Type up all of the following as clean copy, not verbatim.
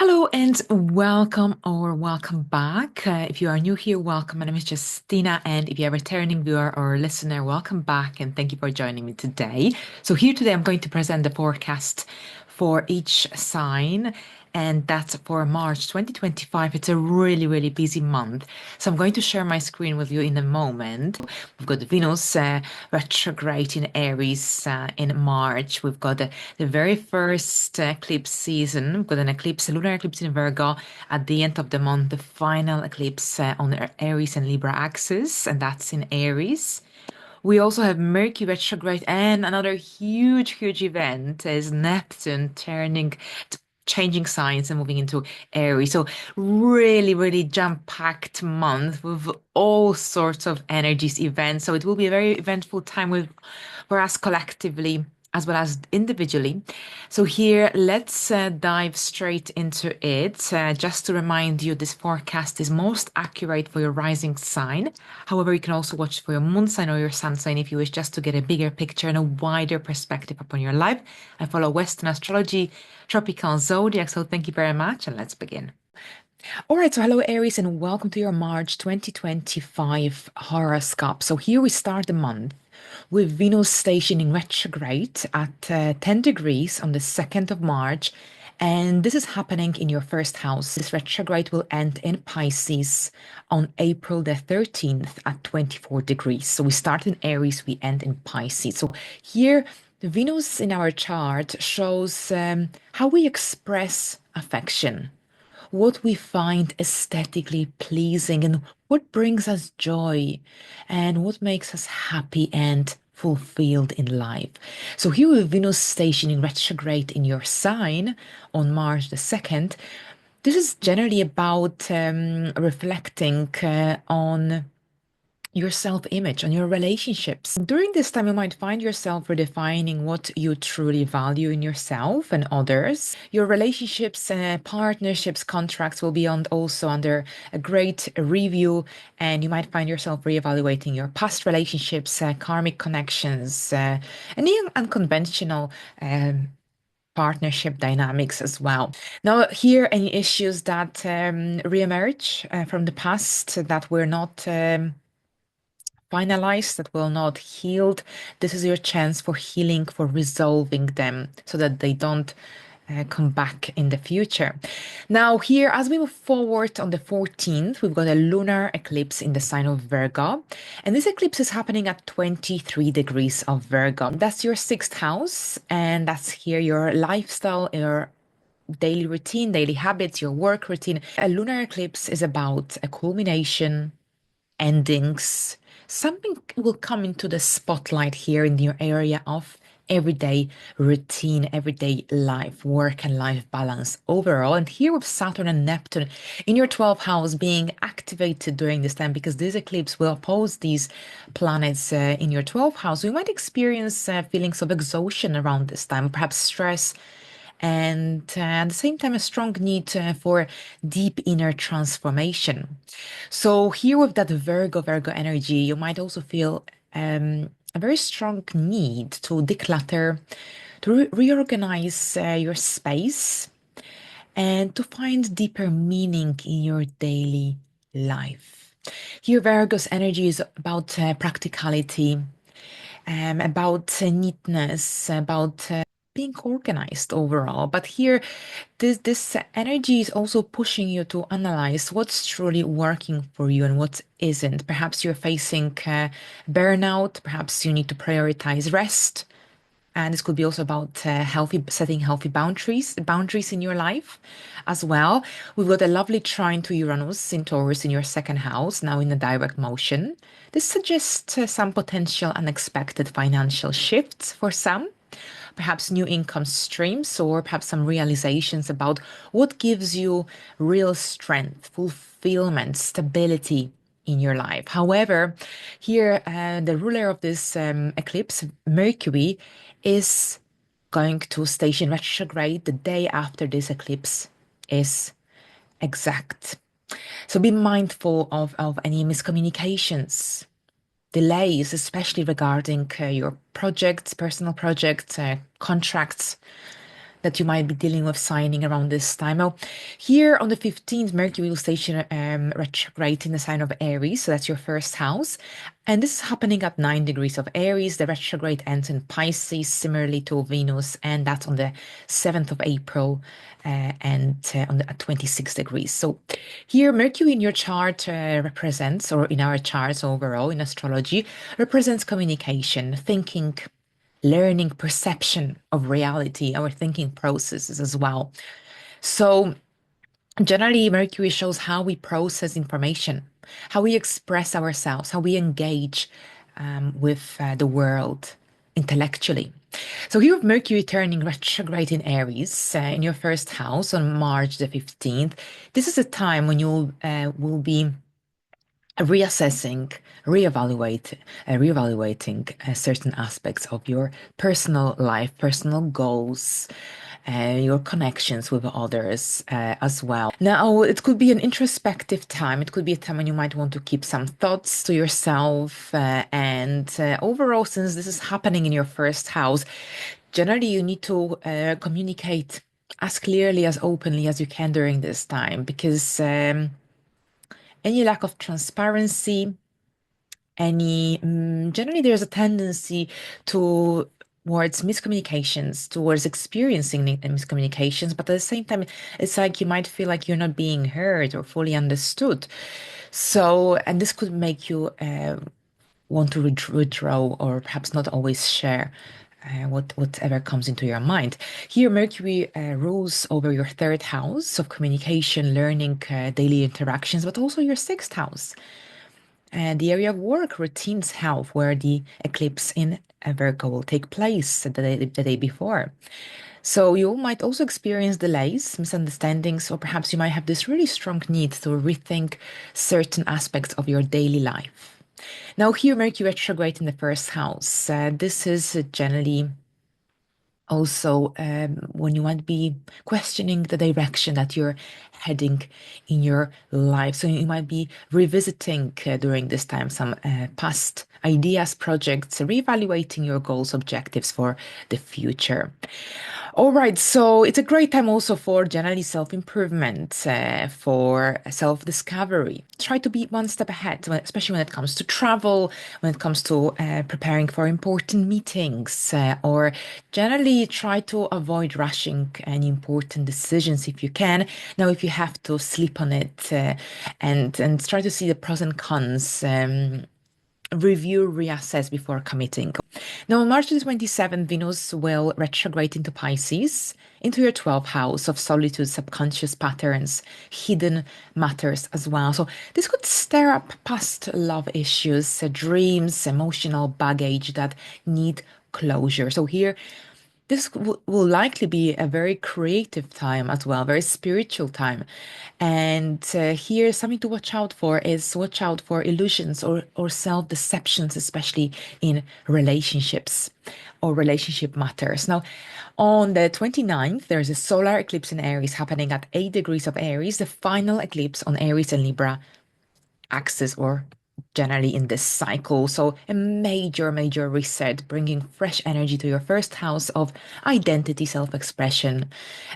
Hello and welcome or welcome back. If you are new here, welcome. My name is Justina, and if you're a returning viewer or listener, welcome back and thank you for joining me today. So, here today, I'm going to present the forecast for each sign, and that's for March 2025. It's a really busy month. So, I'm going to share my screen with you in a moment. We've got Venus retrograde in Aries in March. We've got the very first eclipse season. We've got an eclipse, a lunar eclipse in Virgo at the end of the month, the final eclipse on the Aries and Libra axis, and that's in Aries. We also have Mercury retrograde, and another huge event is Neptune changing signs and moving into Aries. So really jam-packed month with all sorts of energies, events. So it will be a very eventful time for us collectively as well as individually. So here, let's dive straight into it. Just to remind you, this forecast is most accurate for your rising sign. However, you can also watch for your moon sign or your sun sign if you wish, just to get a bigger picture and a wider perspective upon your life. I follow Western astrology, tropical zodiac. So thank you very much, and let's begin. All right, so hello Aries and welcome to your March 2025 horoscope. So here we start the month with Venus stationing retrograde at 10 degrees on the 2nd of March. And this is happening in your first house. This retrograde will end in Pisces on April the 13th at 24 degrees. So we start in Aries, we end in Pisces. So here, the Venus in our chart shows how we express affection, what we find aesthetically pleasing, and what brings us joy, and what makes us happy and fulfilled in life. So here with Venus stationing retrograde in your sign on March the 2nd, this is generally about reflecting on your self-image, on your relationships. During this time, you might find yourself redefining what you truly value in yourself and others. Your relationships, partnerships, contracts will be also under a great review, and you might find yourself reevaluating your past relationships, karmic connections, and even unconventional partnership dynamics as well. Now, here, any issues that reemerge from the past that were not finalized, that will not healed, this is your chance for healing, for resolving them so that they don't come back in the future. Now, here, as we move forward on the 14th, we've got a lunar eclipse in the sign of Virgo. And this eclipse is happening at 23 degrees of Virgo. That's your sixth house. And that's here your lifestyle, your daily routine, daily habits, your work routine. A lunar eclipse is about a culmination, endings. Something will come into the spotlight here in your area of everyday routine, everyday life, work and life balance overall. And here with Saturn and Neptune in your 12th house being activated during this time, because this eclipse will oppose these planets in your 12th house, we might experience feelings of exhaustion around this time, perhaps stress, and at the same time, a strong need for deep inner transformation. So here with that Virgo energy, you might also feel a very strong need to declutter, to reorganize your space, and to find deeper meaning in your daily life. Here, Virgo's energy is about practicality, about neatness, about being organized overall. But here, this energy is also pushing you to analyze what's truly working for you and what isn't. Perhaps you're facing burnout. Perhaps you need to prioritize rest. And this could be also about setting healthy boundaries in your life as well. We've got a lovely trine to Uranus in Taurus in your second house, now in a direct motion. This suggests some potential unexpected financial shifts for some, perhaps new income streams, or perhaps some realizations about what gives you real strength, fulfillment, stability in your life. However, here, the ruler of this eclipse, Mercury, is going to station retrograde the day after this eclipse is exact. So be mindful of any miscommunications, delays, especially regarding your projects, personal projects, contracts. that you might be dealing with signing around this time. Now, here on the 15th, Mercury will station retrograde in the sign of Aries. So that's your first house. And this is happening at 9 degrees of Aries. The retrograde ends in Pisces, similarly to Venus, and that's on the 7th of April at 26 degrees. So here, Mercury in your chart represents, or in our charts overall in astrology, represents communication, thinking, learning, perception of reality, our thinking processes as well. So generally, Mercury shows how we process information, how we express ourselves, how we engage with the world intellectually. So here with Mercury turning retrograde in Aries in your first house on March the 15th, this is a time when you will be reassessing, reevaluating certain aspects of your personal life, personal goals, your connections with others as well. Now, it could be an introspective time. It could be a time when you might want to keep some thoughts to yourself. And overall, since this is happening in your first house, generally you need to communicate as clearly, as openly as you can during this time, because any lack of transparency, generally there's a tendency towards miscommunications, towards experiencing miscommunications, but at the same time, it's like you might feel like you're not being heard or fully understood. So, and this could make you want to withdraw or perhaps not always share. Whatever comes into your mind. Here, Mercury rules over your third house of communication, learning, daily interactions, but also your sixth house. And the area of work, routines, health, where the eclipse in Virgo will take place the day before. So you might also experience delays, misunderstandings, or perhaps you might have this really strong need to rethink certain aspects of your daily life. Now, here, Mercury retrograde in the first house. This is generally also when you might be questioning the direction that you're heading in your life. So you might be revisiting during this time some past ideas, projects, reevaluating your goals, objectives for the future. All right, so it's a great time also for generally self-improvement, for self-discovery. Try to be one step ahead, especially when it comes to travel, when it comes to preparing for important meetings, or generally try to avoid rushing any important decisions if you can. Now, if you have to sleep on it, and try to see the pros and cons. Review, reassess before committing. Now, on March the 27th, Venus will retrograde into Pisces, into your 12th house of solitude, subconscious patterns, hidden matters as well. So this could stir up past love issues, dreams, emotional baggage that need closure. So here, this will likely be a very creative time as well, very spiritual time. And here, something to watch out for is watch out for illusions or self-deceptions, especially in relationships or relationship matters. Now, on the 29th, there's a solar eclipse in Aries happening at 8 degrees of Aries, the final eclipse on Aries and Libra axis, or generally in this cycle. So a major reset, bringing fresh energy to your first house of identity, self-expression.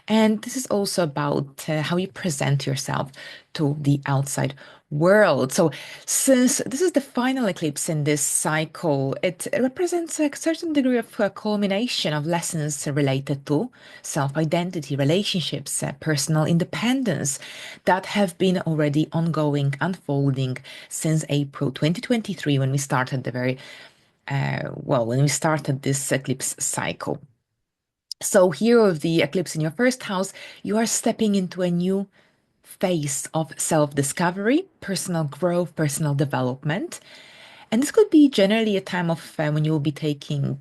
And this is also about how you present yourself to the outside world. So since this is the final eclipse in this cycle, it represents a certain degree of culmination of lessons related to self-identity, relationships, personal independence that have been already ongoing, unfolding since April 2023 when we started when we started this eclipse cycle. So here with the eclipse in your first house, you are stepping into a new phase of self-discovery, personal growth, personal development. And this could be generally a time of when you will be taking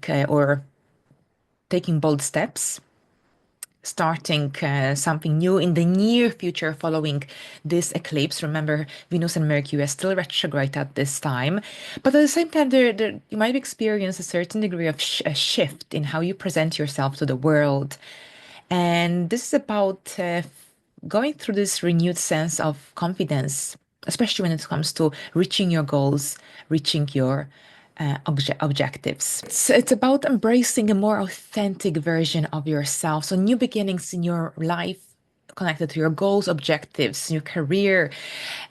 bold steps, starting something new in the near future following this eclipse. Remember, Venus and Mercury are still retrograde at this time. But at the same time, you might experience a certain degree of a shift in how you present yourself to the world. And this is about going through this renewed sense of confidence, especially when it comes to reaching your goals, reaching your objectives. It's about embracing a more authentic version of yourself. So new beginnings in your life connected to your goals, objectives, your career,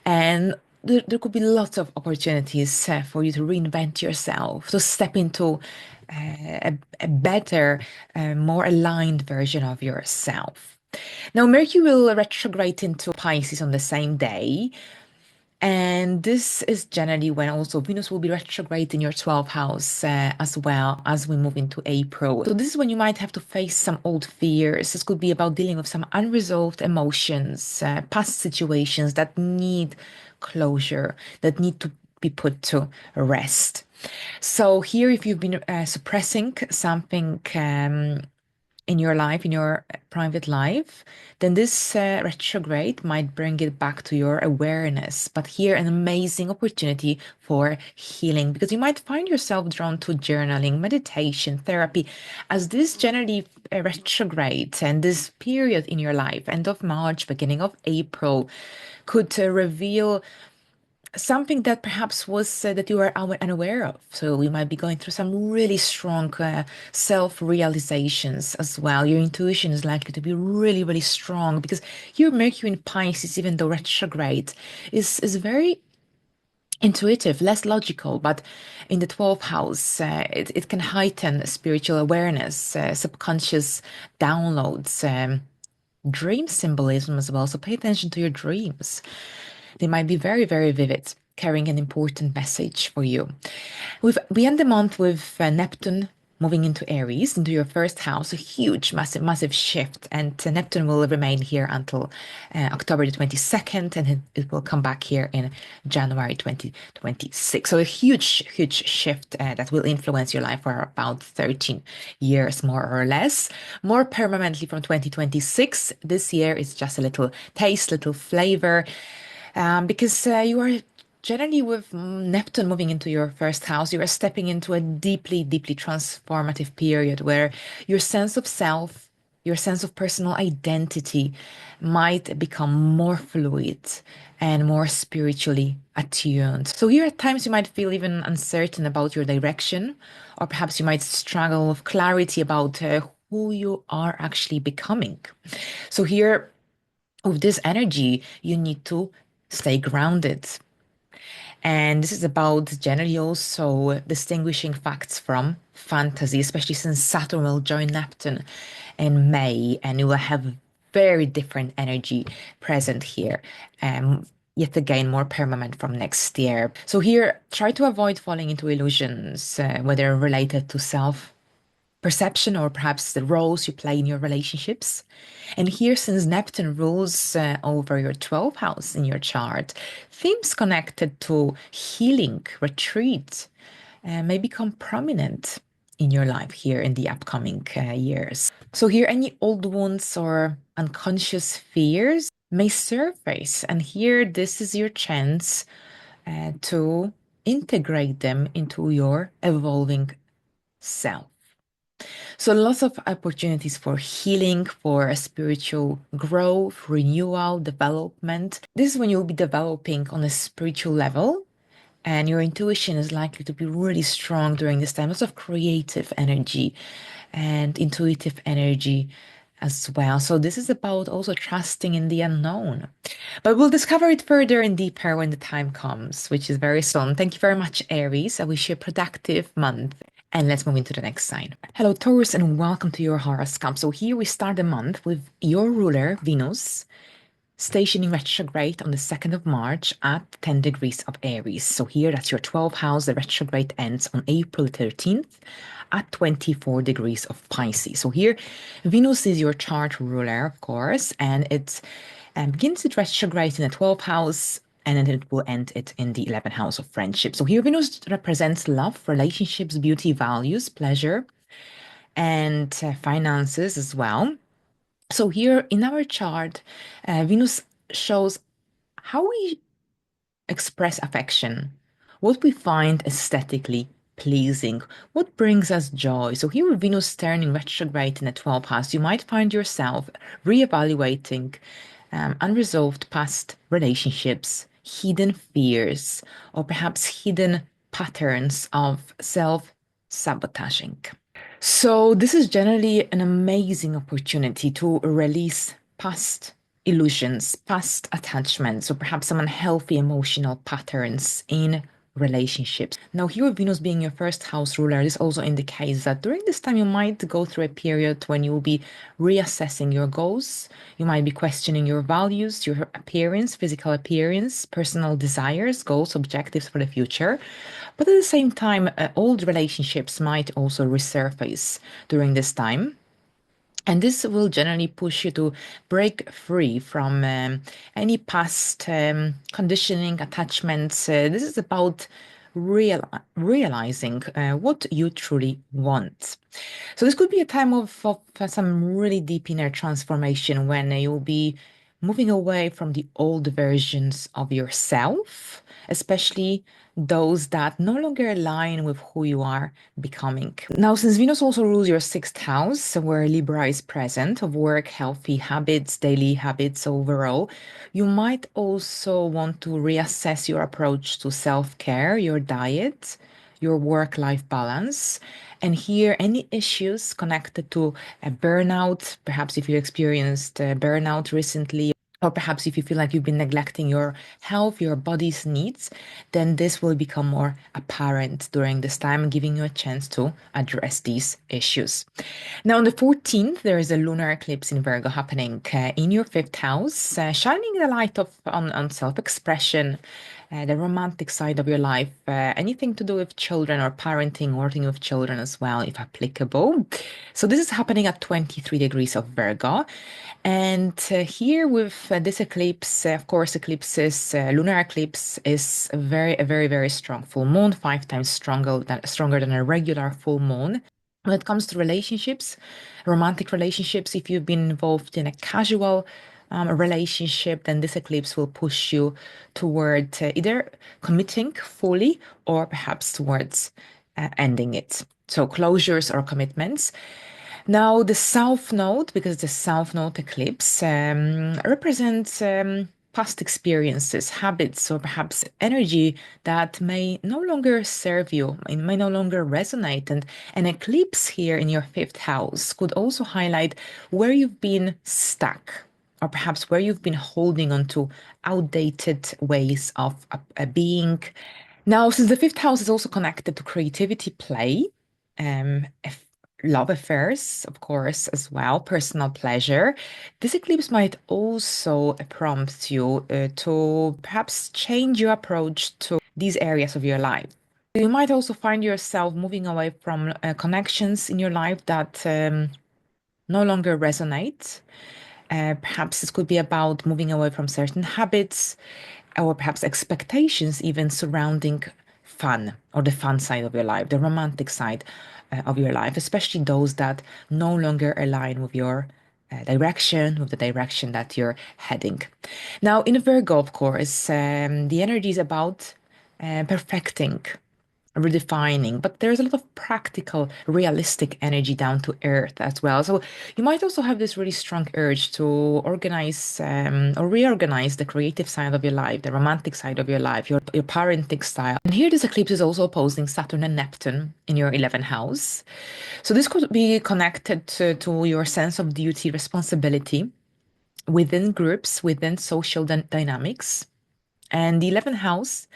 and there could be lots of opportunities for you to reinvent yourself, to step into a better, more aligned version of yourself. Now, Mercury will retrograde into Pisces on the same day, and this is generally when also Venus will be retrograde in your 12th house as well as we move into April. So this is when you might have to face some old fears. This could be about dealing with some unresolved emotions, past situations that need closure, that need to be put to rest. So here, if you've been suppressing something in your life, in your private life, then this retrograde might bring it back to your awareness. But here, an amazing opportunity for healing because you might find yourself drawn to journaling, meditation, therapy, as this generally retrograde and this period in your life, end of March, beginning of April, could reveal something that perhaps was that you were unaware of. So you might be going through some really strong self-realizations as well. Your intuition is likely to be really, really strong because your Mercury in Pisces, even though retrograde, is very intuitive, less logical, but in the 12th house, it can heighten spiritual awareness, subconscious downloads, dream symbolism as well. So pay attention to your dreams. They might be very, very vivid, carrying an important message for you. We end the month with Neptune moving into Aries, into your first house, a huge, massive, massive shift. And Neptune will remain here until October the 22nd, and it will come back here in January 2026. So a huge, huge shift that will influence your life for about 13 years, more or less. More permanently from 2026. This year is just a little taste, little flavor, because you are generally with Neptune moving into your first house, you are stepping into a deeply, deeply transformative period where your sense of self, your sense of personal identity might become more fluid and more spiritually attuned. So here at times you might feel even uncertain about your direction, or perhaps you might struggle with clarity about who you are actually becoming. So here with this energy, you need to stay grounded. And this is about generally also distinguishing facts from fantasy, especially since Saturn will join Neptune in May and you will have very different energy present here. Yet again, more permanent from next year. So here, try to avoid falling into illusions, whether related to self perception or perhaps the roles you play in your relationships. And here, since Neptune rules over your 12th house in your chart, themes connected to healing, retreat, may become prominent in your life here in the upcoming years. So, here, any old wounds or unconscious fears may surface. And here, this is your chance to integrate them into your evolving self. So lots of opportunities for healing, for a spiritual growth, renewal, development. This is when you'll be developing on a spiritual level, and your intuition is likely to be really strong during this time. Lots of creative energy and intuitive energy as well. So this is about also trusting in the unknown. But we'll discover it further and deeper when the time comes, which is very soon. Thank you very much, Aries. I wish you a productive month. And let's move into the next sign. Hello, Taurus, and welcome to your horoscope. So here we start the month with your ruler, Venus, stationing retrograde on the 2nd of March at 10 degrees of Aries. So here, that's your 12th house. The retrograde ends on April 13th at 24 degrees of Pisces. So here, Venus is your chart ruler, of course, and it begins its retrograde in the 12th house, and then it will end it in the 11th house of friendship. So here, Venus represents love, relationships, beauty, values, pleasure, and finances as well. So here in our chart, Venus shows how we express affection, what we find aesthetically pleasing, what brings us joy. So here with Venus turning retrograde in the 12th house, you might find yourself reevaluating unresolved past relationships, hidden fears, or perhaps hidden patterns of self-sabotaging. So this is generally an amazing opportunity to release past illusions, past attachments, or perhaps some unhealthy emotional patterns in relationships. Now, here with Venus being your first house ruler, this also indicates that during this time you might go through a period when you will be reassessing your goals. You might be questioning your values, your appearance, physical appearance, personal desires, goals, objectives for the future. But at the same time, old relationships might also resurface during this time. And this will generally push you to break free from any past conditioning, attachments. This is about realizing what you truly want. So this could be a time of some really deep inner transformation when you'll be moving away from the old versions of yourself, especially those that no longer align with who you are becoming. Now, since Venus also rules your sixth house, where Libra is present, of work, healthy habits, daily habits overall, you might also want to reassess your approach to self-care, your diet, your work-life balance. And here, any issues connected to a burnout, perhaps if you experienced burnout recently, or perhaps if you feel like you've been neglecting your health, your body's needs, then this will become more apparent during this time, giving you a chance to address these issues. Now, on the 14th, there is a lunar eclipse in Virgo happening in your fifth house, shining the light on self-expression, the romantic side of your life, anything to do with children or parenting, working with children as well, if applicable. So this is happening at 23 degrees of Virgo. And here with this eclipse, of course, eclipses, lunar eclipse is a very, very strong full moon, 5 times stronger than a regular full moon. When it comes to relationships, romantic relationships, if you've been involved in a casual relationship, then this eclipse will push you toward either committing fully or perhaps towards ending it. So closures or commitments. Now, the South Node, because the South Node eclipse represents past experiences, habits, or perhaps energy that may no longer serve you, it may no longer resonate. And an eclipse here in your fifth house could also highlight where you've been stuck, or perhaps where you've been holding on to outdated ways of being. Now, since the fifth house is also connected to creativity, play, um, love affairs, of course, as well, personal pleasure, this eclipse might also prompt you to perhaps change your approach to these areas of your life. You might also find yourself moving away from connections in your life that no longer resonate. Perhaps this could be about moving away from certain habits or perhaps expectations even surrounding fun or the fun side of your life, the romantic side of your life, especially those that no longer align with your direction, with the direction that you're heading. Now, in Virgo, of course, the energy is about perfecting, redefining, but there's a lot of practical, realistic energy down to earth as well. So you might also have this really strong urge to organize or reorganize the creative side of your life, the romantic side of your life, your parenting style. And here, this eclipse is also opposing Saturn and Neptune in your 11th house. So this could be connected to your sense of duty, responsibility within groups, within social dynamics. And the 11th house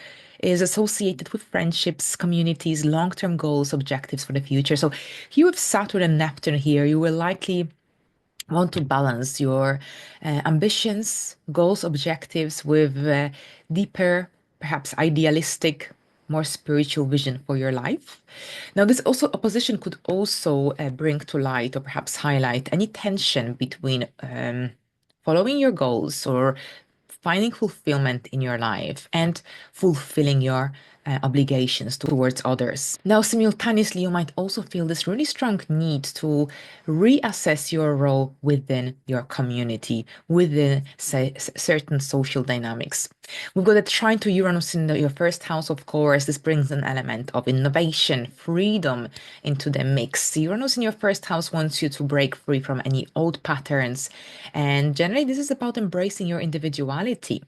is associated with friendships, communities, long-term goals, objectives for the future. So here with Saturn and Neptune here, you will likely want to balance your ambitions, goals, objectives with deeper, perhaps idealistic, more spiritual vision for your life. Now, this also opposition could also bring to light or perhaps highlight any tension between following your goals or finding fulfillment in your life and fulfilling your obligations towards others. Now, simultaneously, you might also feel this really strong need to reassess your role within your community, within certain social dynamics. We've got a trine to Uranus in your first house, of course. This brings an element of innovation, freedom into the mix. Uranus in your first house wants you to break free from any old patterns. And generally, this is about embracing your individuality.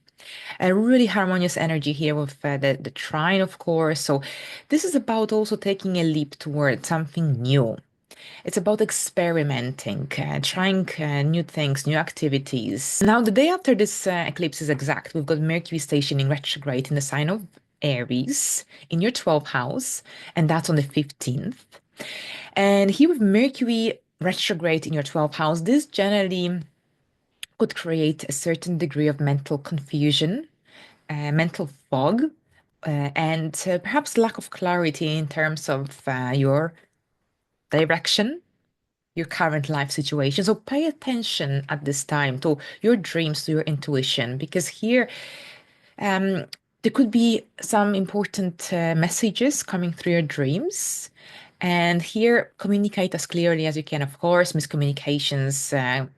A really harmonious energy here with the trine, of course. So this is about also taking a leap towards something new. It's about experimenting, trying new things, new activities. Now, the day after this eclipse is exact, we've got Mercury stationing retrograde in the sign of Aries in your 12th house, and that's on the 15th. And here with Mercury retrograde in your 12th house, this generally could create a certain degree of mental confusion, mental fog, and perhaps lack of clarity in terms of your direction, your current life situation. So pay attention at this time to your dreams, to your intuition, because here um, there could be some important messages coming through your dreams. And here, communicate as clearly as you can. Of course, miscommunications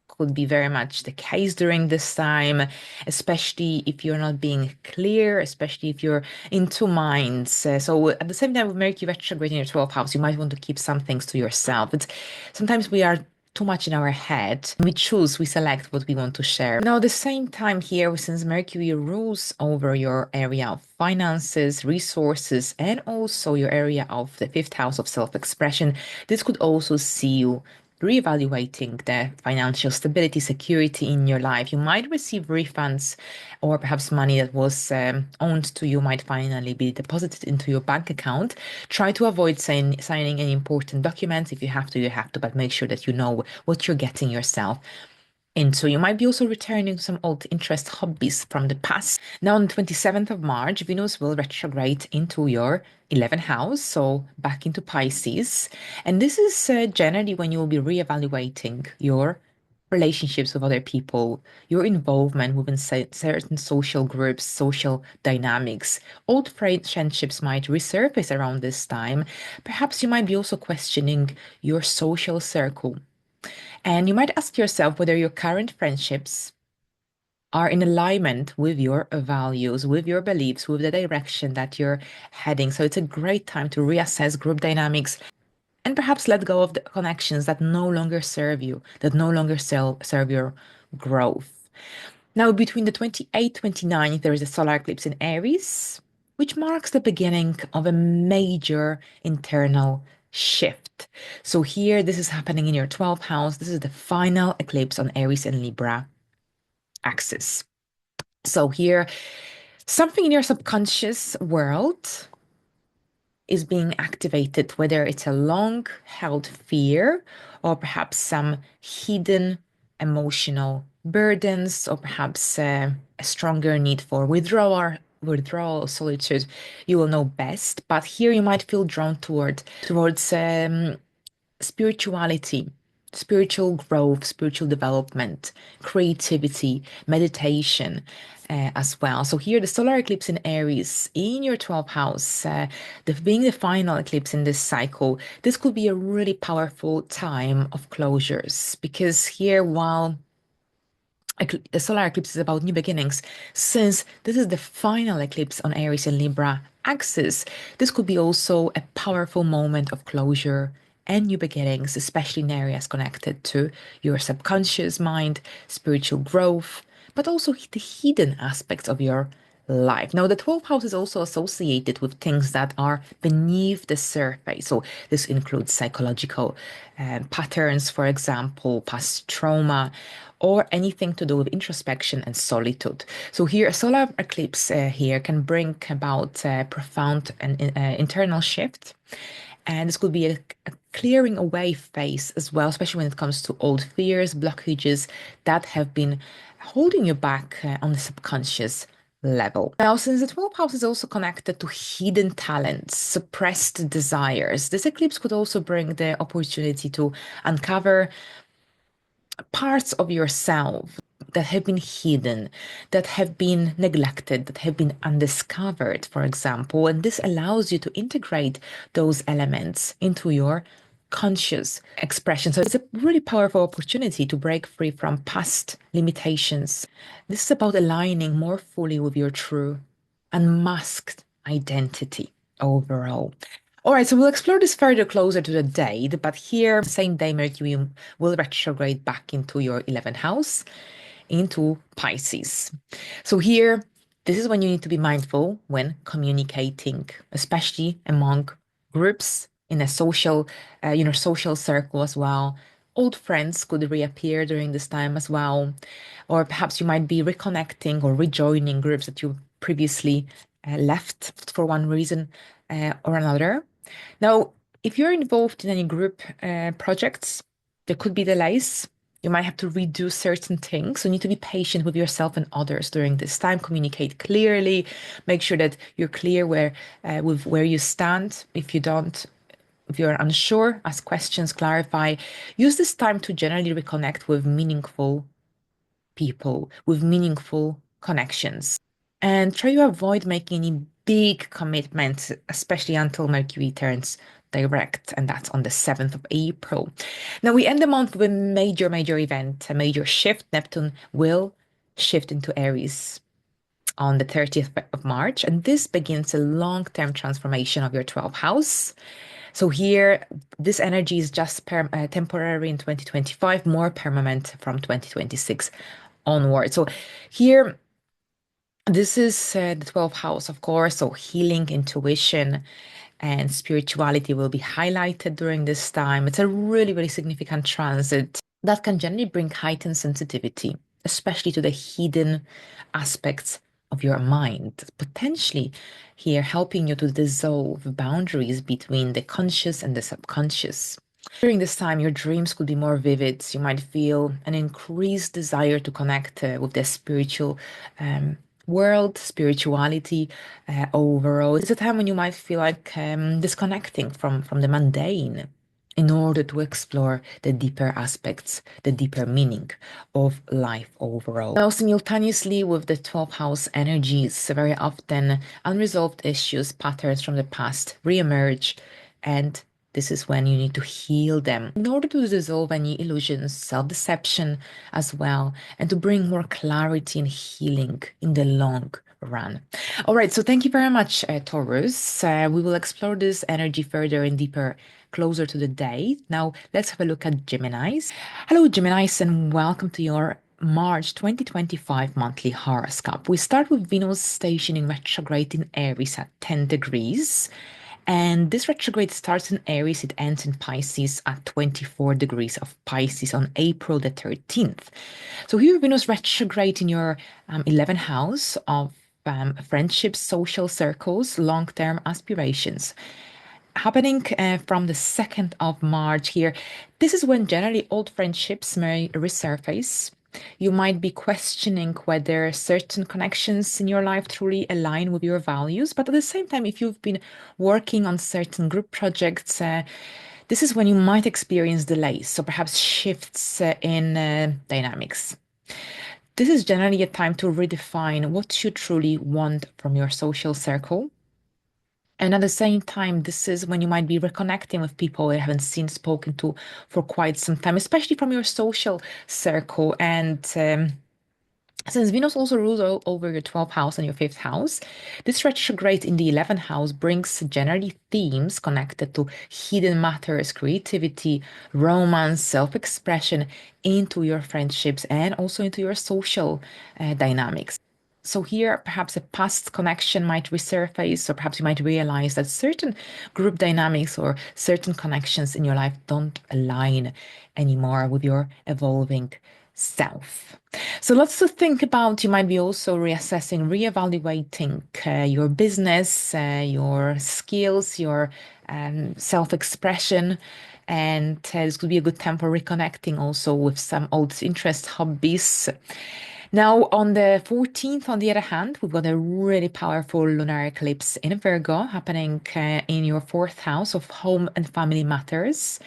could be very much the case during this time, especially if you're not being clear, especially if you're in two minds. So at the same time with Mercury retrograde in your 12th house, you might want to keep some things to yourself. It's sometimes we are too much in our head. We select what we want to share. Now, at the same time here, since Mercury rules over your area of finances, resources, and also your area of the fifth house of self-expression, this could also see you reevaluating the financial stability, security in your life. You might receive refunds, or perhaps money that was owned to you might finally be deposited into your bank account. Try to avoid signing any important documents. If you have to, you have to, but make sure that you know what you're getting yourself into. You might be also returning some old interest hobbies from the past. Now, on the 27th of March, Venus will retrograde into your 11th house, so back into Pisces. And this is generally when you will be reevaluating your relationships with other people, your involvement within certain social groups, social dynamics. Old friendships might resurface around this time. Perhaps you might be also questioning your social circle. And you might ask yourself whether your current friendships are in alignment with your values, with your beliefs, with the direction that you're heading. So it's a great time to reassess group dynamics and perhaps let go of the connections that no longer serve you, that no longer serve your growth. Now, between the 28th, 29th, there is a solar eclipse in Aries, which marks the beginning of a major internal shift. So here, this is happening in your 12th house. This is the final eclipse on Aries and Libra axis. So here, something in your subconscious world is being activated, whether it's a long held fear or perhaps some hidden emotional burdens, or perhaps a stronger need for withdrawal, solitude. You will know best, but here you might feel drawn towards spirituality, spiritual growth, spiritual development, creativity, meditation as well. So here, the solar eclipse in Aries in your 12th house, being the final eclipse in this cycle, this could be a really powerful time of closures, because here, while a solar eclipse is about new beginnings, since this is the final eclipse on Aries and Libra axis, this could be also a powerful moment of closure and new beginnings, especially in areas connected to your subconscious mind, spiritual growth, but also the hidden aspects of your life. Now, the 12th house is also associated with things that are beneath the surface. So this includes psychological patterns, for example, past trauma, or anything to do with introspection and solitude. So here, a solar eclipse here can bring about profound and internal shift. And this could be a clearing away phase as well, especially when it comes to old fears, blockages that have been holding you back on the subconscious level. Now, since the 12th house is also connected to hidden talents, suppressed desires, this eclipse could also bring the opportunity to uncover parts of yourself that have been hidden, that have been neglected, that have been undiscovered, for example. And this allows you to integrate those elements into your conscious expression. So it's a really powerful opportunity to break free from past limitations. This is about aligning more fully with your true unmasked identity overall. All right, so we'll explore this further closer to the date, but here, same day, Mercury will retrograde back into your 11th house. into Pisces. So here, this is when you need to be mindful when communicating, especially among groups in a social, social circle as well. Old friends could reappear during this time as well, or perhaps you might be reconnecting or rejoining groups that you previously left for one reason or another. Now, if you're involved in any group projects, there could be delays. You might have to redo certain things. So you need to be patient with yourself and others during this time. Communicate clearly. Make sure that you're clear with where you stand. If you're unsure, ask questions, clarify. Use this time to generally reconnect with meaningful people, with meaningful connections. And try to avoid making any big commitments, especially until Mercury turns direct, and that's on the 7th of April. Now we end the month with a major event, a major shift. Neptune will shift into Aries on the 30th of March, and this begins a long-term transformation of your 12th house. So here, this energy is just temporary in 2025, more permanent from 2026 onward. So here, this is the 12th house, of course. So healing, intuition, and spirituality will be highlighted during this time. It's a really significant transit that can generally bring heightened sensitivity, especially to the hidden aspects of your mind, potentially here helping you to dissolve boundaries between the conscious and the subconscious. During this time, your dreams could be more vivid. You might feel an increased desire to connect with the spiritual world, spirituality overall. It's a time when you might feel like disconnecting from the mundane in order to explore the deeper aspects, the deeper meaning of life overall. Now, simultaneously with the 12th house energies, very often unresolved issues, patterns from the past reemerge, and this is when you need to heal them in order to dissolve any illusions, self-deception as well, and to bring more clarity and healing in the long run. All right, so thank you very much, Taurus. We will explore this energy further and deeper closer to the date. Now, let's have a look at Geminis. Hello, Geminis, and welcome to your March 2025 monthly horoscope. We start with Venus stationing retrograde in Aries at 10 degrees. And this retrograde starts in Aries, it ends in Pisces at 24 degrees of Pisces on April the 13th. So here Venus retrograde in your 11th house of friendships, social circles, long-term aspirations. Happening from the 2nd of March here. This is when generally old friendships may resurface. You might be questioning whether certain connections in your life truly align with your values. But at the same time, if you've been working on certain group projects, this is when you might experience delays. So perhaps shifts in dynamics. This is generally a time to redefine what you truly want from your social circle. And at the same time, this is when you might be reconnecting with people you haven't seen, spoken to for quite some time, especially from your social circle. And since Venus also rules over your 12th house and your 5th house, this retrograde in the 11th house brings generally themes connected to hidden matters, creativity, romance, self-expression into your friendships and also into your social dynamics. So here, perhaps a past connection might resurface, or perhaps you might realize that certain group dynamics or certain connections in your life don't align anymore with your evolving self. So lots to think about. You might be also reassessing, reevaluating your business, your skills, your self-expression. And this could be a good time for reconnecting also with some old interests, hobbies. Now, on the 14th, on the other hand, we've got a really powerful lunar eclipse in Virgo happening in your 4th house of home and family matters.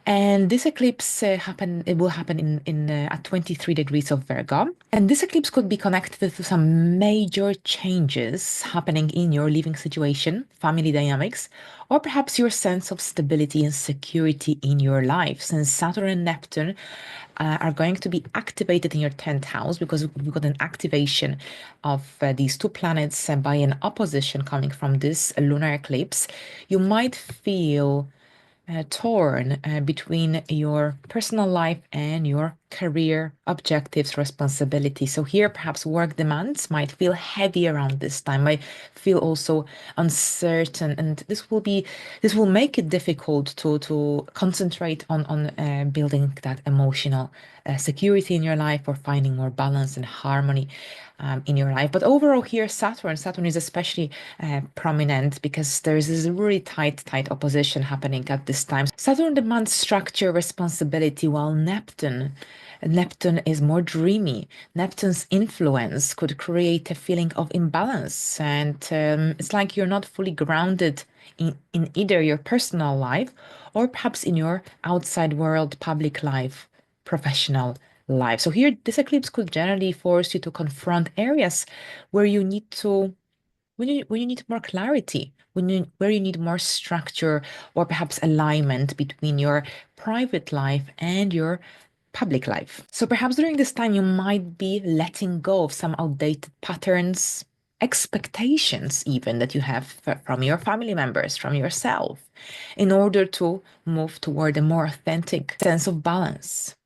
And this eclipse it will happen in at 23 degrees of Virgo. And this eclipse could be connected to some major changes happening in your living situation, family dynamics, or perhaps your sense of stability and security in your life, since Saturn and Neptune are going to be activated in your 10th house because we've got an activation of these two planets by an opposition coming from this lunar eclipse. You might feel torn between your personal life and your career, objectives, responsibility. So here, perhaps work demands might feel heavy around this time, might feel also uncertain, and this will make it difficult to concentrate on building that emotional security in your life or finding more balance and harmony in your life. But overall, here, Saturn is especially prominent because there is this really tight opposition happening at this time. Saturn demands structure, responsibility, while Neptune is more dreamy. Neptune's influence could create a feeling of imbalance, and it's like you're not fully grounded in either your personal life or perhaps in your outside world, public life, professional life. So here, this eclipse could generally force you to confront areas where you need to when you need more clarity, where you need more structure or perhaps alignment between your private life and your public life. So perhaps during this time, you might be letting go of some outdated patterns, expectations, even that you have from your family members, from yourself, in order to move toward a more authentic sense of balance.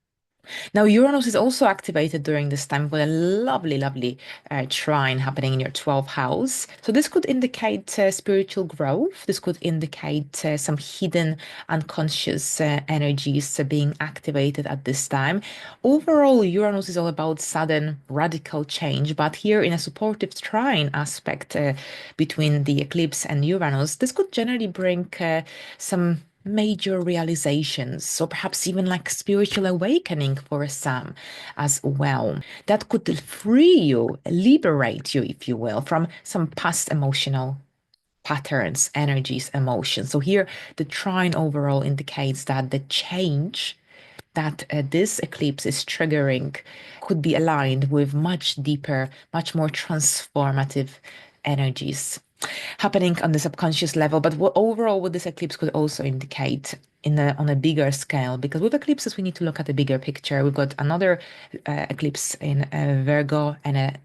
Now, Uranus is also activated during this time with a lovely trine happening in your 12th house. So, this could indicate spiritual growth. This could indicate some hidden unconscious energies being activated at this time. Overall, Uranus is all about sudden radical change, but here in a supportive trine aspect between the eclipse and Uranus, this could generally bring some major realizations, or perhaps even like spiritual awakening for some as well. That could free you, liberate you, if you will, from some past emotional patterns, energies, emotions. So here, the trine overall indicates that the change that this eclipse is triggering could be aligned with much deeper, much more transformative energies happening on the subconscious level. But overall, what this eclipse could also indicate on a bigger scale, because with eclipses, we need to look at the bigger picture. We've got another eclipse in Virgo and a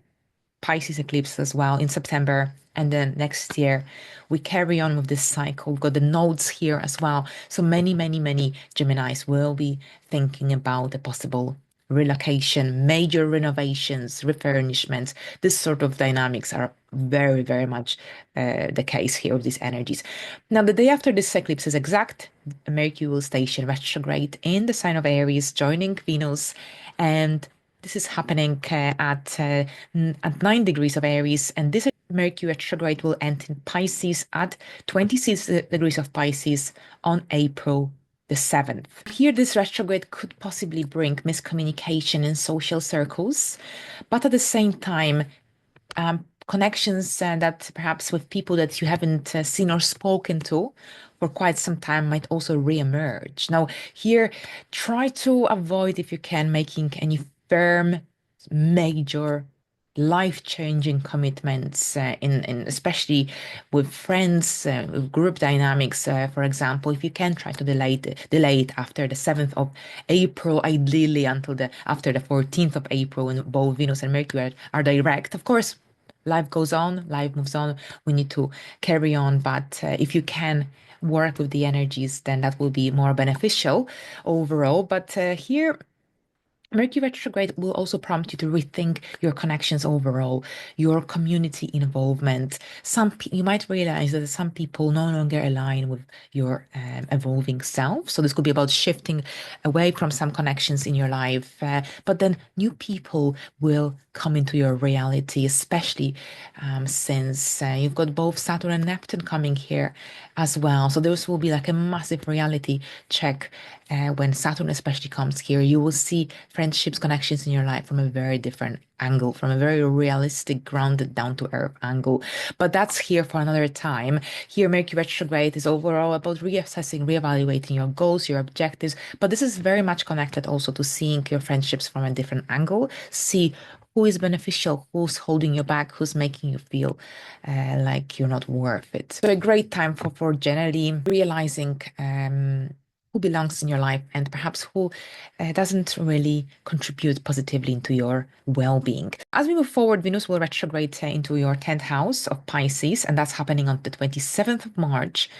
Pisces eclipse as well in September. And then next year, we carry on with this cycle. We've got the nodes here as well. So many Geminis will be thinking about a possible relocation, major renovations, refurnishments. This sort of dynamics are very much the case here with these energies. Now, the day after this eclipse is exact, Mercury will station retrograde in the sign of Aries, joining Venus, and this is happening at 9 degrees of Aries, and this Mercury retrograde will end in Pisces at 26 degrees of Pisces on April the 7th. Here, this retrograde could possibly bring miscommunication in social circles, but at the same time, connections that perhaps with people that you haven't seen or spoken to for quite some time might also re-emerge. Now, here, try to avoid, if you can, making any firm, major, life-changing commitments in especially with friends, with group dynamics. For example, if you can, try to delay it after the 7th of April, ideally until after the 14th of April, when both Venus and Mercury are direct. Of course, life goes on, life moves on. We need to carry on, but if you can work with the energies, then that will be more beneficial overall. But here, Mercury retrograde will also prompt you to rethink your connections overall, your community involvement. You might realize that some people no longer align with your evolving self. So this could be about shifting away from some connections in your life, but then new people will come into your reality, especially since you've got both Saturn and Neptune coming here as well. So this will be like a massive reality check when Saturn especially comes here. You will see friendships, connections in your life from a very different angle, from a very realistic, grounded, down to earth angle. But that's here for another time. Here, Mercury retrograde is overall about reassessing, reevaluating your goals, your objectives. But this is very much connected also to seeing your friendships from a different angle. See who is beneficial, who's holding you back, who's making you feel like you're not worth it. So a great time for generally realizing who belongs in your life and perhaps who doesn't really contribute positively into your well-being. As we move forward, Venus will retrograde into your 10th house of Pisces, and that's happening on the 27th of March.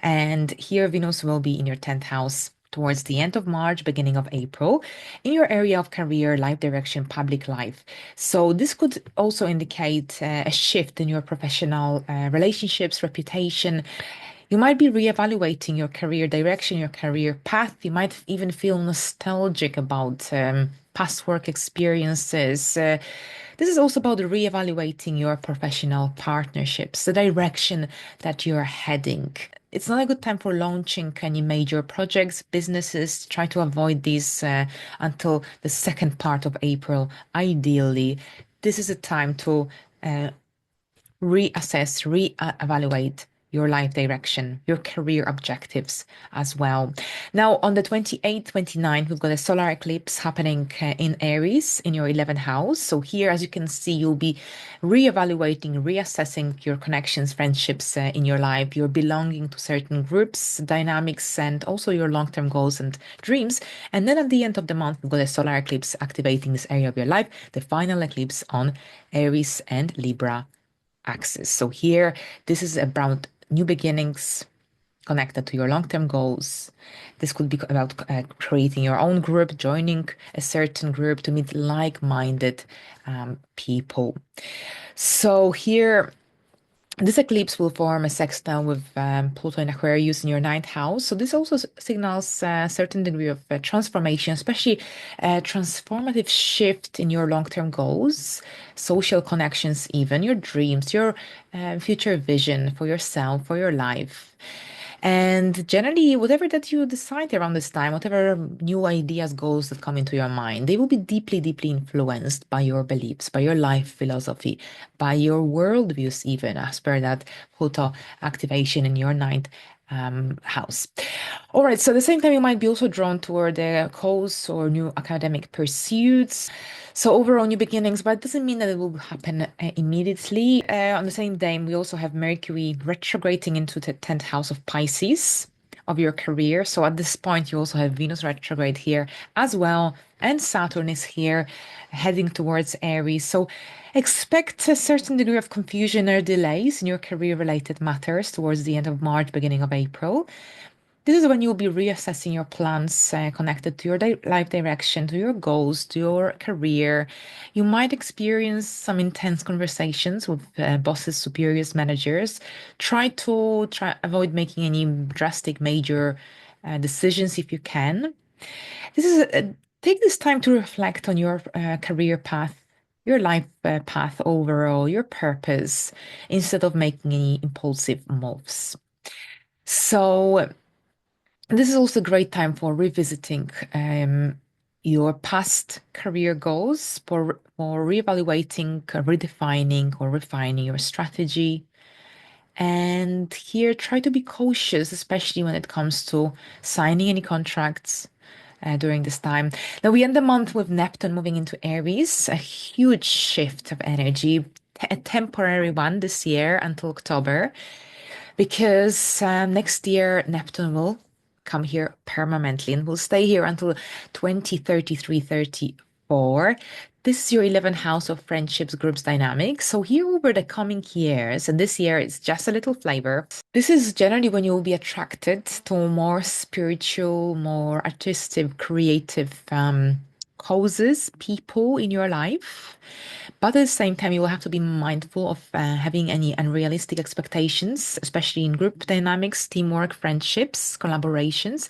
And here, Venus will be in your 10th house towards the end of March, beginning of April, in your area of career, life direction, public life. So this could also indicate a shift in your professional relationships, reputation. You might be reevaluating your career direction, your career path. You might even feel nostalgic about past work experiences. This is also about reevaluating your professional partnerships, the direction that you're heading. It's not a good time for launching any major projects, businesses. Try to avoid these until the second part of April. Ideally, this is a time to reassess, reevaluate your life direction, your career objectives as well. Now, on the 28th, 29th, we've got a solar eclipse happening in Aries in your 11th house. So here, as you can see, you'll be reevaluating, reassessing your connections, friendships in your life, your belonging to certain groups, dynamics, and also your long-term goals and dreams. And then at the end of the month, we've got a solar eclipse activating this area of your life, the final eclipse on Aries and Libra axis. So here, this is about new beginnings connected to your long-term goals. This could be about creating your own group, joining a certain group to meet like-minded people. So here, this eclipse will form a sextile with Pluto in Aquarius in your ninth house. So this also signals a certain degree of transformation, especially a transformative shift in your long-term goals, social connections, even your dreams, your future vision for yourself, for your life. And generally, whatever that you decide around this time, whatever new ideas, goals that come into your mind, they will be deeply, deeply influenced by your beliefs, by your life philosophy, by your worldviews, even as per that Pluto activation in your ninth house. All right, so at the same time, you might be also drawn toward the cause or new academic pursuits. So overall, new beginnings, but it doesn't mean that it will happen immediately. On the same day, we also have Mercury retrograding into the 10th house of Pisces of your career. So at this point, you also have Venus retrograde here as well, and Saturn is here heading towards Aries. So expect a certain degree of confusion or delays in your career-related matters towards the end of March, beginning of April. This is when you'll be reassessing your plans connected to your life direction, to your goals, to your career. You might experience some intense conversations with bosses, superiors, managers. Try avoid making any drastic major decisions if you can. This is take this time to reflect on your career path, your life path overall, your purpose, instead of making any impulsive moves. So this is also a great time for revisiting your past career goals, for reevaluating, redefining, or refining your strategy. And here, try to be cautious, especially when it comes to signing any contracts during this time. Now, we end the month with Neptune moving into Aries, a huge shift of energy, a temporary one this year until October, because next year Neptune will come here permanently and will stay here until 2033, 34. This is your 11th house of friendships, groups, dynamics. So here over the coming years, and this year it's just a little flavor. This is generally when you will be attracted to more spiritual, more artistic, creative causes, people in your life. But at the same time, you will have to be mindful of having any unrealistic expectations, especially in group dynamics, teamwork, friendships, collaborations.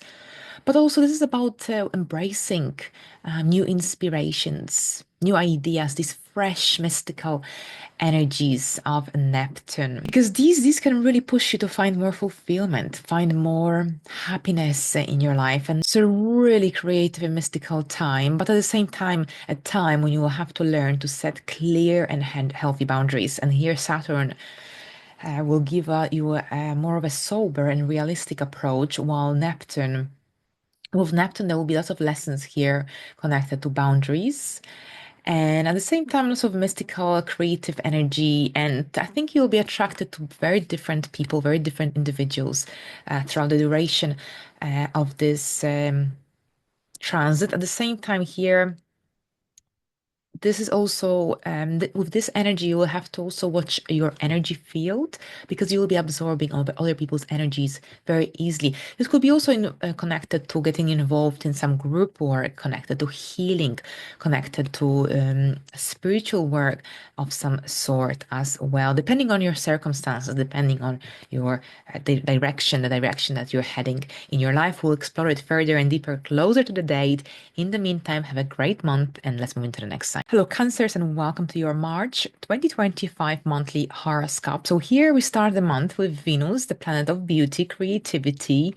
But also, this is about embracing new inspirations, new ideas, these fresh, mystical energies of Neptune. Because these can really push you to find more fulfillment, find more happiness in your life. And it's a really creative and mystical time, but at the same time, a time when you will have to learn to set clear and healthy boundaries. And here, Saturn will give you more of a sober and realistic approach, while with Neptune, there will be lots of lessons here connected to boundaries. And at the same time, lots of mystical, creative energy. And I think you'll be attracted to very different people, very different individuals throughout the duration of this transit. At the same time, here, this is also with this energy, you will have to also watch your energy field because you will be absorbing other people's energies very easily. This could be also connected to getting involved in some group work, connected to healing, connected to spiritual work of some sort as well, depending on your circumstances, depending on your the direction that you're heading in your life. We'll explore it further and deeper closer to the date. In the meantime, have a great month and let's move into the next sign. Hello, Cancers, and welcome to your March 2025 monthly horoscope. So, here we start the month with Venus, the planet of beauty, creativity,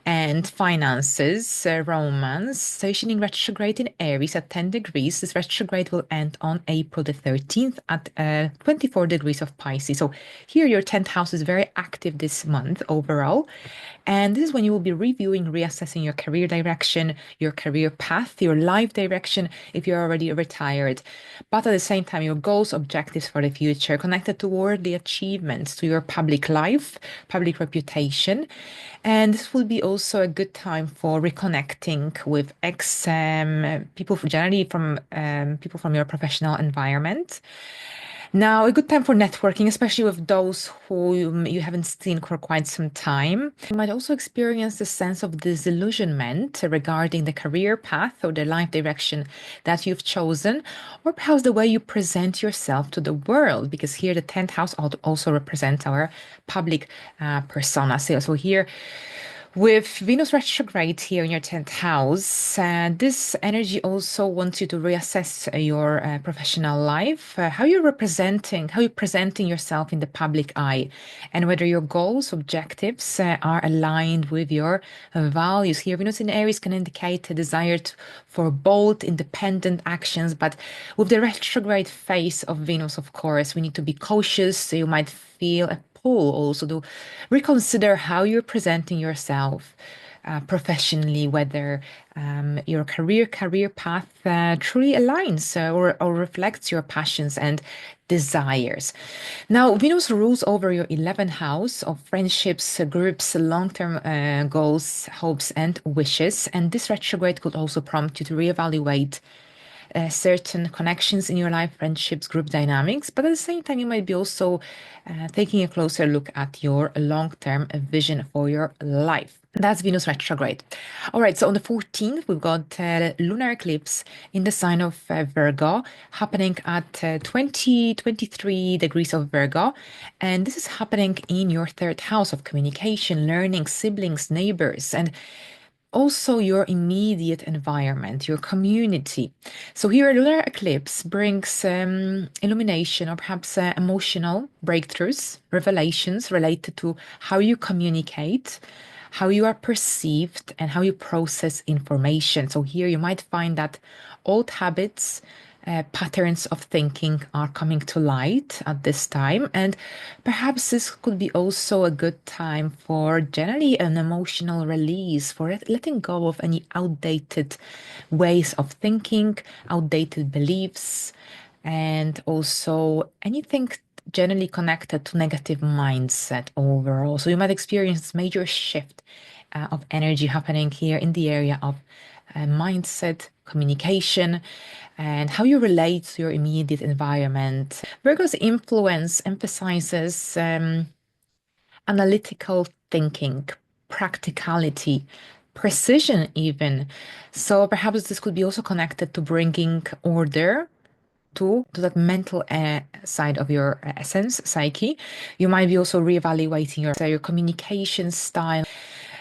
and finances, romance, stationing retrograde in Aries at 10 degrees. This retrograde will end on April the 13th at 24 degrees of Pisces. So here your 10th house is very active this month overall. And this is when you will be reviewing, reassessing your career direction, your career path, your life direction if you're already retired. But at the same time, your goals, objectives for the future, connected to worldly achievements, to your public life, public reputation. And this will be also a good time for reconnecting with ex people, generally from people from your professional environment. Now, a good time for networking, especially with those who you haven't seen for quite some time. You might also experience the sense of disillusionment regarding the career path or the life direction that you've chosen, or perhaps the way you present yourself to the world, because here the 10th house also represents our public persona. So here, with Venus retrograde here in your 10th house, this energy also wants you to reassess your professional life, how you're presenting yourself in the public eye, and whether your goals, objectives are aligned with your values. Here, Venus in Aries can indicate a desire for bold, independent actions, but with the retrograde phase of Venus, of course, we need to be cautious. So you might feel a pull also to reconsider how you're presenting yourself professionally, whether your career path truly aligns or reflects your passions and desires. Now, Venus rules over your 11th house of friendships, groups, long-term goals, hopes, and wishes. And this retrograde could also prompt you to reevaluate certain connections in your life, friendships, group dynamics. But at the same time, you might be also taking a closer look at your long-term vision for your life. That's Venus retrograde. All right, so on the 14th, we've got lunar eclipse in the sign of Virgo happening at 23 degrees of Virgo. And this is happening in your third house of communication, learning, siblings, neighbors. And also your immediate environment, your community. So here, a lunar eclipse brings illumination or perhaps emotional breakthroughs, revelations related to how you communicate, how you are perceived, and how you process information. So here, you might find that old habits, patterns of thinking are coming to light at this time. And perhaps this could be also a good time for generally an emotional release, for letting go of any outdated ways of thinking, outdated beliefs, and also anything generally connected to negative mindset overall. So you might experience this major shift of energy happening here in the area of mindset, communication, and how you relate to your immediate environment. Virgo's influence emphasizes analytical thinking, practicality, precision, even. So perhaps this could be also connected to bringing order to that mental side of your essence, psyche. You might be also reevaluating your communication style.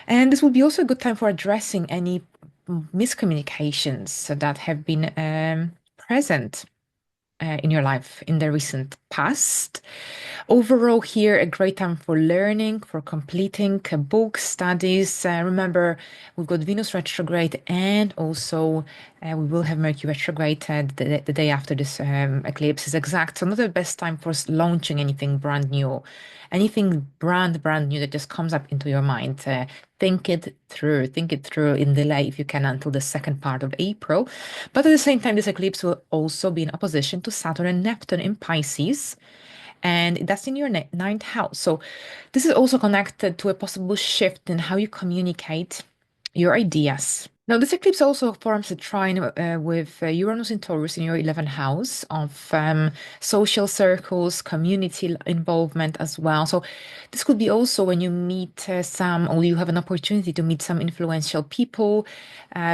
And this will be also a good time for addressing any miscommunications that have been present in your life in the recent past. Overall, here, a great time for learning, for completing book studies. Remember, we've got Venus retrograde and also we will have Mercury retrograde the day after this eclipse is exact. So not the best time for launching anything brand new. Anything brand new that just comes up into your mind. Think it through. Think it through in delay if you can until the second part of April. But at the same time, this eclipse will also be in opposition to Saturn and Neptune in Pisces. And that's in your ninth house. So this is also connected to a possible shift in how you communicate your ideas, Now, this eclipse also forms a trine with Uranus in Taurus in your 11th house of social circles, community involvement as well. So, this could be also when you meet or you have an opportunity to meet some influential people,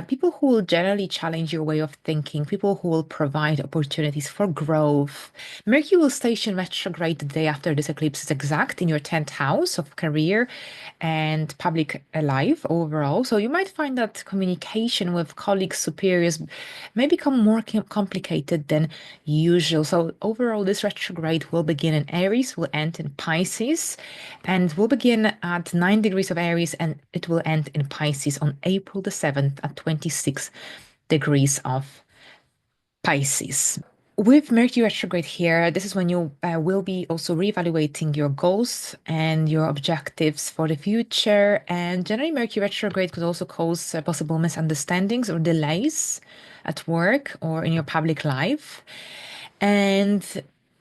people who will generally challenge your way of thinking, people who will provide opportunities for growth. Mercury will station retrograde the day after this eclipse is exact in your 10th house of career and public life overall. So you might find that communication with colleagues, superiors may become more complicated than usual. So overall, this retrograde will begin in Aries, will end in Pisces, and will begin at 9 degrees of Aries and it will end in Pisces on April the 7th at 26 degrees of Pisces. With Mercury retrograde here, this is when you will be also reevaluating your goals and your objectives for the future. And generally, Mercury retrograde could also cause possible misunderstandings or delays at work or in your public life. And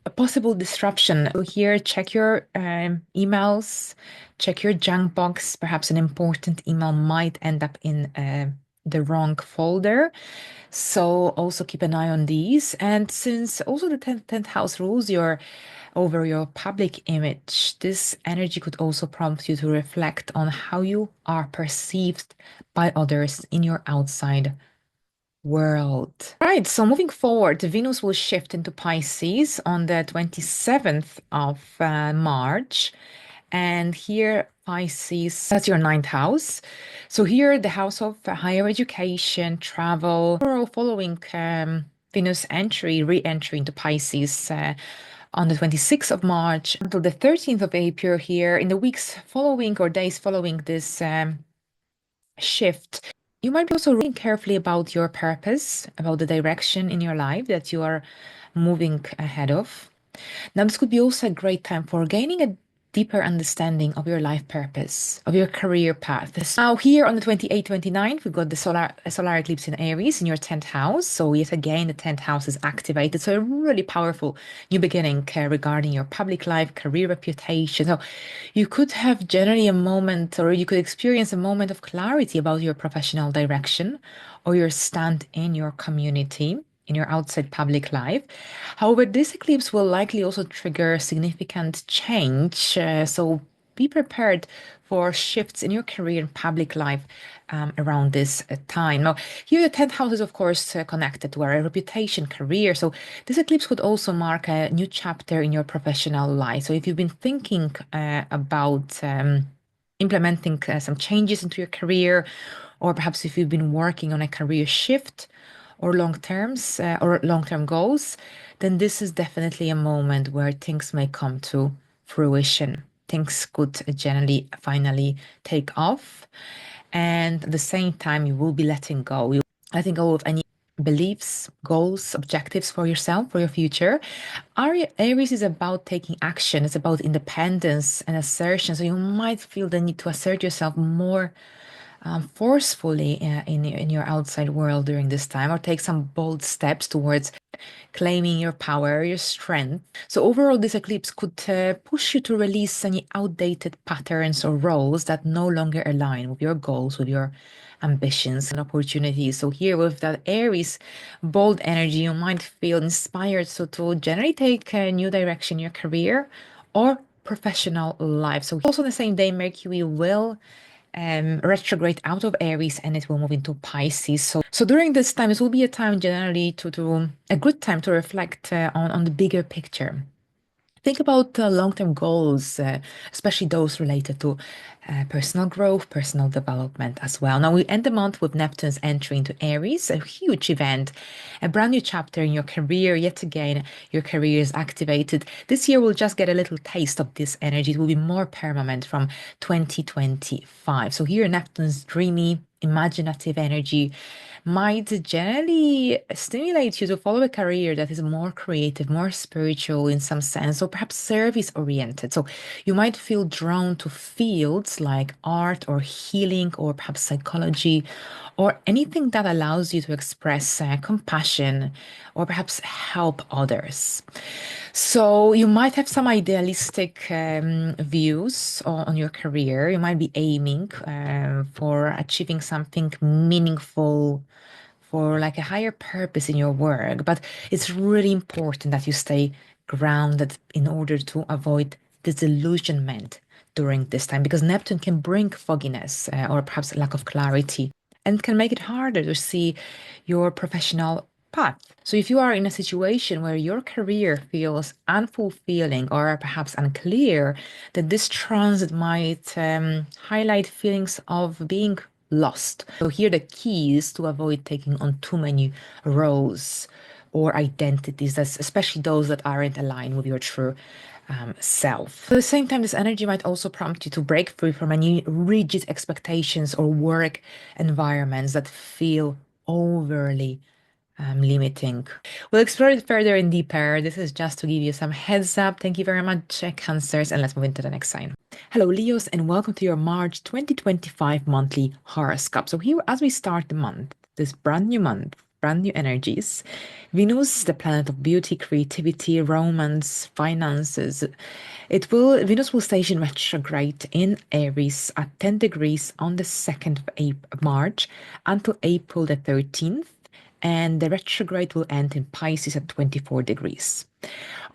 a possible disruption. So here, check your emails, check your junk box. Perhaps an important email might end up in the wrong folder. So also keep an eye on these. And since also the 10th house rules over your public image, this energy could also prompt you to reflect on how you are perceived by others in your outside world. Right, so moving forward, Venus will shift into Pisces on the 27th of March. And here, Pisces, that's your ninth house. So here, the house of higher education, travel, or following Venus re-entry into Pisces on the 26th of March until the 13th of April here in the weeks following or days following this shift. You might be also reading carefully about your purpose, about the direction in your life that you are moving ahead of. Now, this could be also a great time for gaining a deeper understanding of your life purpose, of your career path. Now, here on the 28th, 29th, we've got the solar eclipse in Aries in your 10th house. So, yet again, the 10th house is activated. So, a really powerful new beginning regarding your public life, career reputation. So, you could have generally a moment, or you could experience a moment of clarity about your professional direction or your stand in your community in your outside public life. However, this eclipse will likely also trigger significant change. So be prepared for shifts in your career and public life around this time. Now, here the 10th house is, of course, connected to our reputation, career. So this eclipse could also mark a new chapter in your professional life. So if you've been thinking about implementing some changes into your career, or perhaps if you've been working on a career shift, or long-term goals, then this is definitely a moment where things may come to fruition. Things could generally finally take off. And at the same time, you will be letting go. You letting go of any beliefs, goals, objectives for yourself, for your future. Aries is about taking action. It's about independence and assertion. So you might feel the need to assert yourself more forcefully in your outside world during this time, or take some bold steps towards claiming your power, your strength. So overall, this eclipse could push you to release any outdated patterns or roles that no longer align with your goals, with your ambitions and opportunities. So here with that Aries bold energy, you might feel inspired so to generally take a new direction in your career or professional life. So also on the same day, Mercury will retrograde out of Aries and it will move into Pisces. So during this time, it will be a time generally to a good time to reflect on the bigger picture. Think about long-term goals, especially those related to personal growth, personal development as well. Now we end the month with Neptune's entry into Aries, a huge event, a brand new chapter in your career. Yet again, your career is activated. This year we'll just get a little taste of this energy. It will be more permanent from 2025. So here Neptune's dreamy, imaginative energy might generally stimulate you to follow a career that is more creative, more spiritual in some sense, or perhaps service oriented. So you might feel drawn to fields like art or healing or perhaps psychology or anything that allows you to express compassion or perhaps help others. So you might have some idealistic views on your career. You might be aiming for achieving something meaningful, for like a higher purpose in your work. But it's really important that you stay grounded in order to avoid disillusionment during this time, because Neptune can bring fogginess or perhaps lack of clarity and can make it harder to see your professional path. So if you are in a situation where your career feels unfulfilling or perhaps unclear, then this transit might highlight feelings of being lost. So here the key is to avoid taking on too many roles or identities, that's especially those that aren't aligned with your true self. At the same time, this energy might also prompt you to break free from any rigid expectations or work environments that feel overly limiting. We'll explore it further and deeper. This is just to give you some heads up. Thank you very much, Cancers, and let's move into the next sign. Hello, Leos, and welcome to your March 2025 monthly horoscope. So here, as we start the month, this brand new month, brand new energies, Venus, the planet of beauty, creativity, romance, finances, Venus will station retrograde in Aries at 10 degrees on the 2nd of March until April the 13th, and the retrograde will end in Pisces at 24 degrees.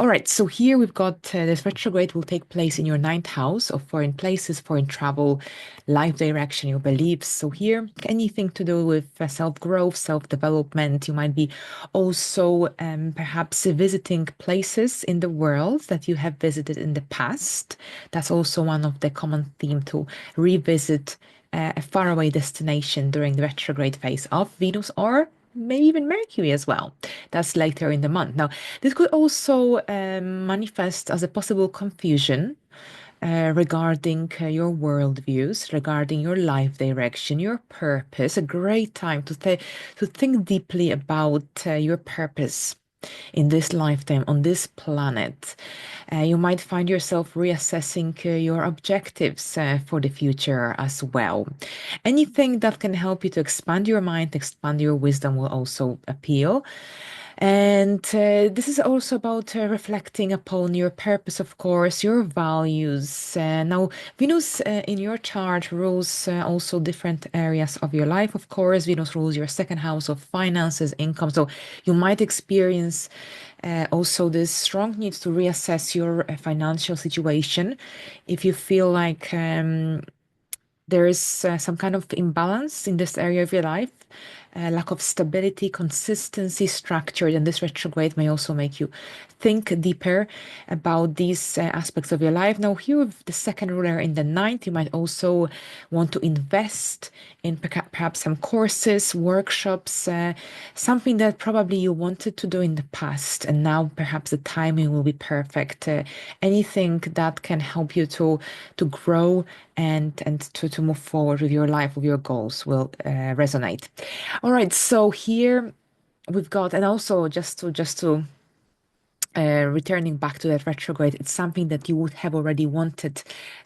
All right, so here we've got this retrograde will take place in your ninth house of foreign places, foreign travel, life direction, your beliefs. So here, anything to do with self-growth, self-development. You might be also perhaps visiting places in the world that you have visited in the past. That's also one of the common theme, to revisit a faraway destination during the retrograde phase of Venus, or maybe even Mercury as well. That's later in the month. Now, this could also manifest as a possible confusion regarding your worldviews, regarding your life direction, your purpose. A great time to think deeply about your purpose in this lifetime on this planet. You might find yourself reassessing your objectives for the future as well. Anything that can help you to expand your mind, expand your wisdom will also appeal. And this is also about reflecting upon your purpose, of course, your values. Now, Venus in your chart rules also different areas of your life, of course. Venus rules your second house of finances, income. So you might experience also this strong need to reassess your financial situation if you feel like there is some kind of imbalance in this area of your life, lack of stability, consistency, structure, and this retrograde may also make you think deeper about these aspects of your life. Now, here with the second ruler in the ninth, you might also want to invest in perhaps some courses, workshops, something that probably you wanted to do in the past, and now perhaps the timing will be perfect. Anything that can help you to grow and to move forward with your life, with your goals will resonate. All right, so here we've got, and also just to returning back to that retrograde, it's something that you would have already wanted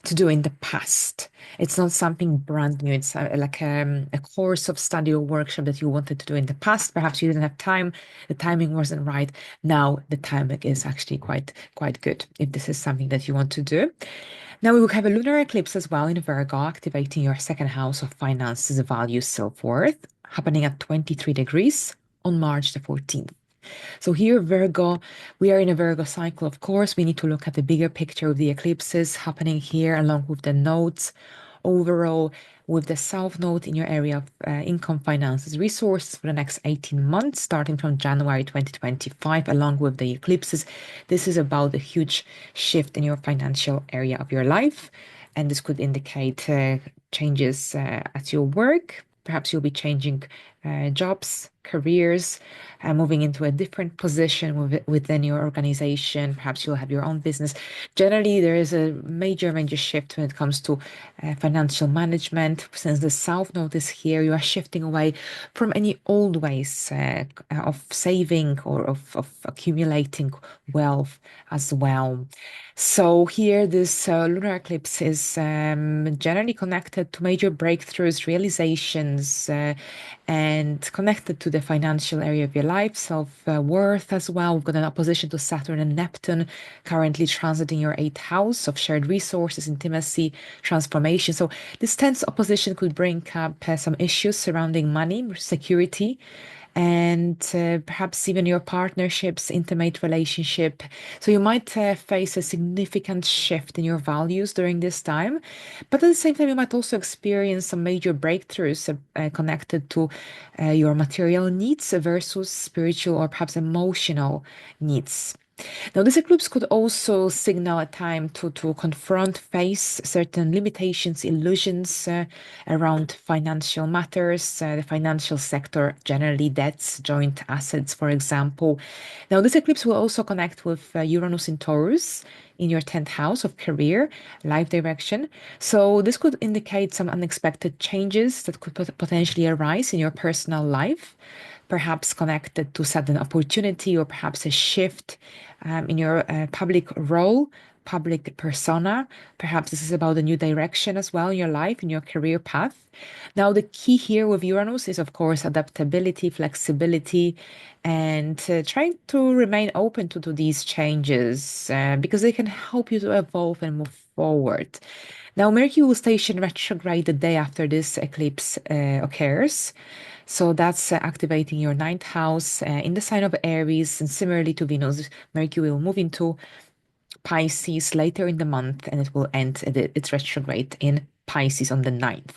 to do in the past. It's not something brand new. It's like a course of study or workshop that you wanted to do in the past. Perhaps you didn't have time. The timing wasn't right. Now the timing is actually quite good if this is something that you want to do. Now we will have a lunar eclipse as well in Virgo, activating your second house of finances, values, self-worth, happening at 23 degrees on March the 14th. So here, Virgo, we are in a Virgo cycle, of course. We need to look at the bigger picture of the eclipses happening here, along with the nodes overall, with the south node in your area of income, finances, resources for the next 18 months, starting from January 2025, along with the eclipses. This is about a huge shift in your financial area of your life. And this could indicate changes at your work. Perhaps you'll be changing jobs, careers, moving into a different position within your organization. Perhaps you'll have your own business. Generally, there is a major shift when it comes to financial management. Since the South Node is here, you are shifting away from any old ways of saving or of accumulating wealth as well. So here, this lunar eclipse is generally connected to major breakthroughs, realizations, and connected to the financial area of your life, self-worth as well. We've got an opposition to Saturn and Neptune currently transiting your eighth house of shared resources, intimacy, transformation. So this tense opposition could bring up some issues surrounding money, security, and perhaps even your partnerships, intimate relationship. So you might face a significant shift in your values during this time. But at the same time, you might also experience some major breakthroughs connected to your material needs versus spiritual or perhaps emotional needs. Now, this eclipse could also signal a time to confront, face certain limitations, illusions around financial matters, the financial sector, generally debts, joint assets, for example. Now, this eclipse will also connect with Uranus in Taurus in your 10th house of career, life direction. So this could indicate some unexpected changes that could potentially arise in your personal life, perhaps connected to sudden opportunity or perhaps a shift in your public role, public persona. Perhaps this is about a new direction as well in your life, in your career path. Now, the key here with Uranus is, of course, adaptability, flexibility, and trying to remain open to these changes because they can help you to evolve and move forward. Now, Mercury will station retrograde the day after this eclipse occurs. So that's activating your ninth house in the sign of Aries. And similarly to Venus, Mercury will move into Pisces later in the month and it will end its retrograde in Pisces on the 9th.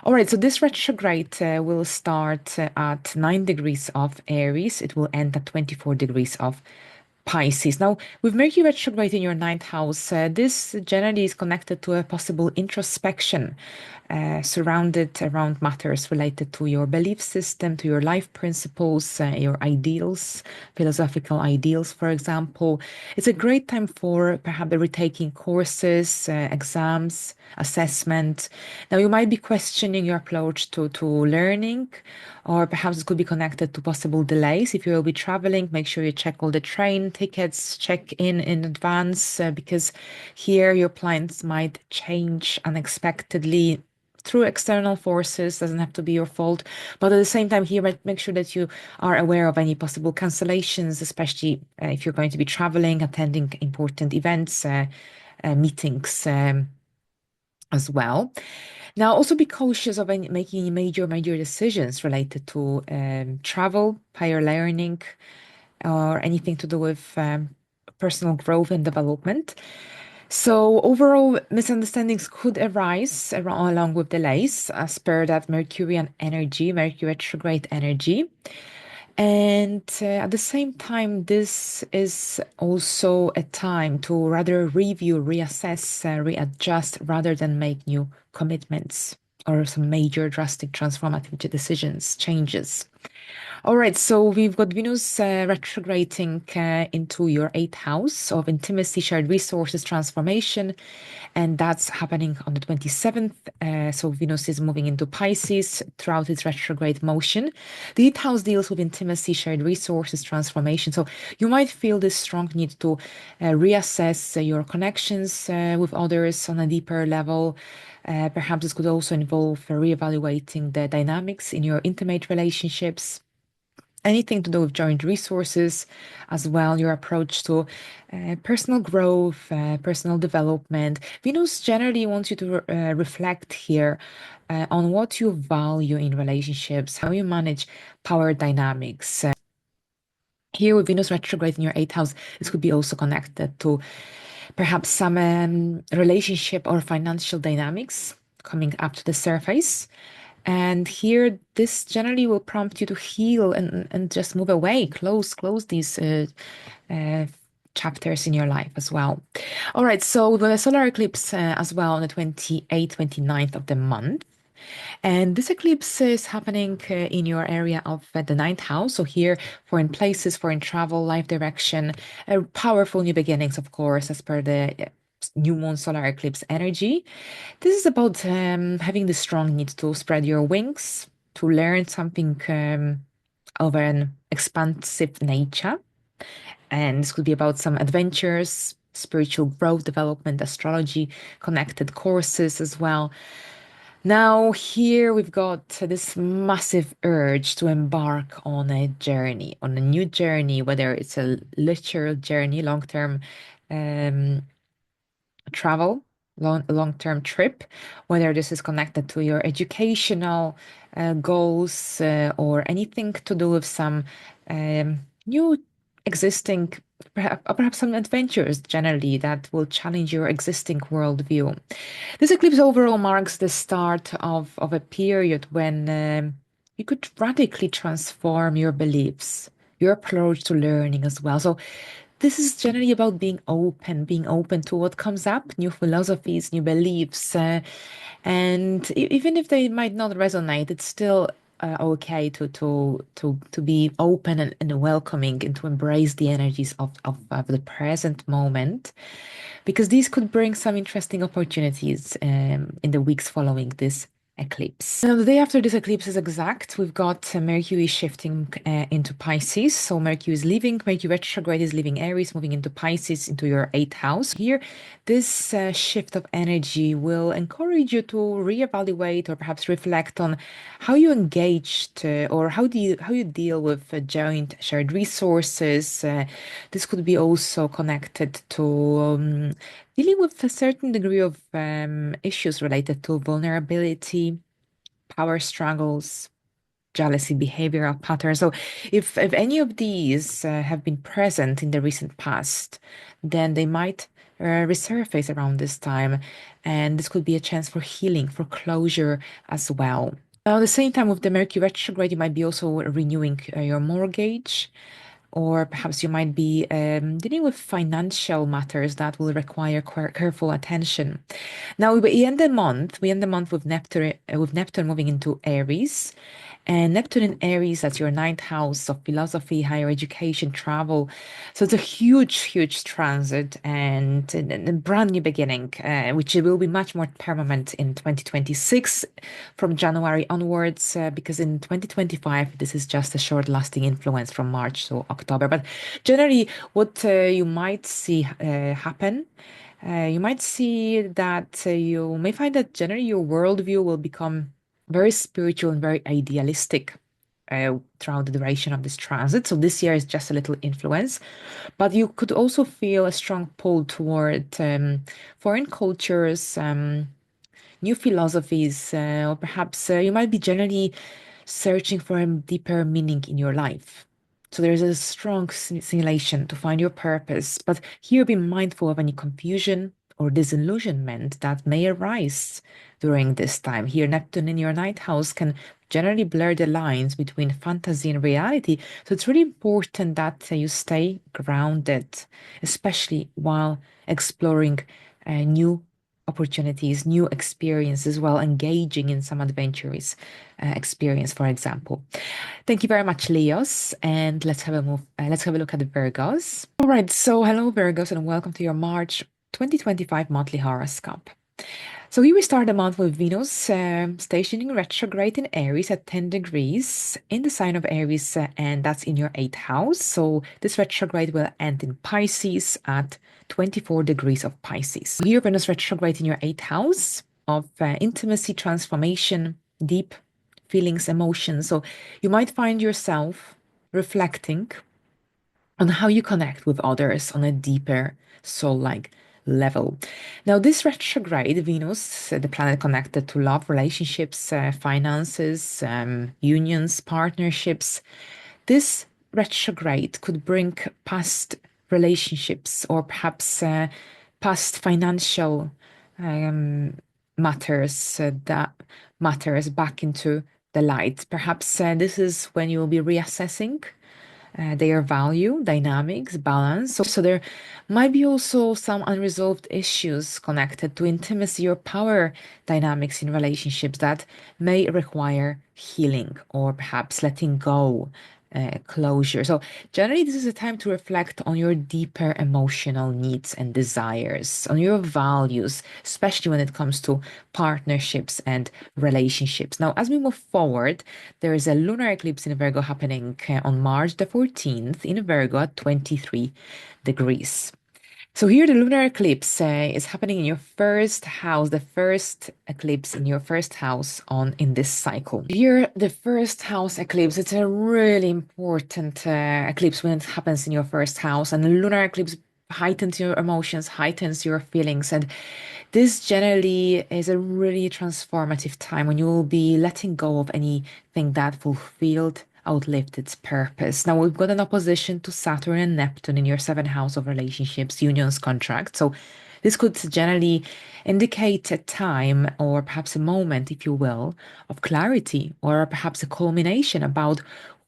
All right, so this retrograde will start at 9 degrees of Aries. It will end at 24 degrees of Pisces. Now, with Mercury retrograde in your ninth house, this generally is connected to a possible introspection surrounded around matters related to your belief system, to your life principles, your ideals, philosophical ideals, for example. It's a great time for perhaps retaking courses, exams, assessment. Now, you might be questioning your approach to learning, or perhaps it could be connected to possible delays. If you will be traveling, make sure you check all the train tickets, check in advance, because here your plans might change unexpectedly through external forces. Doesn't have to be your fault, but at the same time here, make sure that you are aware of any possible cancellations, especially if you're going to be traveling, attending important events, meetings as well. Now, also be cautious of making any major decisions related to travel, higher learning, or anything to do with personal growth and development. So overall, misunderstandings could arise along with delays as per that Mercurian energy, Mercury retrograde energy. And at the same time, this is also a time to rather review, reassess, readjust rather than make new commitments or some major drastic transformative decisions, changes. All right, so we've got Venus retrograding into your eighth house of intimacy, shared resources, transformation, and that's happening on the 27th. So Venus is moving into Pisces throughout its retrograde motion. The eighth house deals with intimacy, shared resources, transformation. So you might feel this strong need to reassess your connections with others on a deeper level. Perhaps this could also involve reevaluating the dynamics in your intimate relationships, anything to do with joint resources as well, your approach to personal growth, personal development. Venus generally wants you to reflect here on what you value in relationships, how you manage power dynamics. Here with Venus retrograde in your eighth house, this could be also connected to perhaps some relationship or financial dynamics coming up to the surface. And here, this generally will prompt you to heal and just move away, close these uh, chapters in your life as well. All right, so we've got a solar eclipse as well on the 28th, 29th of the month. And this eclipse is happening in your area of the ninth house. So here, foreign places, foreign travel, life direction, powerful new beginnings, of course, as per the new moon solar eclipse energy. This is about having the strong need to spread your wings, to learn something of an expansive nature. And this could be about some adventures, spiritual growth, development, astrology, connected courses as well. Now, here we've got this massive urge to embark on a journey, on a new journey, whether it's a literal journey, long-term um, travel, long-term trip, whether this is connected to your educational goals or anything to do with some new existing, perhaps some adventures generally that will challenge your existing worldview. This eclipse overall marks the start of a period when you could radically transform your beliefs, your approach to learning as well. So this is generally about being open to what comes up, new philosophies, new beliefs, and even if they might not resonate, it's still okay to be open and welcoming and to embrace the energies of the present moment, because these could bring some interesting opportunities in the weeks following this eclipse. Now, the day after this eclipse is exact, we've got Mercury shifting into Pisces. So Mercury retrograde is leaving Aries, moving into Pisces, into your eighth house. Here, this shift of energy will encourage you to reevaluate or perhaps reflect on how you engaged or how you deal with joint shared resources. This could be also connected to dealing with a certain degree of issues related to vulnerability, power struggles, jealousy, behavioral patterns. So, if any of these have been present in the recent past, then they might resurface around this time, and this could be a chance for healing, for closure as well. At the same time, with the Mercury retrograde, you might be also renewing your mortgage, or perhaps you might be dealing with financial matters that will require careful attention. Now we end the month. We end the month with Neptune moving into Aries, and Neptune in Aries, that's your ninth house of philosophy, higher education, travel. So it's a huge, huge transit and a brand new beginning, which will be much more permanent in 2026 from January onwards, because in 2025, this is just a short lasting influence from March to October. But generally, what you might see happen. You might see that you may find that generally your worldview will become very spiritual and very idealistic throughout the duration of this transit. So this year is just a little influence, but you could also feel a strong pull toward foreign cultures, new philosophies, or perhaps you might be generally searching for a deeper meaning in your life. So there's a strong simulation to find your purpose, but here be mindful of any confusion or disillusionment that may arise during this time. Here, Neptune in your ninth house can generally blur the lines between fantasy and reality. So it's really important that you stay grounded, especially while exploring new opportunities, new experiences while engaging in some adventurous experience, for example. Thank you very much, Leos, and let's have a look at the Virgos. All right, so hello, Virgos, and welcome to your March 2025 monthly horoscope. So here we start the month with Venus stationing retrograde in Aries at 10 degrees in the sign of Aries, and that's in your eighth house. So this retrograde will end in Pisces at 24 degrees of Pisces. Here, Venus retrograde in your eighth house of intimacy, transformation, deep feelings, emotions. So you might find yourself reflecting on how you connect with others on a deeper soul-like level. Now, this retrograde, Venus, the planet connected to love, relationships, finances, unions, partnerships, this retrograde could bring past relationships or perhaps past financial um, matters that matters back into the light. Perhaps this is when you will be reassessing their value, dynamics, balance. So there might be also some unresolved issues connected to intimacy or power dynamics in relationships that may require healing or perhaps letting go, closure. So generally, this is a time to reflect on your deeper emotional needs and desires, on your values, especially when it comes to partnerships and relationships. Now, as we move forward, there is a lunar eclipse in Virgo happening on March the 14th in Virgo at 23 degrees. So here the lunar eclipse is happening in your first house, the first eclipse in your first house on in this cycle. Here, the first house eclipse, it's a really important eclipse when it happens in your first house, and the lunar eclipse heightens your emotions, heightens your feelings, and this generally is a really transformative time when you will be letting go of anything that fulfilled, outlived its purpose. Now, we've got an opposition to Saturn and Neptune in your seventh house of relationships, unions, contracts. So, this could generally indicate a time or perhaps a moment, if you will, of clarity or perhaps a culmination about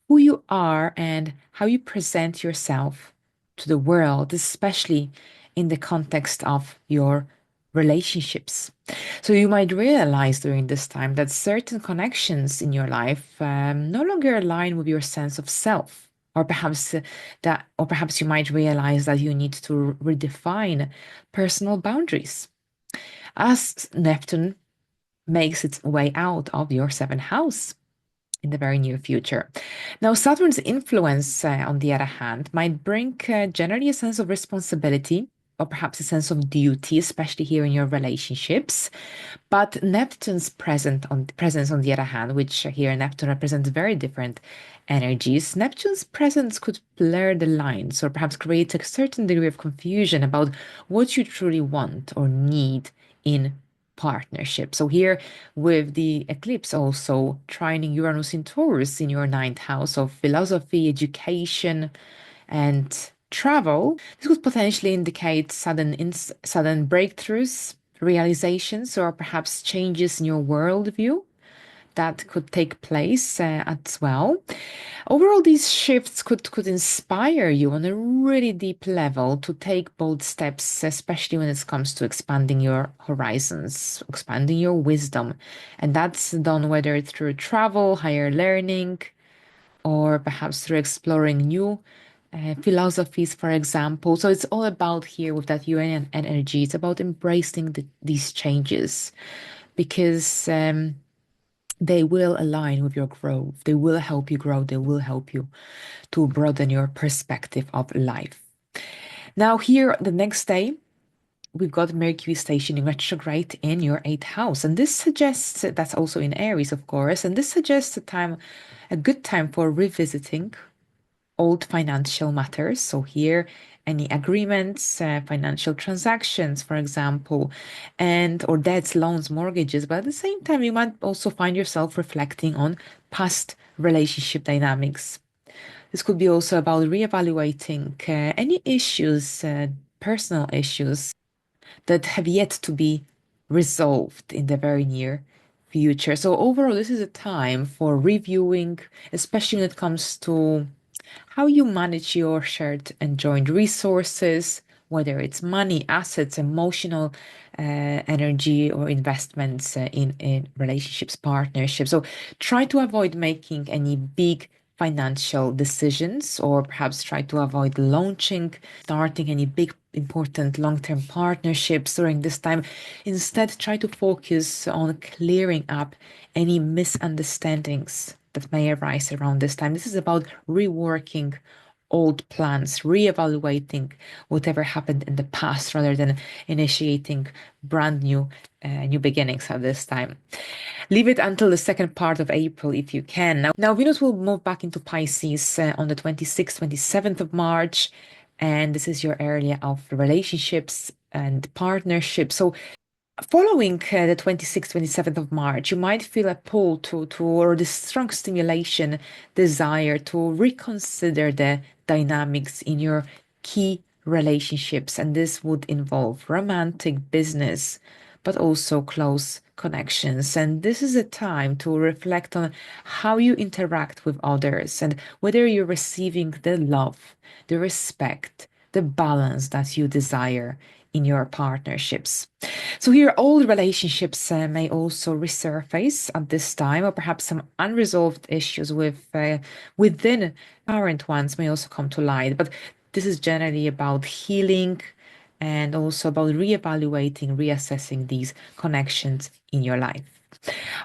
who you are and how you present yourself to the world, especially in the context of your relationships. So you might realize during this time that certain connections in your life no longer align with your sense of self. Or perhaps you might realize that you need to redefine personal boundaries. As Neptune makes its way out of your seventh house in the very near future. Now, Saturn's influence, on the other hand, might bring generally a sense of responsibility or perhaps a sense of duty, especially here in your relationships. But Neptune's presence, on the other hand, which here Neptune represents very different energies, Neptune's presence could blur the lines or perhaps create a certain degree of confusion about what you truly want or need in partnership. So here with the eclipse also trining Uranus in Taurus in your ninth house of philosophy, education, and travel, this could potentially indicate sudden breakthroughs, realizations, or perhaps changes in your worldview that could take place as well. Overall, these shifts could inspire you on a really deep level to take bold steps, especially when it comes to expanding your horizons, expanding your wisdom. And that's done whether through travel, higher learning, or perhaps through exploring new philosophies, for example. So it's all about here with that Uranian energy. It's about embracing these changes because they will align with your growth. They will help you grow. They will help you to broaden your perspective of life. Now, here the next day, we've got Mercury stationing retrograde in your eighth house. And this suggests that's also in Aries, of course. And this suggests a good time for revisiting old financial matters. So here, any agreements, financial transactions, for example, and or debts, loans, mortgages. But at the same time, you might also find yourself reflecting on past relationship dynamics. This could be also about reevaluating any issues, personal issues that have yet to be resolved in the very near future. So overall, this is a time for reviewing, especially when it comes to how you manage your shared and joint resources, whether it's money, assets, emotional energy, or investments in relationships, partnerships. So try to avoid making any big financial decisions, or perhaps try to avoid launching, starting any big, important long term partnerships during this time. Instead, try to focus on clearing up any misunderstandings that may arise around this time. This is about reworking old plans, reevaluating whatever happened in the past rather than initiating brand new beginnings at this time. Leave it until the second part of April if you can. Now Venus will move back into Pisces on the 26th, 27th of March. And this is your area of relationships and partnerships. So following the 26th, 27th of March, you might feel a pull or this strong stimulation, desire to reconsider the dynamics in your key relationships. And this would involve romantic, business, but also close connections. And this is a time to reflect on how you interact with others and whether you're receiving the love, the respect, the balance that you desire in your partnerships. So here, old relationships may also resurface at this time, or perhaps some unresolved issues within current ones may also come to light. But this is generally about healing and also about reevaluating, reassessing these connections in your life.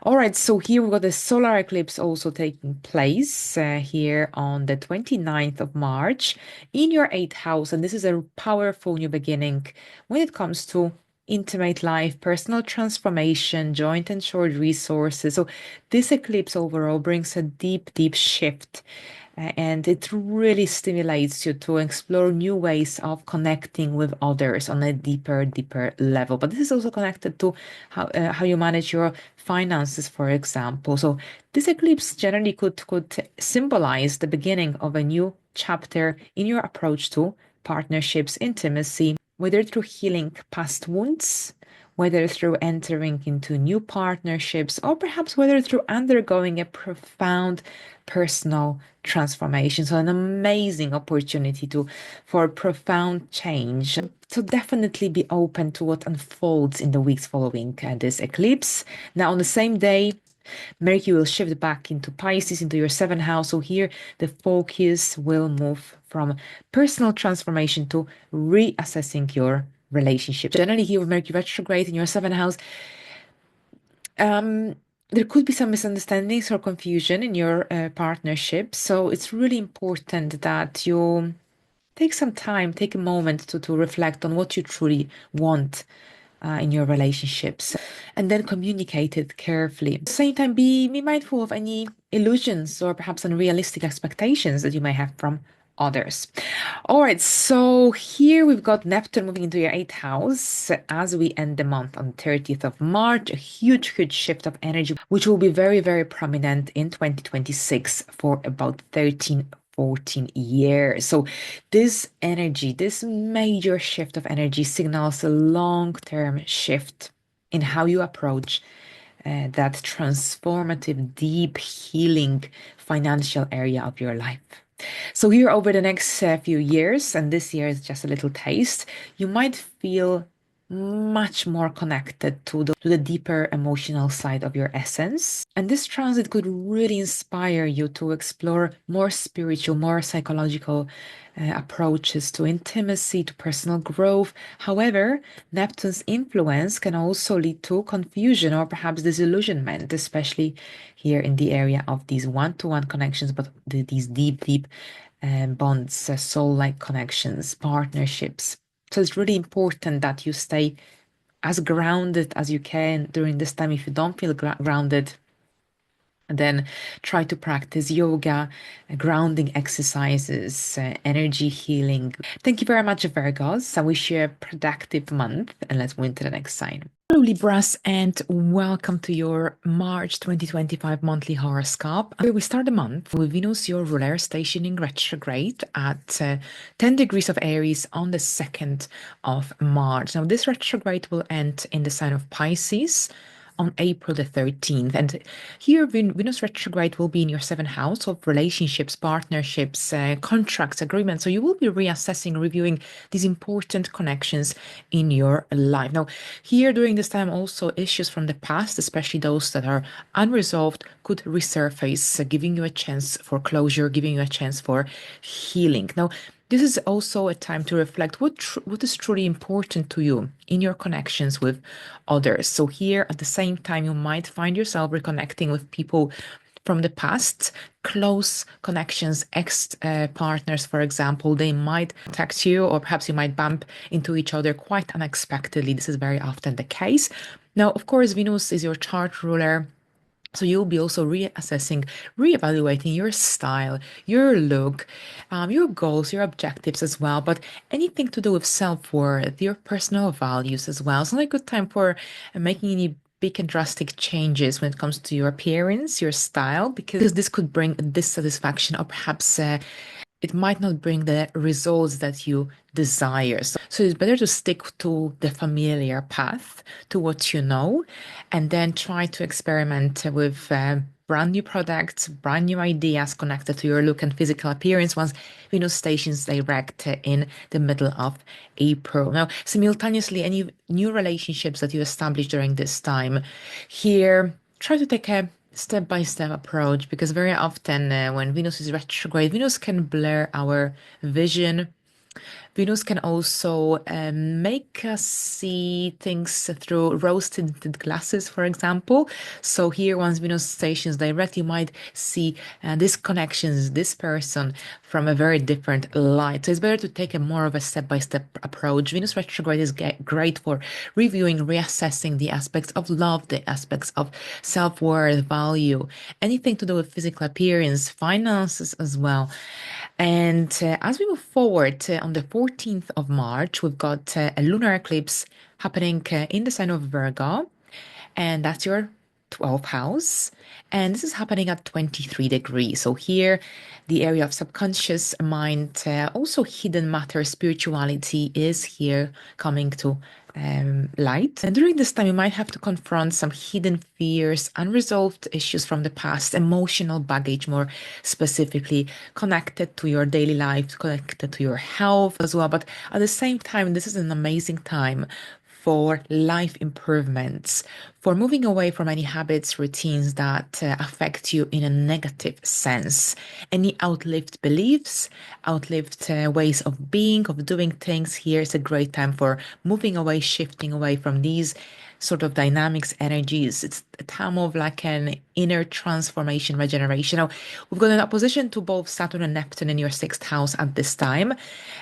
All right, so here we've got the solar eclipse also taking place here on the 29th of March in your eighth house. And this is a powerful new beginning when it comes to intimate life, personal transformation, joint and shared resources. So this eclipse overall brings a deep, deep shift. And it really stimulates you to explore new ways of connecting with others on a deeper, deeper level. But this is also connected to how you manage your finances, for example. So this eclipse generally could symbolize the beginning of a new chapter in your approach to partnerships, intimacy, whether through healing past wounds, whether through entering into new partnerships, or perhaps whether through undergoing a profound personal transformation. So an amazing opportunity for profound change. So definitely be open to what unfolds in the weeks following this eclipse. Now, on the same day, Mercury will shift back into Pisces, into your seventh house. So here the focus will move from personal transformation to reassessing your relationship. Generally, here with Mercury retrograde in your seventh house, there could be some misunderstandings or confusion in your partnership. So it's really important that you take some time, take a moment to reflect on what you truly want in your relationships and then communicate it carefully. At the same time, be mindful of any illusions or perhaps unrealistic expectations that you may have from others. All right, so here we've got Neptune moving into your eighth house as we end the month on 30th of March, a huge, huge shift of energy, which will be very, very prominent in 2026 for about 14 years. So this energy, this major shift of energy signals a long-term shift in how you approach that transformative, deep healing financial area of your life. So here over the next few years, and this year is just a little taste, you might feel much more connected to the deeper emotional side of your essence. And this transit could really inspire you to explore more spiritual, more psychological approaches to intimacy, to personal growth. However, Neptune's influence can also lead to confusion or perhaps disillusionment, especially here in the area of these one-to-one connections, but these deep, deep bonds, soul-like connections, partnerships. So it's really important that you stay as grounded as you can during this time. If you don't feel grounded, then try to practice yoga, grounding exercises, energy healing. Thank you very much, Virgos. I wish you a productive month, and let's move into the next sign. Hello, Libras, and welcome to your March 2025 monthly horoscope. We start the month with Venus, your ruler, stationing retrograde at 10 degrees of Aries on the 2nd of March. Now, this retrograde will end in the sign of Pisces on April the 13th. And here, Venus retrograde will be in your seventh house of relationships, partnerships, contracts, agreements. So you will be reassessing, reviewing these important connections in your life. Now, here during this time, also issues from the past, especially those that are unresolved, could resurface, giving you a chance for closure, giving you a chance for healing. Now, this is also a time to reflect what is truly important to you in your connections with others. So here at the same time, you might find yourself reconnecting with people from the past, close connections, ex-partners, for example. They might text you, or perhaps you might bump into each other quite unexpectedly. This is very often the case. Now, of course, Venus is your chart ruler. So you'll be also reassessing, reevaluating your style, your look, your goals, your objectives as well, but anything to do with self-worth, your personal values as well. It's not a good time for making any big and drastic changes when it comes to your appearance, your style, because this could bring dissatisfaction or perhaps it might not bring the results that you desire. So it's better to stick to the familiar path, to what you know, and then try to experiment with brand new products, brand new ideas connected to your look and physical appearance once Venus stations direct in the middle of April. Now, simultaneously, any new relationships that you establish during this time, here, try to take a step-by-step approach because very often when Venus is retrograde, Venus can blur our vision, Venus can also make us see things through rose-tinted glasses, for example. So here, once Venus stations direct, you might see these connections, this person from a very different light. So it's better to take a more of a step-by-step approach. Venus retrograde is great for reviewing, reassessing the aspects of love, the aspects of self-worth, value, anything to do with physical appearance, finances as well. And as we move forward on the 14th of March, we've got a lunar eclipse happening in the sign of Virgo, and that's your 12th house. And this is happening at 23 degrees. So here, the area of subconscious mind, also hidden matter, spirituality is here coming to light. And during this time, you might have to confront some hidden fears, unresolved issues from the past, emotional baggage, more specifically connected to your daily life, connected to your health as well. But at the same time, this is an amazing time for life improvements, for moving away from any habits, routines that affect you in a negative sense. Any outlived beliefs, outlived ways of being, of doing things. Here's a great time for moving away, shifting away from these sort of dynamics, energies. It's a time of like an inner transformation, regeneration. Now, we've got an opposition to both Saturn and Neptune in your sixth house at this time,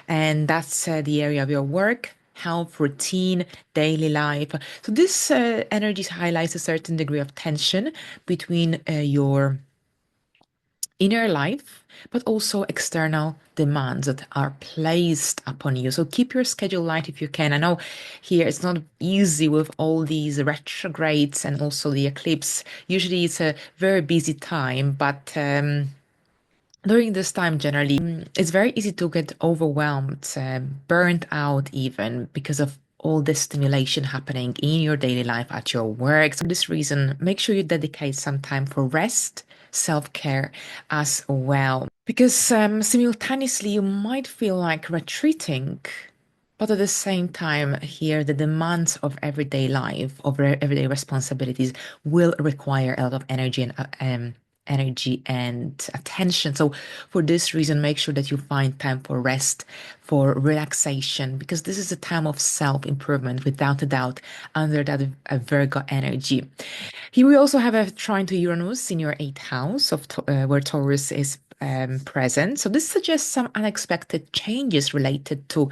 and that's the area of your work, health, routine, daily life. So this energy highlights a certain degree of tension between your inner life, but also external demands that are placed upon you. So keep your schedule light if you can. I know here it's not easy with all these retrogrades and also the eclipse. Usually it's a very busy time, but during this time, generally, it's very easy to get overwhelmed, burnt out, even because of all this stimulation happening in your daily life at your work. So, for this reason, make sure you dedicate some time for rest, self care as well. Because simultaneously, you might feel like retreating. But at the same time, here, the demands of everyday life, of everyday responsibilities will require a lot of energy and attention. So for this reason, make sure that you find time for rest, for relaxation, because this is a time of self-improvement, without a doubt, under that Virgo energy. Here we also have a trine to Uranus in your eighth house of where Taurus is present. So this suggests some unexpected changes related to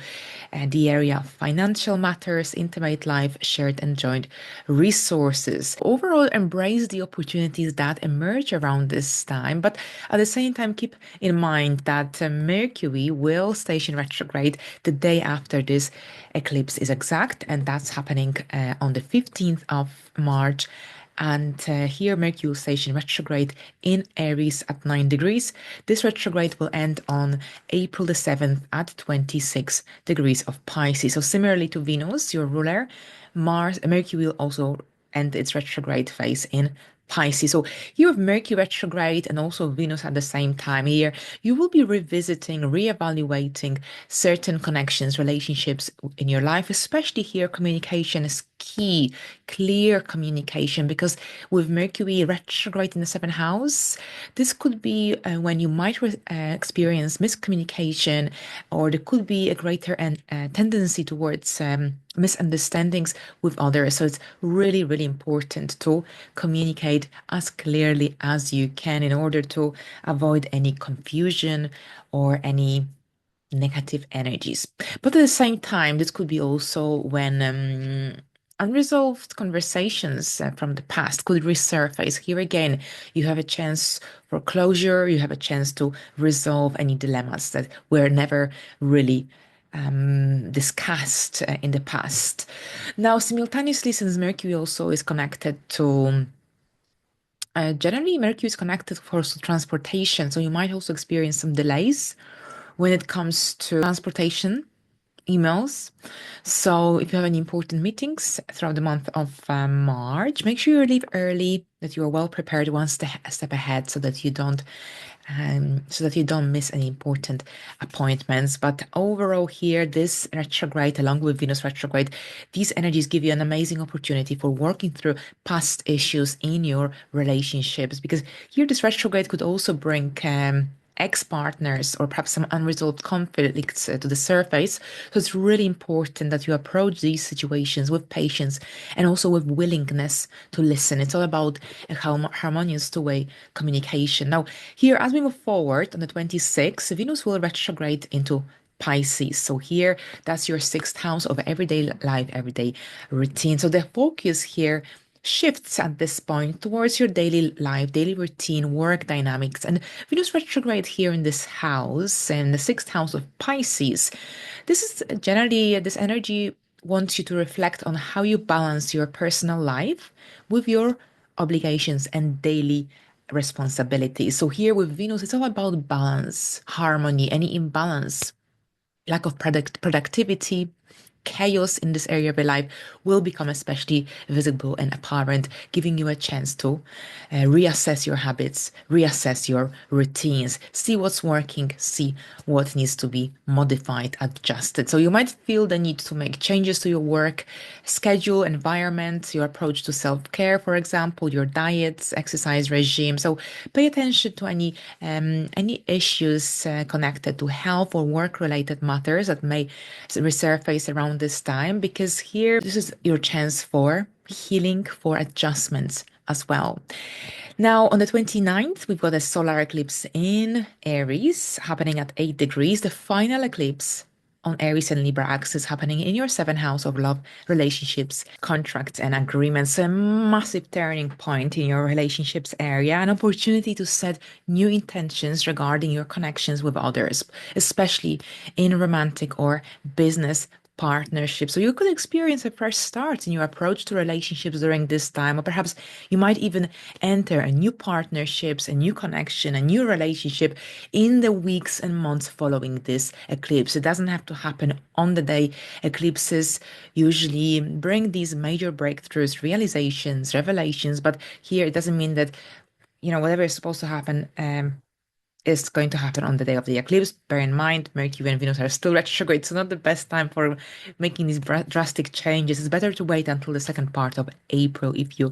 the area of financial matters, intimate life, shared and joint resources. Overall, embrace the opportunities that emerge around this time, but at the same time, keep in mind that Mercury will station retrograde the day after this eclipse is exact, and that's happening on the 15th of March. And here, Mercury will station retrograde in Aries at 9 degrees. This retrograde will end on April the 7th at 26 degrees of Pisces. So, similarly to Venus, your ruler, Mercury will also end its retrograde phase in Pisces. So you have Mercury retrograde and also Venus at the same time here. You will be revisiting, reevaluating certain connections, relationships in your life, especially here. Communication is key, clear communication, because with Mercury retrograde in the seventh house, this could be when you might experience miscommunication, or there could be a greater tendency towards misunderstandings with others. So it's really, really important to communicate as clearly as you can in order to avoid any confusion or any negative energies. But at the same time, this could be also when unresolved conversations from the past could resurface. Here again, you have a chance for closure, you have a chance to resolve any dilemmas that were never really discussed in the past. Now, simultaneously, since Mercury also is connected to generally, Mercury is connected for transportation, so you might also experience some delays when it comes to transportation, emails. So if you have any important meetings throughout the month of March, make sure you leave early, that you are well prepared one step ahead, so that you don't miss any important appointments. But overall here, this retrograde, along with Venus retrograde, these energies give you an amazing opportunity for working through past issues in your relationships, because here this retrograde could also bring ex-partners or perhaps some unresolved conflicts to the surface. So it's really important that you approach these situations with patience and also with willingness to listen. It's all about a harmonious two-way communication. Now, here, as we move forward on the 26th, Venus will retrograde into Pisces. So here, that's your sixth house of everyday life, everyday routine. So the focus here shifts at this point towards your daily life, daily routine, work dynamics. And Venus retrograde here in this house, and the sixth house of Pisces. This is generally, this energy wants you to reflect on how you balance your personal life with your obligations and daily responsibilities. So here with Venus, it's all about balance, harmony, any imbalance, lack of productivity, chaos in this area of your life will become especially visible and apparent, giving you a chance to reassess your habits, reassess your routines, see what's working, see what needs to be modified, adjusted. So you might feel the need to make changes to your work schedule, environment, your approach to self-care, for example, your diets, exercise regime. So pay attention to any issues connected to health or work-related matters that may resurface around this time, because here this is your chance for healing, for adjustments as well. Now, on the 29th, we've got a solar eclipse in Aries happening at 8 degrees, the final eclipse on Aries and Libra axis happening in your seventh house of love, relationships, contracts, and agreements. A massive turning point in your relationships area, an opportunity to set new intentions regarding your connections with others, especially in romantic or business partnership. So you could experience a fresh start in your approach to relationships during this time, or perhaps you might even enter a new partnerships, a new connection, a new relationship in the weeks and months following this eclipse. It doesn't have to happen on the day. Eclipses usually bring these major breakthroughs, realizations, revelations, but here it doesn't mean that, whatever is supposed to happen, is going to happen on the day of the eclipse. Bear in mind, Mercury and Venus are still retrograde, so not the best time for making these drastic changes. It's better to wait until the second part of April if you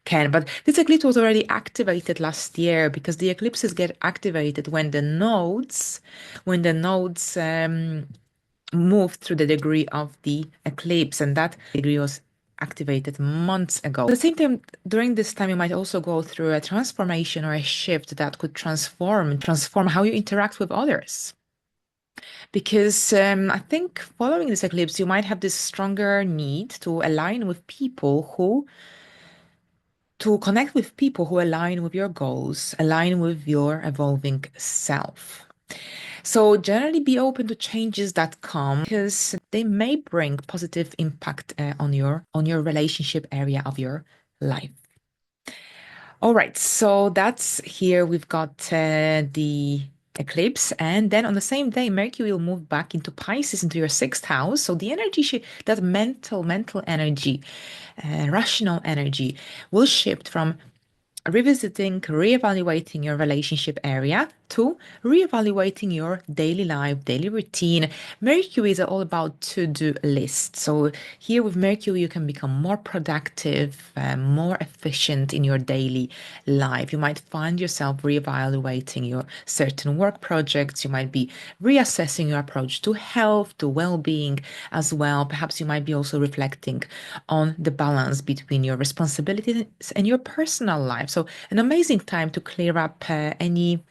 can. But this eclipse was already activated last year, because the eclipses get activated when the nodes move through the degree of the eclipse, and that degree was activated months ago. At the same time, during this time, you might also go through a transformation or a shift that could transform how you interact with others. Because I think following this eclipse, you might have this stronger need to align with people to connect with people who align with your goals, align with your evolving self. So generally be open to changes that come, because they may bring positive impact on your relationship area of your life. All right, so that's here we've got the eclipse, and then on the same day Mercury will move back into Pisces, into your sixth house. So the energy, that mental energy, rational energy, will shift from revisiting, reevaluating your relationship area to reevaluating your daily life, daily routine. Mercury is all about to-do lists. So here with Mercury, you can become more productive, more efficient in your daily life. You might find yourself reevaluating your certain work projects. You might be reassessing your approach to health, to well-being as well. Perhaps you might be also reflecting on the balance between your responsibilities and your personal life. So an amazing time to clear up any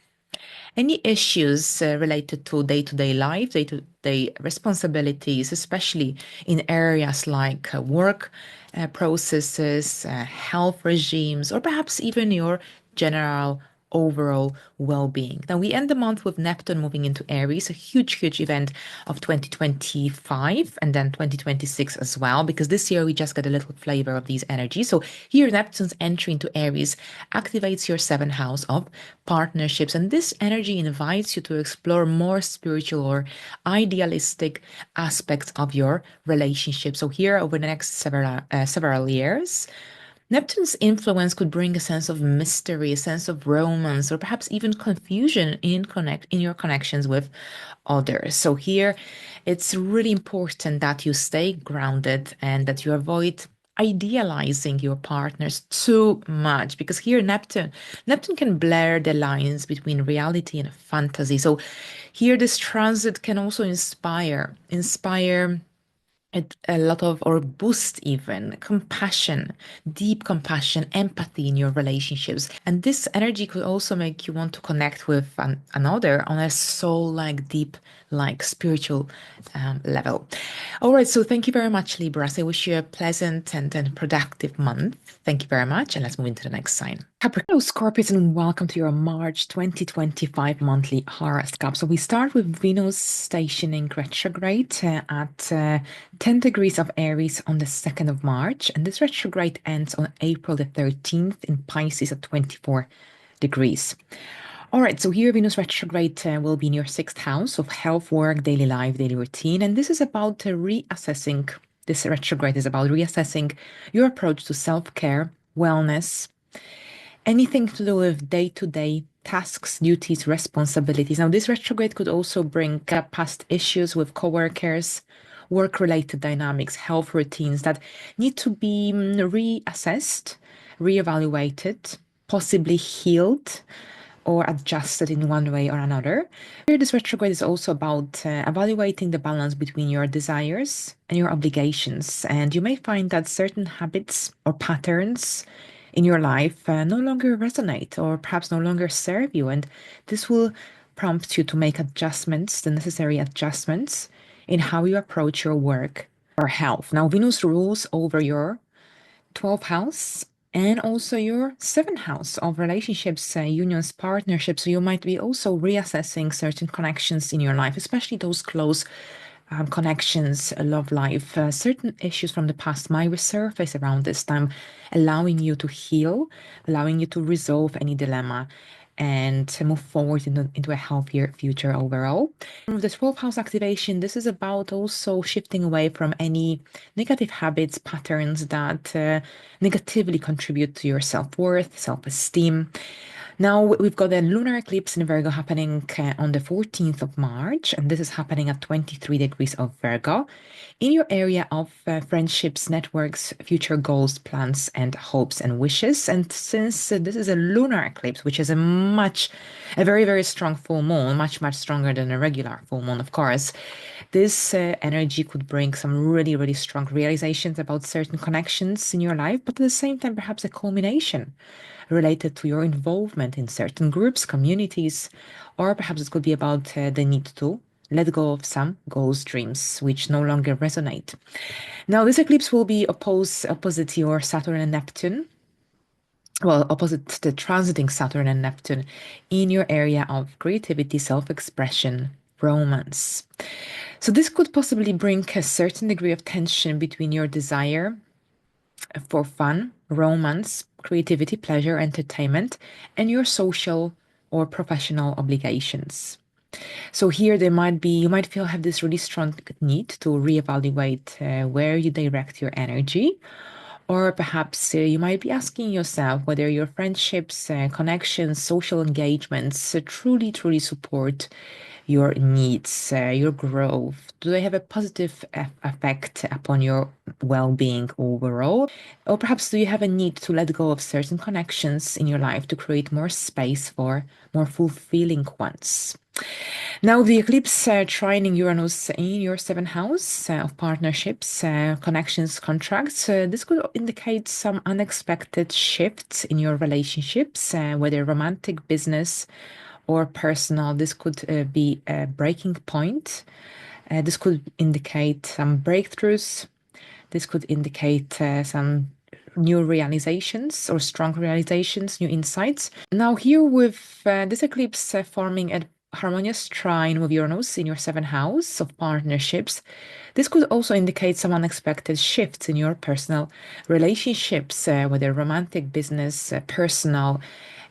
issues related to day-to-day life, day-to-day responsibilities, especially in areas like work processes, health regimes, or perhaps even your general overall well-being. Now we end the month with Neptune moving into Aries, a huge event of 2025 and then 2026 as well, because this year we just got a little flavor of these energies. So here Neptune's entry into Aries activates your seventh house of partnerships, and this energy invites you to explore more spiritual or idealistic aspects of your relationship. So here over the next several years, Neptune's influence could bring a sense of mystery, a sense of romance, or perhaps even confusion in your connections with others. So here, it's really important that you stay grounded and that you avoid idealizing your partners too much, because here Neptune can blur the lines between reality and fantasy. So here this transit can also inspire a lot of, or boost even, compassion, deep compassion, empathy in your relationships. And this energy could also make you want to connect with another on a soul like deep, like spiritual level. All right, so thank you very much, Libra. So I wish you a pleasant and productive month. Thank you very much, and let's move into the next sign. Capricorn, Scorpios, and welcome to your March 2025 monthly horoscope. So we start with Venus stationing retrograde at 10 degrees of Aries on the 2nd of March, and this retrograde ends on April the 13th in Pisces at 24 degrees. All right, so here Venus retrograde will be in your 6th house of health, work, daily life, daily routine. And this is about reassessing, this retrograde is about reassessing your approach to self-care, wellness, anything to do with day-to-day tasks, duties, responsibilities. Now, this retrograde could also bring up past issues with coworkers, work-related dynamics, health routines that need to be reassessed, reevaluated, possibly healed or adjusted in one way or another. Here, this retrograde is also about evaluating the balance between your desires and your obligations. And you may find that certain habits or patterns in your life no longer resonate or perhaps no longer serve you. And this will prompt you to make adjustments, the necessary adjustments in how you approach your work or health. Now, Venus rules over your 12th house and also your 7th house of relationships, unions, partnerships. So you might be also reassessing certain connections in your life, especially those close connections, love life. Certain issues from the past might resurface around this time, allowing you to heal, allowing you to resolve any dilemma and to move forward into a healthier future overall. With the 12th house activation, this is about also shifting away from any negative habits, patterns that negatively contribute to your self-worth, self-esteem. Now we've got a lunar eclipse in Virgo happening on the 14th of March, and this is happening at 23 degrees of Virgo in your area of friendships, networks, future goals, plans, and hopes and wishes. And since this is a lunar eclipse, which is a very, very strong full moon, much, much stronger than a regular full moon, of course, this energy could bring some really, really strong realizations about certain connections in your life, but at the same time, perhaps a culmination related to your involvement in certain groups, communities, or perhaps it could be about the need to let go of some goals, dreams, which no longer resonate. Now, this eclipse will be opposite your Saturn and Neptune. Well, opposite the transiting Saturn and Neptune in your area of creativity, self-expression, romance. So this could possibly bring a certain degree of tension between your desire for fun, romance, creativity, pleasure, entertainment, and your social or professional obligations. So here you might have this really strong need to reevaluate where you direct your energy, or perhaps you might be asking yourself whether your friendships, connections, social engagements truly, truly support your needs, your growth. Do they have a positive effect upon your well-being overall? Or perhaps do you have a need to let go of certain connections in your life to create more space for more fulfilling ones? Now, the eclipse trining Uranus in your 7th house of partnerships, connections, contracts. This could indicate some unexpected shifts in your relationships, whether romantic, business, or personal. This could be a breaking point. This could indicate some breakthroughs. This could indicate some new realizations or strong realizations, new insights. Now, here with this eclipse forming a harmonious trine with Uranus in your 7th house of partnerships, this could also indicate some unexpected shifts in your personal relationships, whether romantic, business, personal.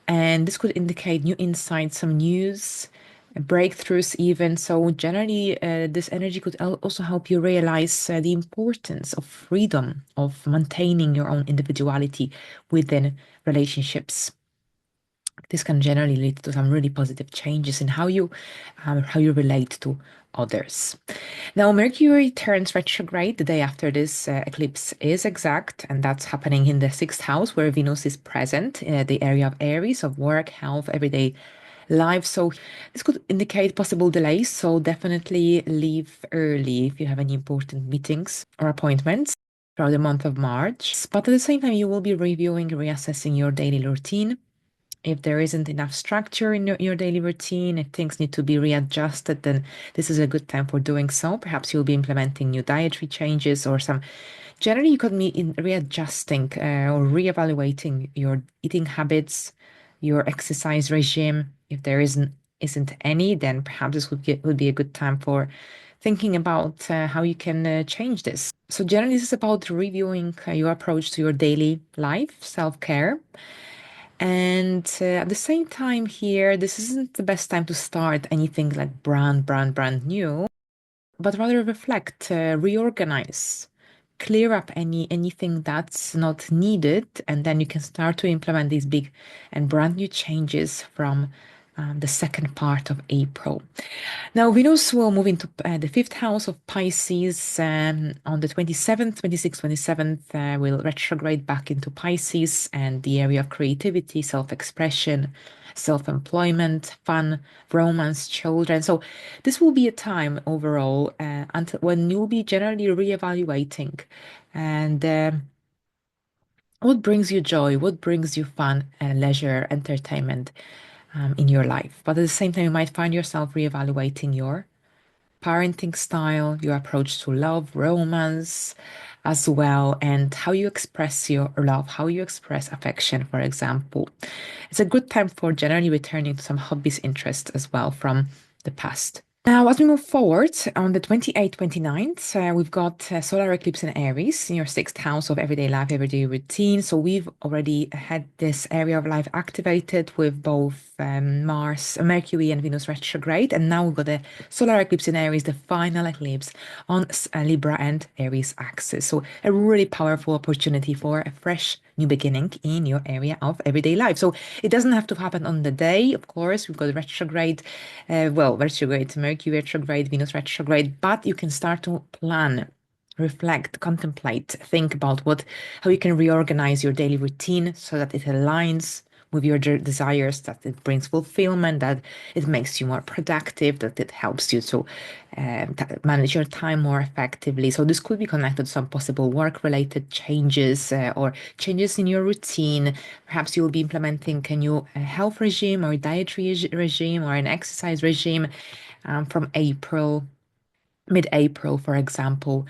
And this could indicate new insights, some news, breakthroughs even. So generally, this energy could also help you realize the importance of freedom, of maintaining your own individuality within relationships. This can generally lead to some really positive changes in how you relate to others. Now, Mercury turns retrograde the day after this eclipse is exact, and that's happening in the sixth house where Venus is present, the area of Aries, of work, health, everyday life. So this could indicate possible delays. So definitely leave early if you have any important meetings or appointments throughout the month of March. But at the same time, you will be reviewing, reassessing your daily routine. If there isn't enough structure in your daily routine, if things need to be readjusted, then this is a good time for doing so. Perhaps you'll be implementing new dietary changes or some. Generally, you could be in readjusting or reevaluating your eating habits, your exercise regime. If there isn't any, then perhaps this would be a good time for thinking about how you can change this. So generally, this is about reviewing your approach to your daily life, self-care. And at the same time here, this isn't the best time to start anything like brand new, but rather reflect, reorganize, clear up anything that's not needed, and then you can start to implement these big and brand new changes from the second part of April. Now, Venus will move into the fifth house of Pisces on the 27th, 26th, 27th, will retrograde back into Pisces and the area of creativity, self-expression, self-employment, fun, romance, children. So this will be a time overall until when you'll be generally reevaluating and what brings you joy, what brings you fun, leisure, entertainment in your life. But at the same time, you might find yourself reevaluating your parenting style, your approach to love, romance as well, and how you express your love, how you express affection, for example. It's a good time for generally returning to some hobbies, interests as well from the past. Now, as we move forward on the 28th, 29th, we've got Solar Eclipse in Aries in your sixth house of everyday life, everyday routine. So we've already had this area of life activated with both Mars, Mercury, and Venus retrograde. And now we've got the Solar Eclipse in Aries, the final eclipse on Libra and Aries axis. So a really powerful opportunity for a fresh new beginning in your area of everyday life. So it doesn't have to happen on the day, of course. We've got retrograde, retrograde, Mercury retrograde, Venus retrograde, but you can start to plan, reflect, contemplate, think about how you can reorganize your daily routine so that it aligns with your desires, that it brings fulfillment, that it makes you more productive, that it helps you to manage your time more effectively. So this could be connected to some possible work-related changes or changes in your routine. Perhaps you'll be implementing a new health regime or dietary regime or an exercise regime from mid-April, for example.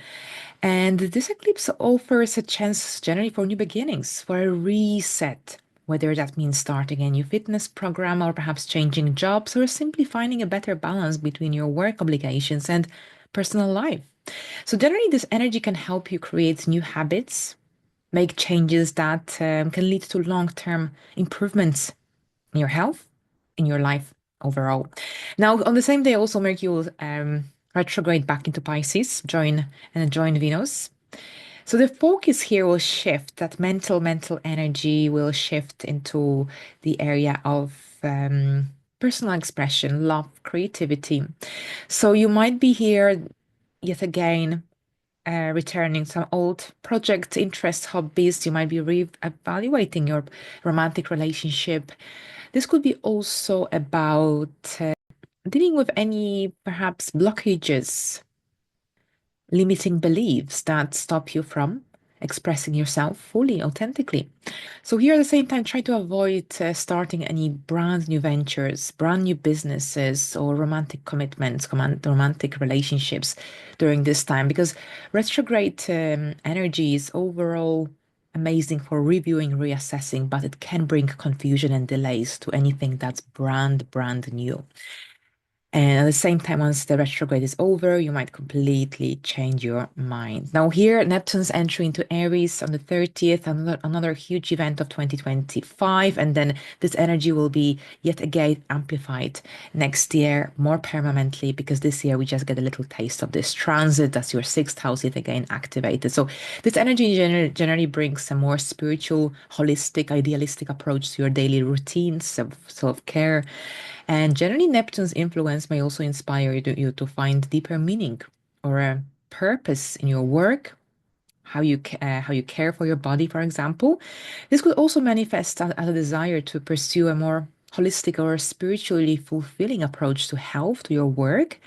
And this eclipse offers a chance generally for new beginnings, for a reset, whether that means starting a new fitness program or perhaps changing jobs or simply finding a better balance between your work obligations and personal life. So generally, this energy can help you create new habits, make changes that can lead to long-term improvements in your health, in your life overall. Now, on the same day, also Mercury will retrograde back into Pisces, join Venus. So the focus here will shift. That mental energy will shift into the area of personal expression, love, creativity. So you might be here yet again returning some old projects, interests, hobbies. You might be re-evaluating your romantic relationship. This could be also about dealing with any perhaps blockages, limiting beliefs that stop you from expressing yourself fully, authentically. So here at the same time, try to avoid starting any brand new ventures, brand new businesses, or romantic commitments, romantic relationships during this time, because retrograde energy is overall amazing for reviewing, reassessing, but it can bring confusion and delays to anything that's brand new. And at the same time, once the retrograde is over, you might completely change your mind. Now, here, Neptune's entry into Aries on the 30th, another huge event of 2025. And then this energy will be yet again amplified next year more permanently, because this year we just get a little taste of this transit. That's your sixth house yet again activated. So this energy generally brings a more spiritual, holistic, idealistic approach to your daily routines of self-care And generally, Neptune's influence may also inspire you to find deeper meaning or a purpose in your work, how you care for your body, for example. This could also manifest as a desire to pursue a more holistic or spiritually fulfilling approach to health, to your work.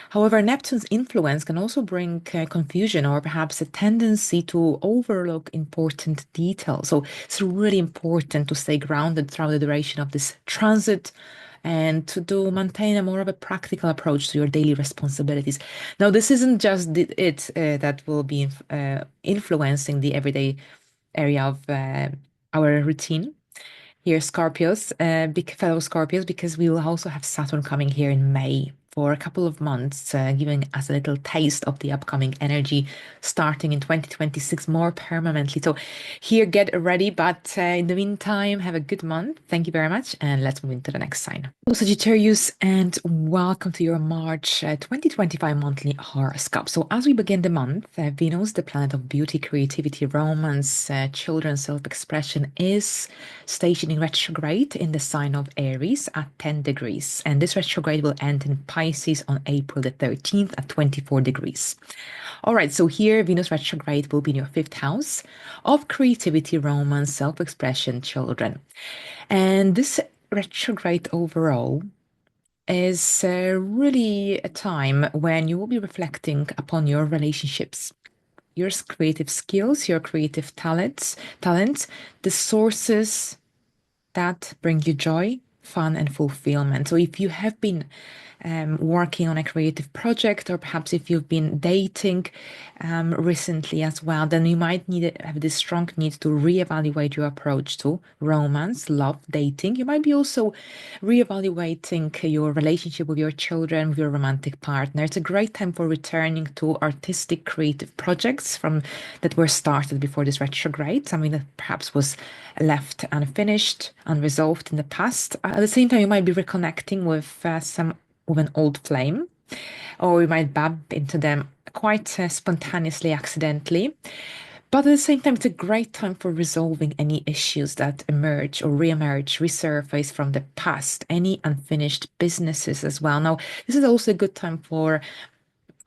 However, Neptune's influence can also bring confusion or perhaps a tendency to overlook important details. So it's really important to stay grounded throughout the duration of this transit and to maintain a more of a practical approach to your daily responsibilities. Now, this isn't just that will be influencing the everyday area of our routine here, Scorpios, big fellow Scorpios, because we will also have Saturn coming here in May for a couple of months, giving us a little taste of the upcoming energy starting in 2026 more permanently. So here, get ready. But in the meantime, have a good month. Thank you very much. And let's move into the next sign. Hello, Sagittarius, and welcome to your March 2025 monthly horoscope. So as we begin the month, Venus, the planet of beauty, creativity, romance, children, self-expression, is stationing retrograde in the sign of Aries at 10 degrees. And this retrograde will end in Pisces on April the 13th at 24 degrees. All right, so here Venus retrograde will be in your fifth house of creativity, romance, self-expression, children. And this retrograde overall is really a time when you will be reflecting upon your relationships, your creative skills, your creative talents, the sources that bring you joy, fun, and fulfillment. So if you have been working on a creative project, or perhaps if you've been dating recently as well, then you might have this strong need to reevaluate your approach to romance, love, dating. You might be also reevaluating your relationship with your children, with your romantic partner. It's a great time for returning to artistic, creative projects that were started before this retrograde, something that perhaps was left unfinished, unresolved in the past. At the same time, you might be reconnecting with an old flame, or you might bump into them quite spontaneously, accidentally. But at the same time, it's a great time for resolving any issues that emerge or reemerge, resurface from the past, any unfinished businesses as well. Now, this is also a good time for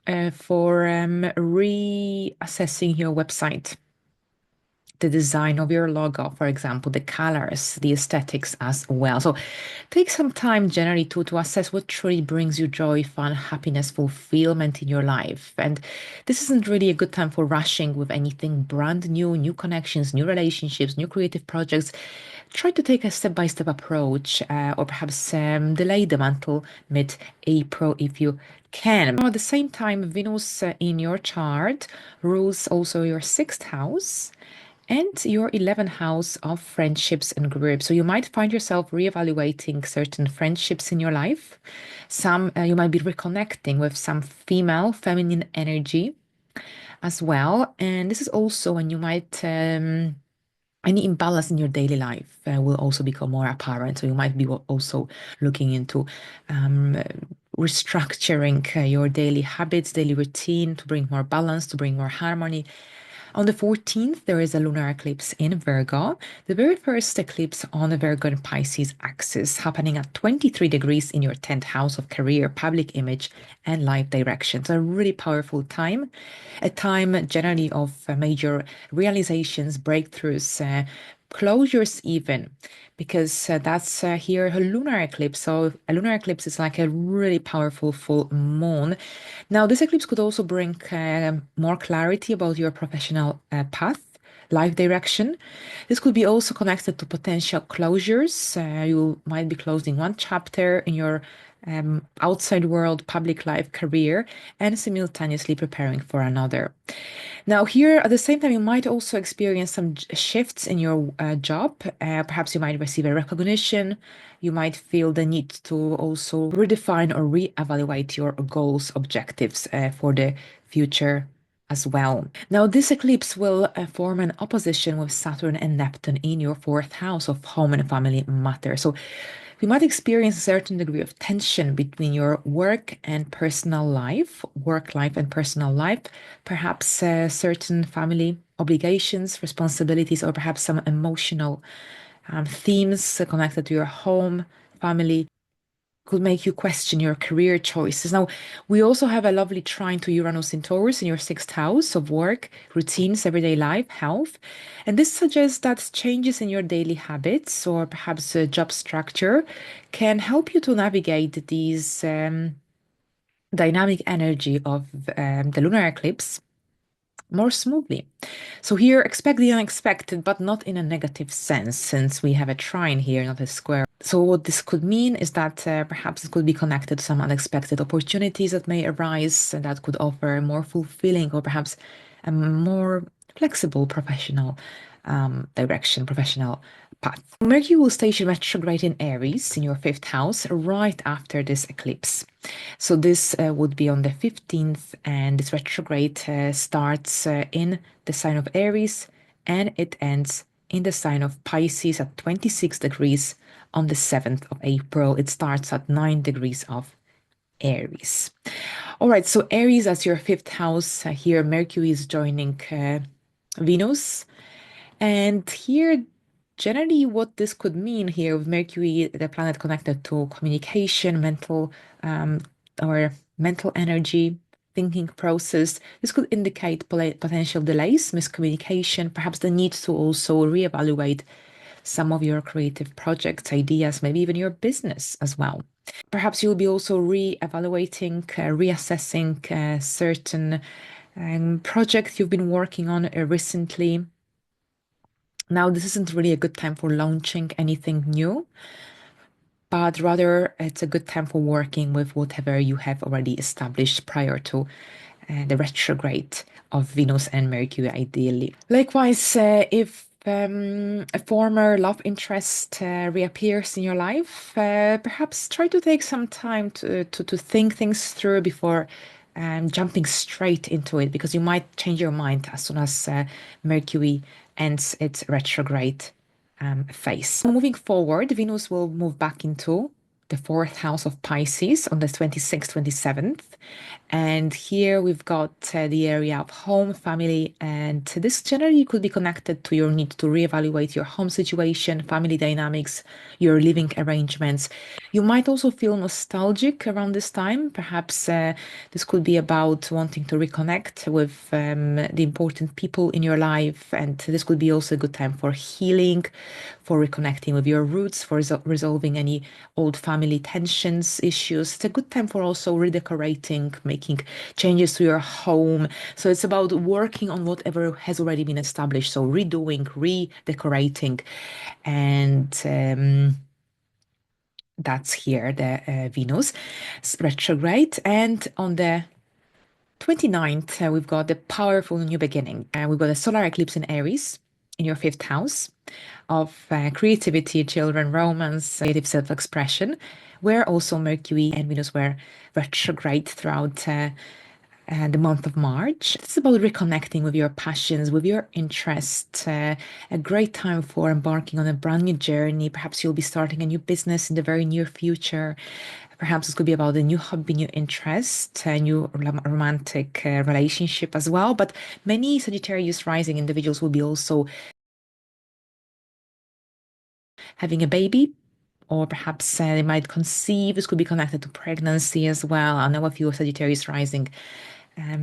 reassessing your website, the design of your logo, for example, the colors, the aesthetics as well. So take some time generally to assess what truly brings you joy, fun, happiness, fulfillment in your life. And this isn't really a good time for rushing with anything brand new, new connections, new relationships, new creative projects. Try to take a step-by-step approach, or perhaps delay them until mid-April if you can. At the same time, Venus in your chart rules also your sixth house and your 11th house of friendships and groups. So you might find yourself reevaluating certain friendships in your life. Some you might be reconnecting with some feminine energy as well. And this is also when you might any imbalance in your daily life will also become more apparent. So you might be also looking into restructuring your daily habits, daily routine to bring more balance, to bring more harmony. On the 14th, there is a lunar eclipse in Virgo, the very first eclipse on the Virgo and Pisces axis, happening at 23 degrees in your 10th house of career, public image, and life direction. So a really powerful time, a time generally of major realizations, breakthroughs, closures even, because that's here a lunar eclipse. So a lunar eclipse is like a really powerful full moon. Now, this eclipse could also bring more clarity about your professional path, life direction. This could be also connected to potential closures. You might be closing one chapter in your outside world, public life, career, and simultaneously preparing for another. Now, here at the same time, you might also experience some shifts in your job. Perhaps you might receive a recognition. You might feel the need to also redefine or reevaluate your goals, objectives for the future as well. Now, this eclipse will form an opposition with Saturn and Neptune in your fourth house of home and family matter. So you might experience a certain degree of tension between your work and personal life, work life and personal life, perhaps certain family obligations, responsibilities, or perhaps some emotional themes connected to your home, family could make you question your career choices. Now, we also have a lovely trine to Uranus in Taurus in your sixth house of work, routines, everyday life, health. And this suggests that changes in your daily habits or perhaps a job structure can help you to navigate these dynamic energy of the lunar eclipse more smoothly. So here, expect the unexpected, but not in a negative sense, since we have a trine here, not a square. So what this could mean is that perhaps it could be connected to some unexpected opportunities that may arise and that could offer a more fulfilling or perhaps a more flexible professional direction, professional path. Mercury will station retrograde in Aries in your fifth house right after this eclipse. So this would be on the 15th, and this retrograde starts in the sign of Aries and it ends in the sign of Pisces at 26 degrees on the 7th of April. It starts at 9 degrees of Aries. All right, so Aries as your fifth house. Here, Mercury is joining Venus. And here, generally, what this could mean here with Mercury, the planet connected to communication, or mental energy, thinking process, this could indicate potential delays, miscommunication, perhaps the need to also reevaluate some of your creative projects, ideas, maybe even your business as well. Perhaps you'll be also re-evaluating, reassessing certain projects you've been working on recently. Now, this isn't really a good time for launching anything new, but rather it's a good time for working with whatever you have already established prior to the retrograde of Venus and Mercury, ideally. Likewise, if a former love interest reappears in your life, perhaps try to take some time to think things through before jumping straight into it, because you might change your mind as soon as Mercury ends its retrograde phase. Moving forward, Venus will move back into the fourth house of Pisces on the 26th, 27th. And here we've got the area of home, family, and this generally could be connected to your need to reevaluate your home situation, family dynamics, your living arrangements. You might also feel nostalgic around this time. Perhaps this could be about wanting to reconnect with the important people in your life. And this could be also a good time for healing, for reconnecting with your roots, for resolving any old family tensions, issues. It's a good time for also redecorating, making changes to your home. So it's about working on whatever has already been established. So redoing, redecorating, and that's here, the Venus retrograde. And on the 29th, we've got the powerful new beginning. We've got a solar eclipse in Aries in your fifth house of creativity, children, romance, creative self-expression, where also Mercury and Venus were retrograde throughout the month of March. It's about reconnecting with your passions, with your interests. A great time for embarking on a brand new journey. Perhaps you'll be starting a new business in the very near future. Perhaps it could be about a new hobby, new interest, a new romantic relationship as well. But many Sagittarius rising individuals will be also having a baby, or perhaps they might conceive. This could be connected to pregnancy as well. I know a few Sagittarius rising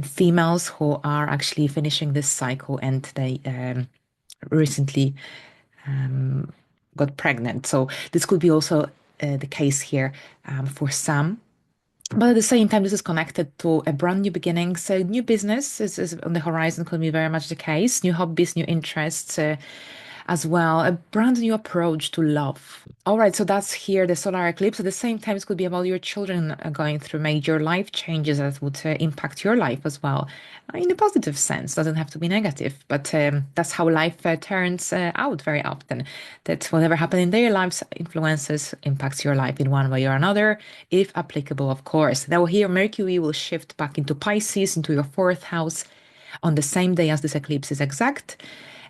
females who are actually finishing this cycle, and they recently got pregnant. So this could be also the case here for some. But at the same time, this is connected to a brand new beginning. So new business is on the horizon, could be very much the case. New hobbies, new interests as well. A brand new approach to love. All right, so that's here, the solar eclipse. At the same time, it could be about your children going through major life changes that would impact your life as well, in a positive sense. Doesn't have to be negative, but that's how life turns out very often. That whatever happened in their lives influences, impacts your life in one way or another, if applicable, of course. Now here, Mercury will shift back into Pisces, into your fourth house, on the same day as this eclipse is exact.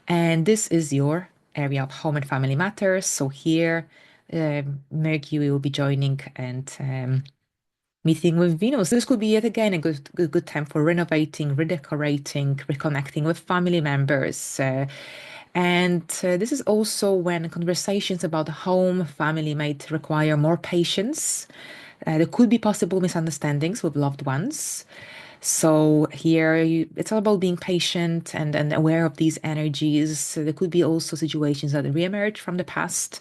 And this is your area of home and family matters. So here, Mercury will be joining and meeting with Venus. This could be yet again a good time for renovating, redecorating, reconnecting with family members. And this is also when conversations about home, family might require more patience. There could be possible misunderstandings with loved ones. So here, it's all about being patient and aware of these energies. So there could be also situations that reemerge from the past,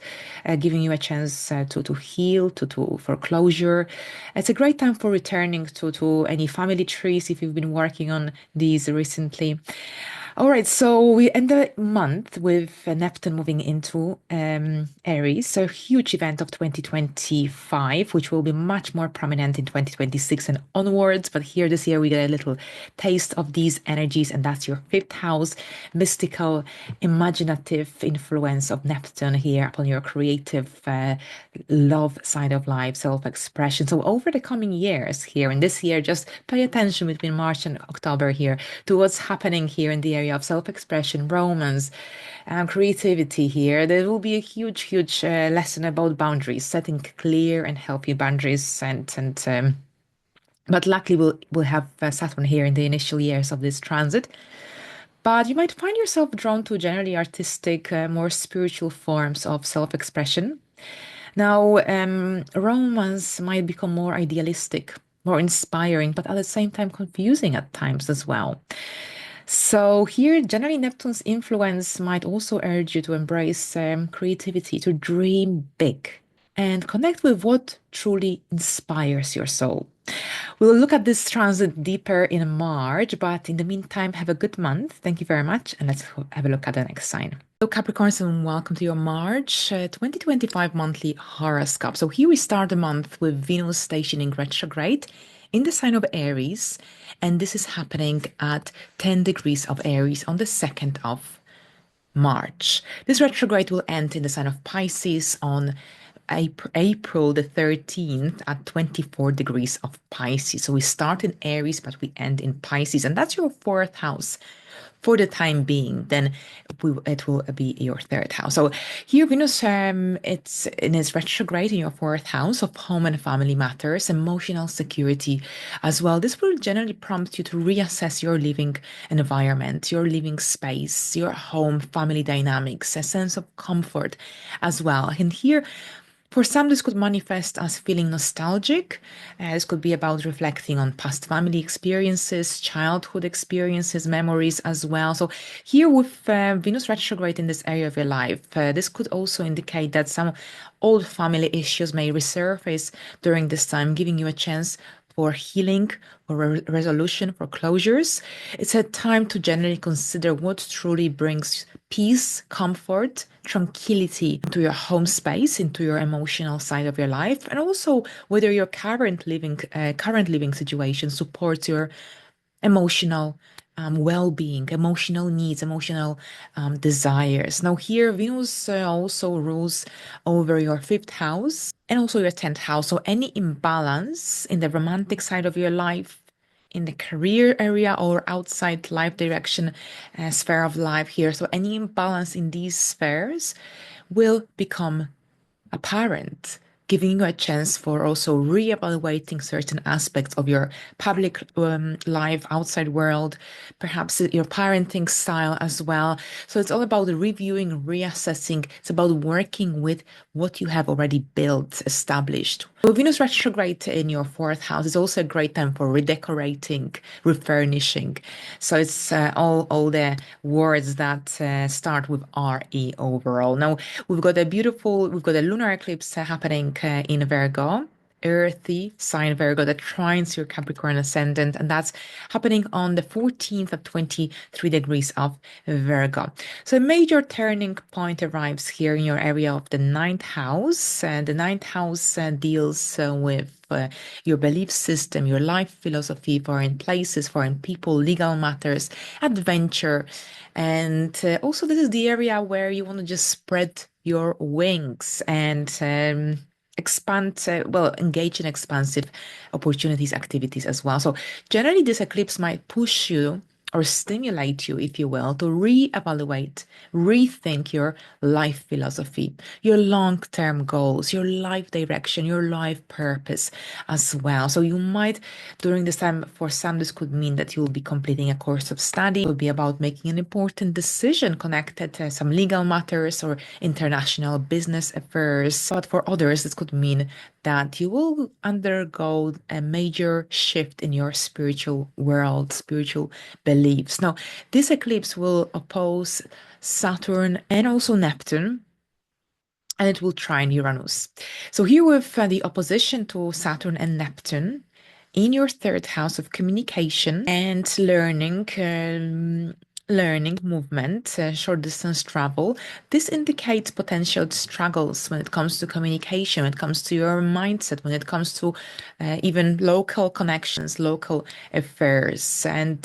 giving you a chance to heal, to for closure. It's a great time for returning to any family trees if you've been working on these recently. All right, so we end the month with Neptune moving into Aries, so a huge event of 2025, which will be much more prominent in 2026 and onwards. But here this year, we get a little taste of these energies, and that's your fifth house, mystical, imaginative influence of Neptune here upon your creative love side of life, self-expression. So over the coming years here, and this year, just pay attention between March and October here to what's happening here in the area of self-expression, romance, creativity here. There will be a huge lesson about boundaries, setting clear and healthy boundaries, but luckily we'll have Saturn here in the initial years of this transit. But you might find yourself drawn to generally artistic, more spiritual forms of self-expression. Now, romance might become more idealistic, more inspiring, but at the same time confusing at times as well. So here, generally, Neptune's influence might also urge you to embrace creativity, to dream big, and connect with what truly inspires your soul. We'll look at this transit deeper in March, but in the meantime, have a good month. Thank you very much, and let's have a look at the next sign. So Capricorns, and welcome to your March 2025 monthly horoscope. So here we start the month with Venus stationing retrograde in the sign of Aries, and this is happening at 10 degrees of Aries on the 2nd of March. This retrograde will end in the sign of Pisces on April the 13th at 24 degrees of Pisces. So we start in Aries, but we end in Pisces, and that's your fourth house for the time being. Then it will be your third house. So here Venus, it's in its retrograde in your fourth house of home and family matters, emotional security as well. This will generally prompt you to reassess your living environment, your living space, your home, family dynamics, a sense of comfort as well. And here, for some, this could manifest as feeling nostalgic. This could be about reflecting on past family experiences, childhood experiences, memories as well. So here with Venus retrograde in this area of your life, this could also indicate that some old family issues may resurface during this time, giving you a chance for healing, for resolution, for closures. It's a time to generally consider what truly brings peace, comfort, tranquility into your home space, into your emotional side of your life, and also whether your current living situation supports your emotional well-being, emotional needs, emotional desires. Now here, Venus also rules over your fifth house and also your 10th house. So any imbalance in the romantic side of your life, in the career area or outside life direction, sphere of life here. So any imbalance in these spheres will become apparent, giving you a chance for also reevaluating certain aspects of your public life, outside world, perhaps your parenting style as well. So it's all about reviewing, reassessing. It's about working with what you have already built, established. So Venus retrograde in your fourth house is also a great time for redecorating, refurnishing. So it's all the words that start with RE overall. Now we've got a lunar eclipse happening in Virgo, earthy sign Virgo that trines your Capricorn ascendant, and that's happening on the 14th at 23 degrees of Virgo. So a major turning point arrives here in your area of the ninth house, and the ninth house deals with your belief system, your life philosophy, foreign places, foreign people, legal matters, adventure. And also, this is the area where you want to just spread your wings and engage in expansive opportunities, activities as well. So generally, this eclipse might push you or stimulate you, if you will, to reevaluate, rethink your life philosophy, your long-term goals, your life direction, your life purpose as well. So you might, during this time, for some, this could mean that you'll be completing a course of study. It will be about making an important decision connected to some legal matters or international business affairs. But for others, this could mean that you will undergo a major shift in your spiritual world, spiritual beliefs. Now, this eclipse will oppose Saturn and also Neptune, and it will trine Uranus. So here with the opposition to Saturn and Neptune in your third house of communication and learning, movement, short distance travel, this indicates potential struggles when it comes to communication, when it comes to your mindset, when it comes to even local connections, local affairs. And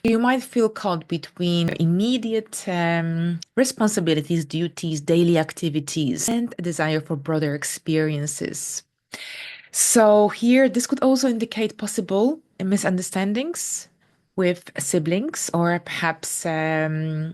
you might feel caught between immediate responsibilities, duties, daily activities, and a desire for broader experiences. So here, this could also indicate possible misunderstandings with siblings, or perhaps a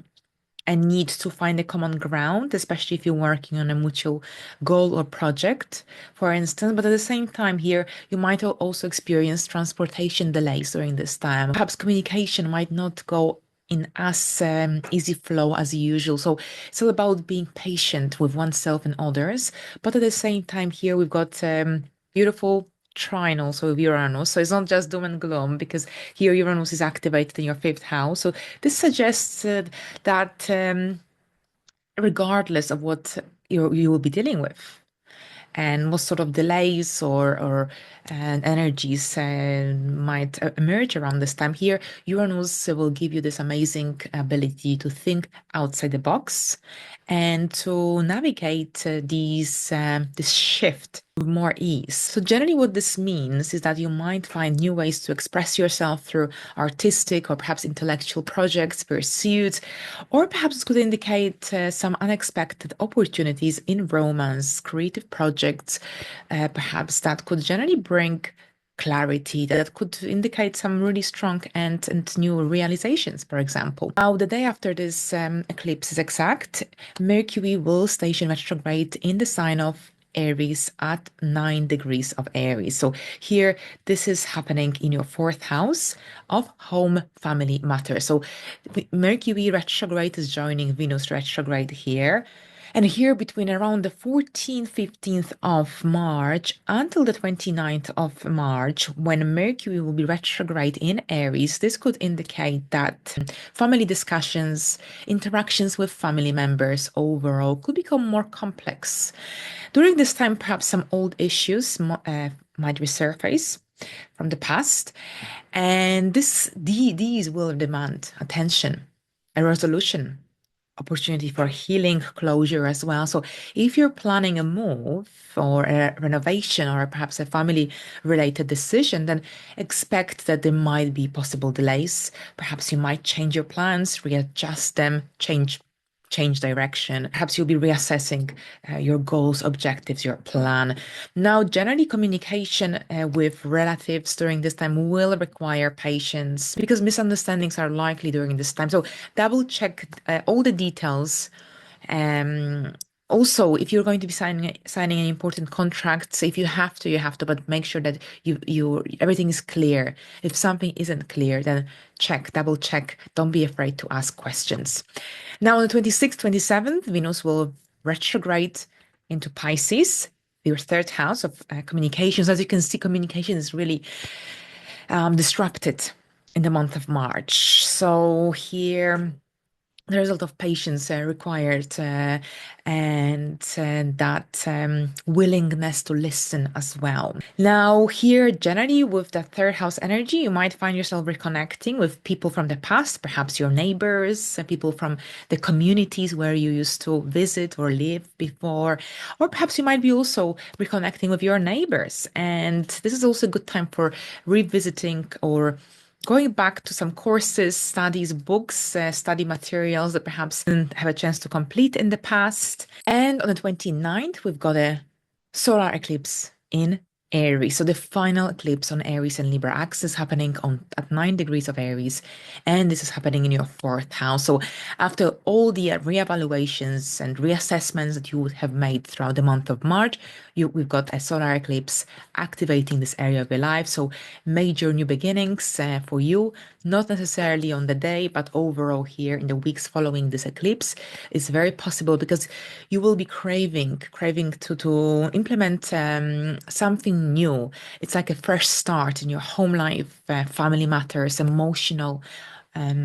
need to find a common ground, especially if you're working on a mutual goal or project, for instance. But at the same time, here, you might also experience transportation delays during this time. Perhaps communication might not go in as easy flow as usual. So it's all about being patient with oneself and others. But at the same time, here we've got beautiful trine also with Uranus. So it's not just doom and gloom, because here Uranus is activated in your fifth house. So this suggests that regardless of what you will be dealing with, and what sort of delays or energies might emerge around this time, here Uranus will give you this amazing ability to think outside the box and to navigate this shift with more ease. So generally what this means is that you might find new ways to express yourself through artistic or perhaps intellectual projects, pursuits, or perhaps it could indicate some unexpected opportunities in romance, creative projects, perhaps that could generally bring clarity, that could indicate some really strong and new realizations, for example. Now, the day after this eclipse is exact, Mercury will station retrograde in the sign of Aries at 9 degrees of Aries. So here, this is happening in your fourth house of home family matters. So Mercury retrograde is joining Venus retrograde here. And here between around the 14th, 15th of March until the 29th of March, when Mercury will be retrograde in Aries, this could indicate that family discussions, interactions with family members overall could become more complex. During this time, perhaps some old issues might resurface from the past, and these will demand attention, a resolution, opportunity for healing, closure as well. So if you're planning a move or a renovation or perhaps a family related decision, then expect that there might be possible delays. Perhaps you might change your plans, readjust them, change direction. Perhaps you'll be reassessing your goals, objectives, your plan. Now, generally, communication with relatives during this time will require patience, because misunderstandings are likely during this time. So double check all the details. Also, if you're going to be signing an important contract, if you have to, you have to, but make sure that everything is clear. If something isn't clear, then double check. Don't be afraid to ask questions. Now, on the 26th, 27th, Venus will retrograde into Pisces, your third house of communications. As you can see, communication is really disrupted in the month of March. So here, there's a lot of patience required and that willingness to listen as well. Now, here, generally, with the third house energy, you might find yourself reconnecting with people from the past, perhaps your neighbors, people from the communities where you used to visit or live before, or perhaps you might be also reconnecting with your neighbors. And this is also a good time for revisiting or going back to some courses, studies, books, study materials that perhaps didn't have a chance to complete in the past. And on the 29th, we've got a solar eclipse in Aries. So the final eclipse on Aries and Libra axis happening on at 9 degrees of Aries, and this is happening in your fourth house. So after all the reevaluations and reassessments that you would have made throughout the month of March, we've got a solar eclipse activating this area of your life. So major new beginnings for you, not necessarily on the day, but overall here in the weeks following this eclipse is very possible because you will be craving to implement something new. It's like a fresh start in your home life, family matters, emotional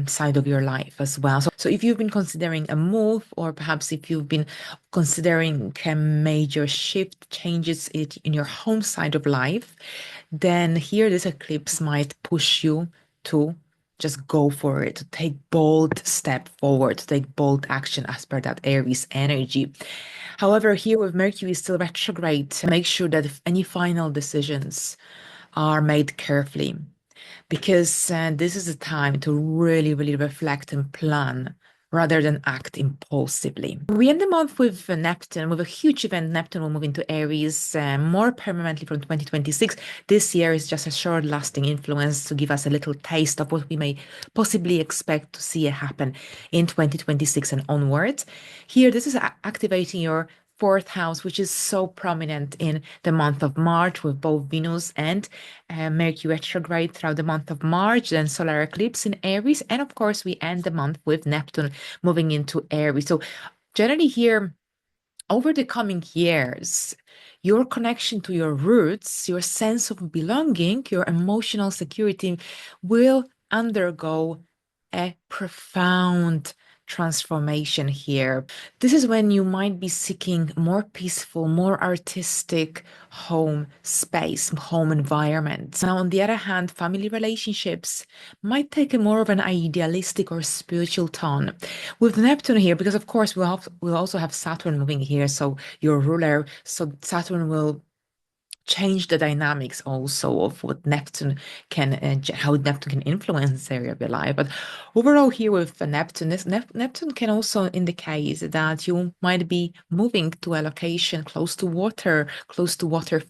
side of your life as well. So if you've been considering a move, or perhaps if you've been considering a major shift, changes in your home side of life, then here this eclipse might push you to just go for it, to take bold step forward, to take bold action as per that Aries energy. However, here with Mercury still retrograde, make sure that if any final decisions are made carefully, because this is a time to really reflect and plan rather than act impulsively. We end the month with Neptune, with a huge event. Neptune will move into Aries more permanently from 2026. This year is just a short lasting influence to give us a little taste of what we may possibly expect to see happen in 2026 and onwards. Here, this is activating your fourth house, which is so prominent in the month of March with both Venus and Mercury retrograde throughout the month of March, then solar eclipse in Aries. And of course, we end the month with Neptune moving into Aries. So generally here, over the coming years, your connection to your roots, your sense of belonging, your emotional security will undergo a profound transformation here. This is when you might be seeking more peaceful, more artistic home space, home environment. Now, on the other hand, family relationships might take a more of an idealistic or spiritual tone. With Neptune here, because of course we'll also have Saturn moving here, so your ruler, so Saturn will change the dynamics also of what Neptune can, how Neptune can influence this area of your life. But overall, here with Neptune, Neptune can also indicate that you might be moving to a location close to water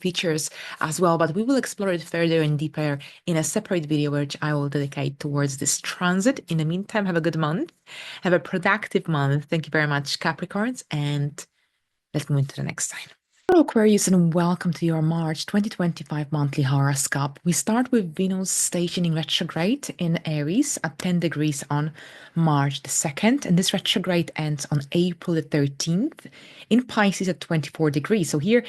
features as well. But we will explore it further and deeper in a separate video, which I will dedicate towards this transit. In the meantime, have a good month, have a productive month. Thank you very much, Capricorns, and let's move into the next sign. Hello Aquarius, and welcome to your March 2025 monthly horoscope. We start with Venus stationing retrograde in Aries at 10 degrees on March the 2nd, and this retrograde ends on April the 13th in Pisces at 24 degrees. So here,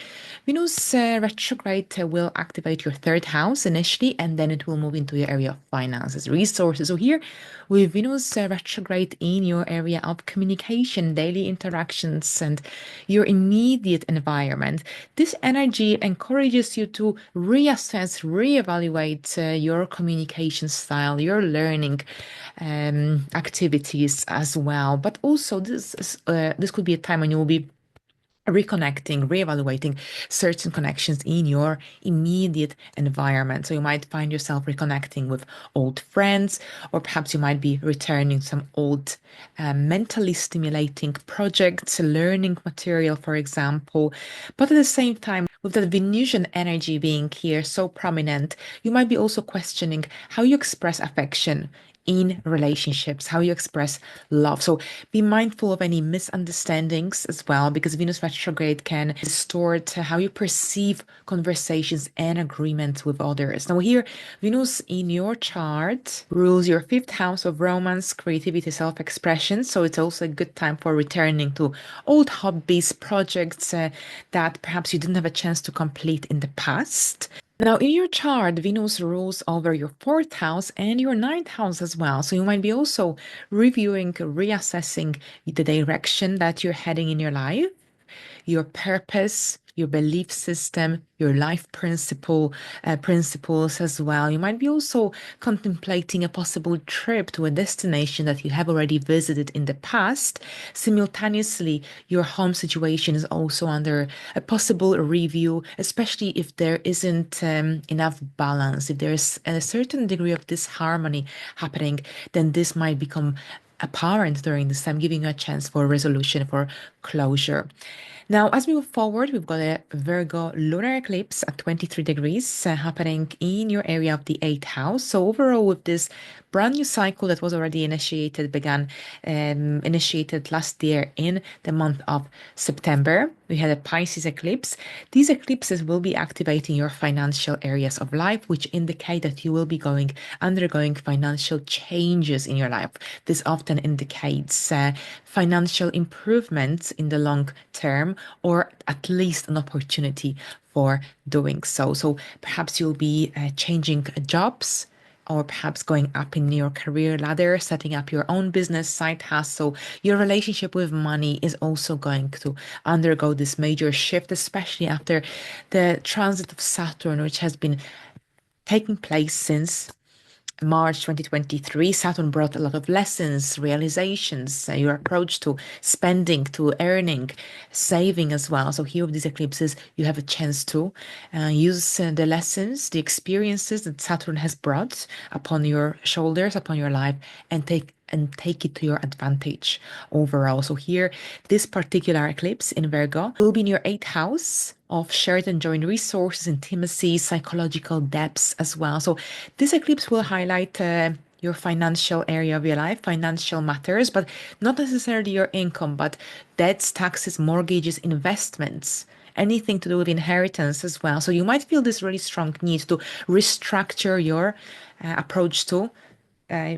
Venus retrograde will activate your third house initially, and then it will move into your area of finances, resources. So here, with Venus retrograde in your area of communication, daily interactions, and your immediate environment, this energy encourages you to reassess, reevaluate your communication style, your learning activities as well. But also, this could be a time when you will be reconnecting, reevaluating certain connections in your immediate environment. So you might find yourself reconnecting with old friends, or perhaps you might be returning some old mentally stimulating projects, learning material, for example. But at the same time, with the Venusian energy being here so prominent, you might be also questioning how you express affection in relationships, how you express love. So be mindful of any misunderstandings as well, because Venus retrograde can distort how you perceive conversations and agreements with others. Now, here, Venus in your chart rules your fifth house of romance, creativity, self expression. So it's also a good time for returning to old hobbies, projects that perhaps you didn't have a chance to complete in the past. Now, in your chart, Venus rules over your fourth house and your ninth house as well. So you might be also reviewing, reassessing the direction that you're heading in your life, your purpose, your belief system, your life principles as well. You might be also contemplating a possible trip to a destination that you have already visited in the past. Simultaneously, your home situation is also under a possible review, especially if there isn't enough balance. If there's a certain degree of disharmony happening, then this might become apparent during this time, giving you a chance for resolution, for closure. Now, as we move forward, we've got a Virgo lunar eclipse at 23 degrees happening in your area of the eighth house. So overall, with this brand new cycle that was already initiated last year in the month of September, we had a Pisces eclipse. These eclipses will be activating your financial areas of life, which indicate that you will be undergoing financial changes in your life. This often indicates financial improvements in the long term, or at least an opportunity for doing so. So perhaps you'll be changing jobs, or perhaps going up in your career ladder, setting up your own business, side hustle. Your relationship with money is also going to undergo this major shift, especially after the transit of Saturn, which has been taking place since March 2023. Saturn brought a lot of lessons, realizations, your approach to spending, to earning, saving as well. So here with these eclipses, you have a chance to use the lessons, the experiences that Saturn has brought upon your shoulders, upon your life, and take it to your advantage overall. So here, this particular eclipse in Virgo will be in your eighth house of shared and joint resources, intimacy, psychological depths as well. So this eclipse will highlight your financial area of your life, financial matters, but not necessarily your income, but debts, taxes, mortgages, investments, anything to do with inheritance as well. So you might feel this really strong need to restructure your approach to uh,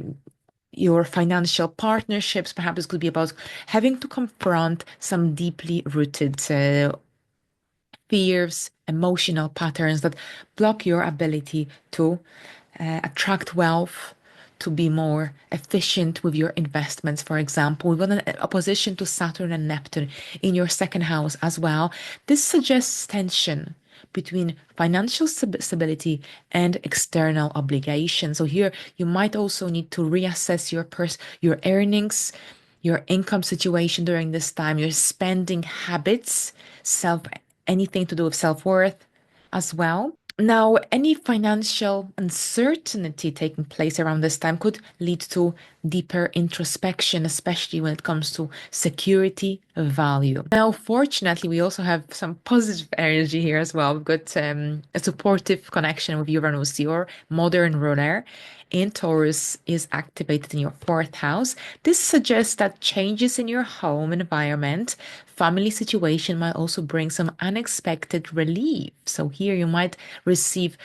your financial partnerships. Perhaps it could be about having to confront some deeply rooted fears, emotional patterns that block your ability to attract wealth, to be more efficient with your investments, for example. We've got an opposition to Saturn and Neptune in your second house as well. This suggests tension between financial stability and external obligations. So here you might also need to reassess your earnings, your income situation during this time, your spending habits, anything to do with self-worth as well. Now, any financial uncertainty taking place around this time could lead to deeper introspection, especially when it comes to security value. Now, fortunately, we also have some positive energy here as well. We've got a supportive connection with Uranus, your modern ruler in Taurus is activated in your fourth house. This suggests that changes in your home environment, family situation might also bring some unexpected relief. So here you might receive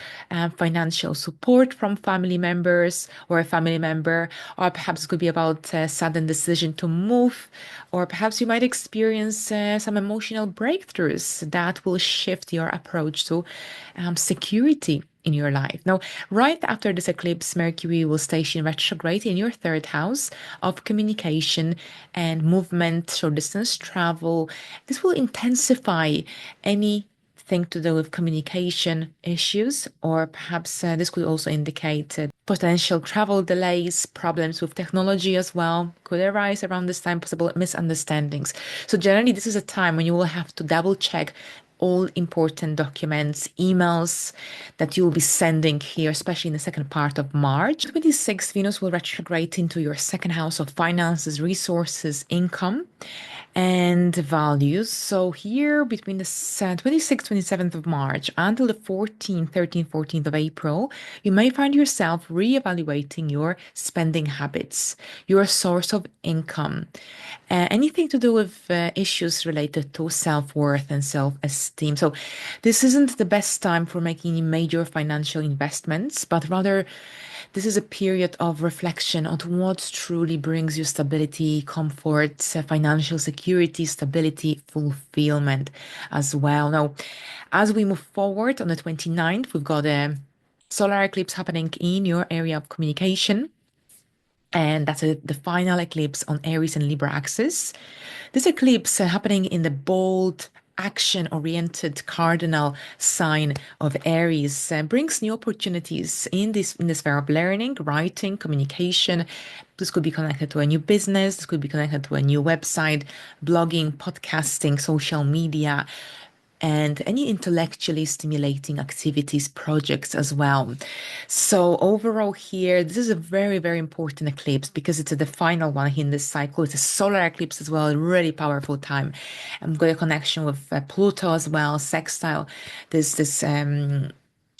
financial support from family members or a family member, or perhaps it could be about a sudden decision to move, or perhaps you might experience some emotional breakthroughs that will shift your approach to security in your life. Now, right after this eclipse, Mercury will station retrograde in your third house of communication and movement, short distance travel. This will intensify anything to do with communication issues, or perhaps this could also indicate potential travel delays, problems with technology as well could arise around this time, possible misunderstandings. So generally, this is a time when you will have to double check all important documents, emails that you will be sending here, especially in the second part of March. 26th, Venus will retrograde into your second house of finances, resources, income, and values. So here between the 26th, 27th of March until the 14th, 13th, 14th of April, you may find yourself reevaluating your spending habits, your source of income, anything to do with issues related to self-worth and self-esteem. So this isn't the best time for making major financial investments, but rather this is a period of reflection on what truly brings you stability, comfort, financial security, stability, fulfillment as well. Now, as we move forward on the 29th, we've got a solar eclipse happening in your area of communication. And that's the final eclipse on Aries and Libra axis. This eclipse happening in the bold, action-oriented cardinal sign of Aries brings new opportunities in this sphere of learning, writing, communication. This could be connected to a new business. This could be connected to a new website, blogging, podcasting, social media. and any intellectually stimulating activities, projects as well. So overall here, this is a very, very important eclipse because it's the final one in this cycle. It's a solar eclipse as well, a really powerful time. I've got a connection with Pluto as well, sextile. This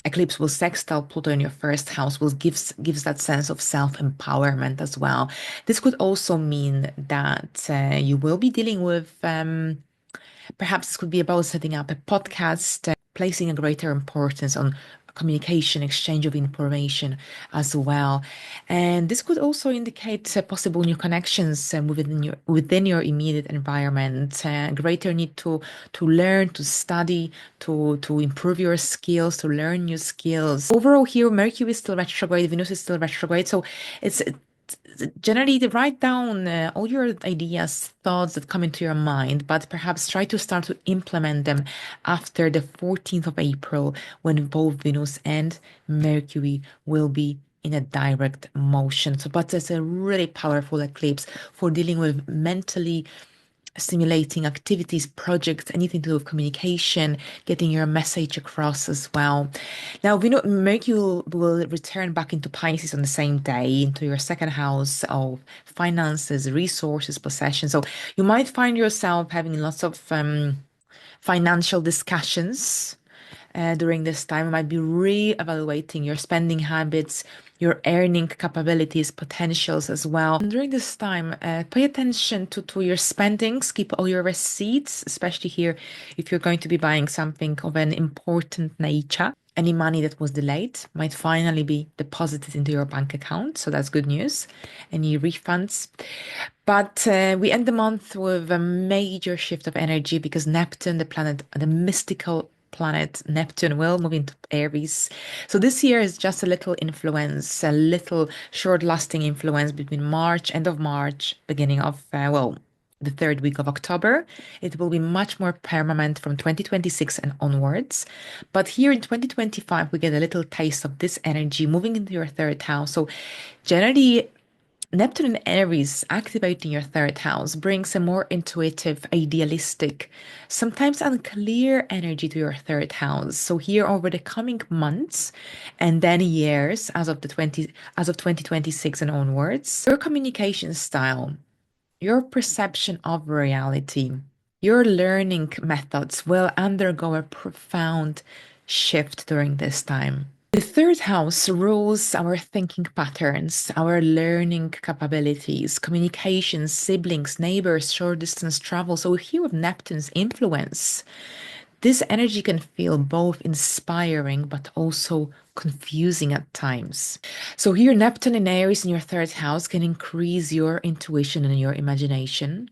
eclipse will sextile Pluto in your first house, will gives that sense of self-empowerment as well. This could also mean that you will be dealing with perhaps this could be about setting up a podcast, placing a greater importance on communication, exchange of information as well. And this could also indicate possible new connections within your immediate environment, greater need to learn, to study, to improve your skills, to learn new skills. Overall, here Mercury is still retrograde, Venus is still retrograde, so it's generally to write down all your ideas, thoughts that come into your mind, but perhaps try to start to implement them after the 14th of April, when both Venus and Mercury will be in a direct motion. So, but it's a really powerful eclipse for dealing with mentally stimulating activities, projects, anything to do with communication, getting your message across as well. Now, we know Mercury will return back into Pisces on the same day, into your second house of finances, resources, possessions. So you might find yourself having lots of financial discussions during this time. You might be re-evaluating your spending habits, your earning capabilities, potentials as well. And during this time, pay attention to your spendings, keep all your receipts, especially here if you're going to be buying something of an important nature. Any money that was delayed might finally be deposited into your bank account. So that's good news. Any refunds. But we end the month with a major shift of energy because Neptune, the planet, the mystical planet Neptune, will move into Aries. So this year is just a little influence, a little short-lasting influence between March, end of March, beginning of, the third week of October. It will be much more permanent from 2026 and onwards. But here in 2025, we get a little taste of this energy moving into your third house. So generally, Neptune in Aries activating your third house brings a more intuitive, idealistic, sometimes unclear energy to your third house. So here over the coming months and then years as of 2026 and onwards, your communication style, your perception of reality, your learning methods will undergo a profound shift during this time. The third house rules our thinking patterns, our learning capabilities, communication, siblings, neighbors, short distance travel. So here with Neptune's influence, this energy can feel both inspiring but also confusing at times. So here Neptune in Aries in your third house can increase your intuition and your imagination.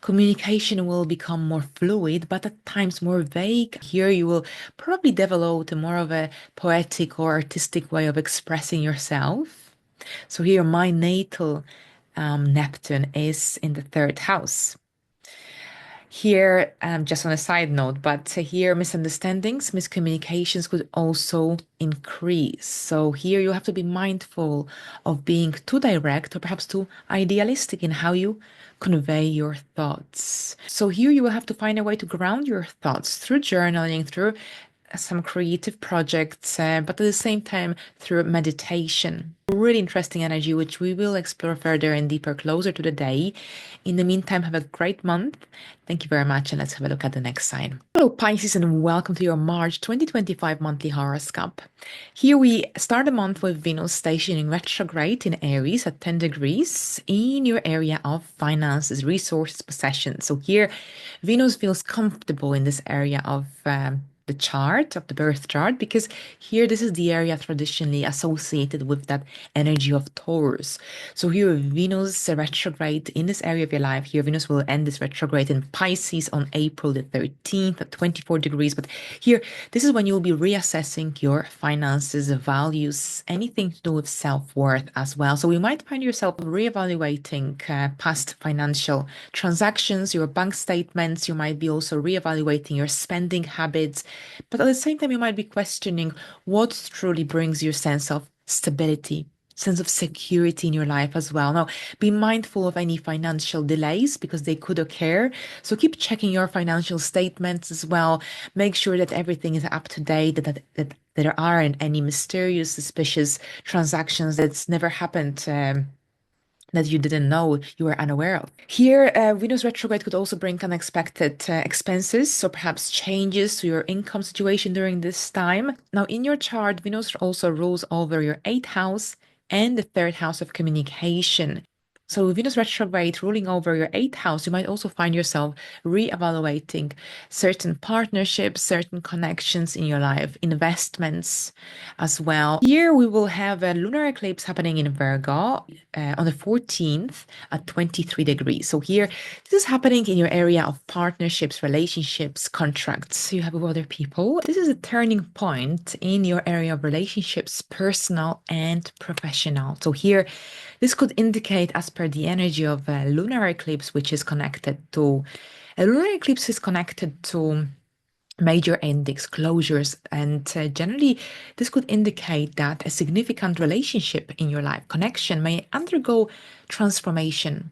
Communication will become more fluid, but at times more vague. Here, you will probably develop more of a poetic or artistic way of expressing yourself. So, here, my natal Neptune is in the third house. Here, just on a side note, but here misunderstandings, miscommunications could also increase. So here you have to be mindful of being too direct or perhaps too idealistic in how you convey your thoughts. So here you will have to find a way to ground your thoughts through journaling, through some creative projects, but at the same time through meditation. Really interesting energy, which we will explore further and deeper closer to the day. In the meantime, have a great month. Thank you very much, and let's have a look at the next sign. Hello, Pisces, and welcome to your March 2025 monthly horoscope. Here we start the month with Venus stationing retrograde in Aries at 10 degrees in your area of finances, resources, possessions. So here, Venus feels comfortable in this area of the chart of the birth chart, because here this is the area traditionally associated with that energy of Taurus. So here Venus retrograde in this area of your life. Here Venus will end this retrograde in Pisces on April the 13th at 24 degrees. But here this is when you will be reassessing your finances, values, anything to do with self-worth as well. So you might find yourself reevaluating past financial transactions, your bank statements. You might be also reevaluating your spending habits. But at the same time, you might be questioning what truly brings you a sense of stability, sense of security in your life as well. Now, be mindful of any financial delays because they could occur. So keep checking your financial statements as well. Make sure that everything is up to date, that there aren't any mysterious, suspicious transactions that's never happened. That you didn't know, you were unaware of. Here, Venus retrograde could also bring unexpected expenses, so perhaps changes to your income situation during this time. Now, in your chart, Venus also rules over your eighth house and the third house of communication. So, Venus retrograde ruling over your eighth house, you might also find yourself re-evaluating certain partnerships, certain connections in your life, investments as well. Here, we will have a lunar eclipse happening in Virgo on the 14th at 23 degrees. So, here, this is happening in your area of partnerships, relationships, contracts you have with other people. This is a turning point in your area of relationships, personal and professional. So, here, this could indicate, as per the energy of a lunar eclipse, which is connected to a lunar eclipse is connected to major endings, closures, and generally, this could indicate that a significant relationship in your life, connection, may undergo transformation,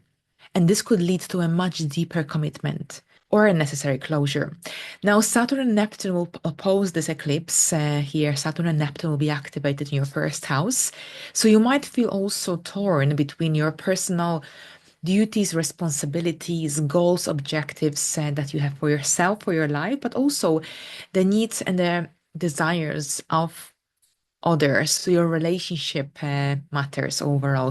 and this could lead to a much deeper commitment or a necessary closure. Now, Saturn and Neptune will oppose this eclipse here. Saturn and Neptune will be activated in your first house. So you might feel also torn between your personal duties, responsibilities, goals, objectives that you have for yourself, for your life, but also the needs and the desires of others. So your relationship matters overall.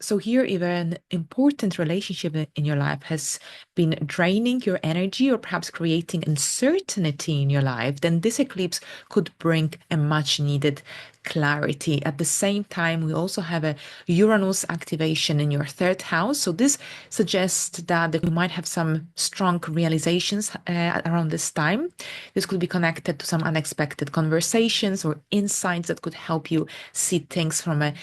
So here, if an important relationship in your life has been draining your energy or perhaps creating uncertainty in your life, then this eclipse could bring a much needed clarity. At the same time, we also have a Uranus activation in your third house. So this suggests that you might have some strong realizations around this time. This could be connected to some unexpected conversations or insights that could help you see things from a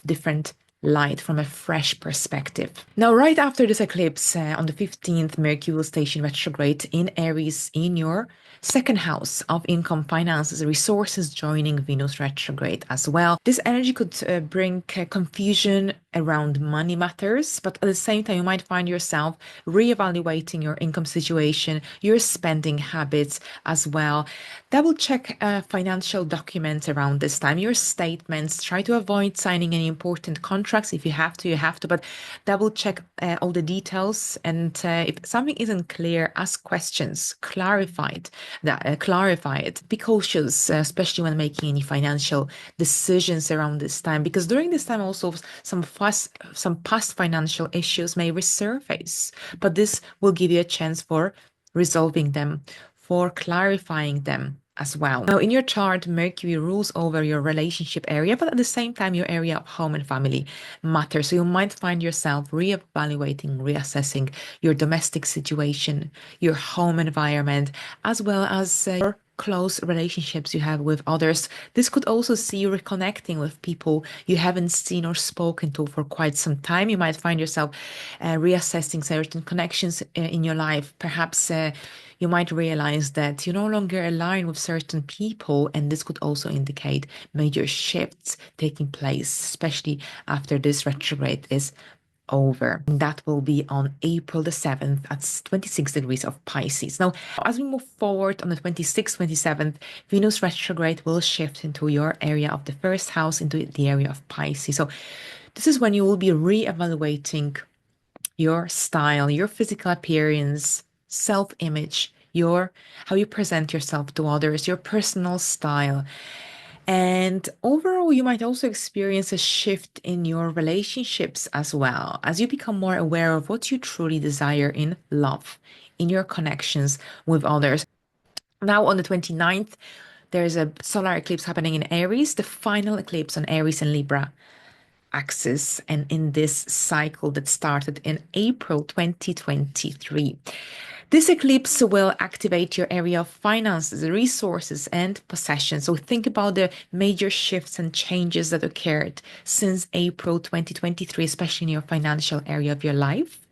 different light, from a fresh perspective. Now, right after this eclipse, on the 15th, Mercury will station retrograde in Aries in your second house of income, finances, resources, joining Venus retrograde as well. This energy could bring confusion around money matters, but at the same time, you might find yourself reevaluating your income situation, your spending habits as well. Double check financial documents around this time, your statements. Try to avoid signing any important contracts. If you have to, you have to, but double check all the details. And if something isn't clear, ask questions, clarify it. Be cautious, especially when making any financial decisions around this time, because during this time also some past financial issues may resurface, but this will give you a chance for resolving them, for clarifying them as well. Now, in your chart, Mercury rules over your relationship area, but at the same time, your area of home and family matters. So you might find yourself reevaluating, reassessing your domestic situation, your home environment, as well as your close relationships you have with others. This could also see you reconnecting with people you haven't seen or spoken to for quite some time. You might find yourself reassessing certain connections in your life. Perhaps you might realize that you no longer align with certain people, and this could also indicate major shifts taking place, especially after this retrograde is over. That will be on April the 7th at 26 degrees of Pisces. Now, as we move forward on the 26th, 27th, Venus retrograde will shift into your area of the first house, into the area of Pisces. So this is when you will be re-evaluating your style, your physical appearance, self-image, your how you present yourself to others, your personal style. And overall, you might also experience a shift in your relationships as well, as you become more aware of what you truly desire in love, in your connections with others. Now, on the 29th, there's a solar eclipse happening in Aries, the final eclipse on Aries and Libra axis, and in this cycle that started in April 2023. This eclipse will activate your area of finances, resources, and possessions. So think about the major shifts and changes that occurred since April 2023, especially in your financial area of your life,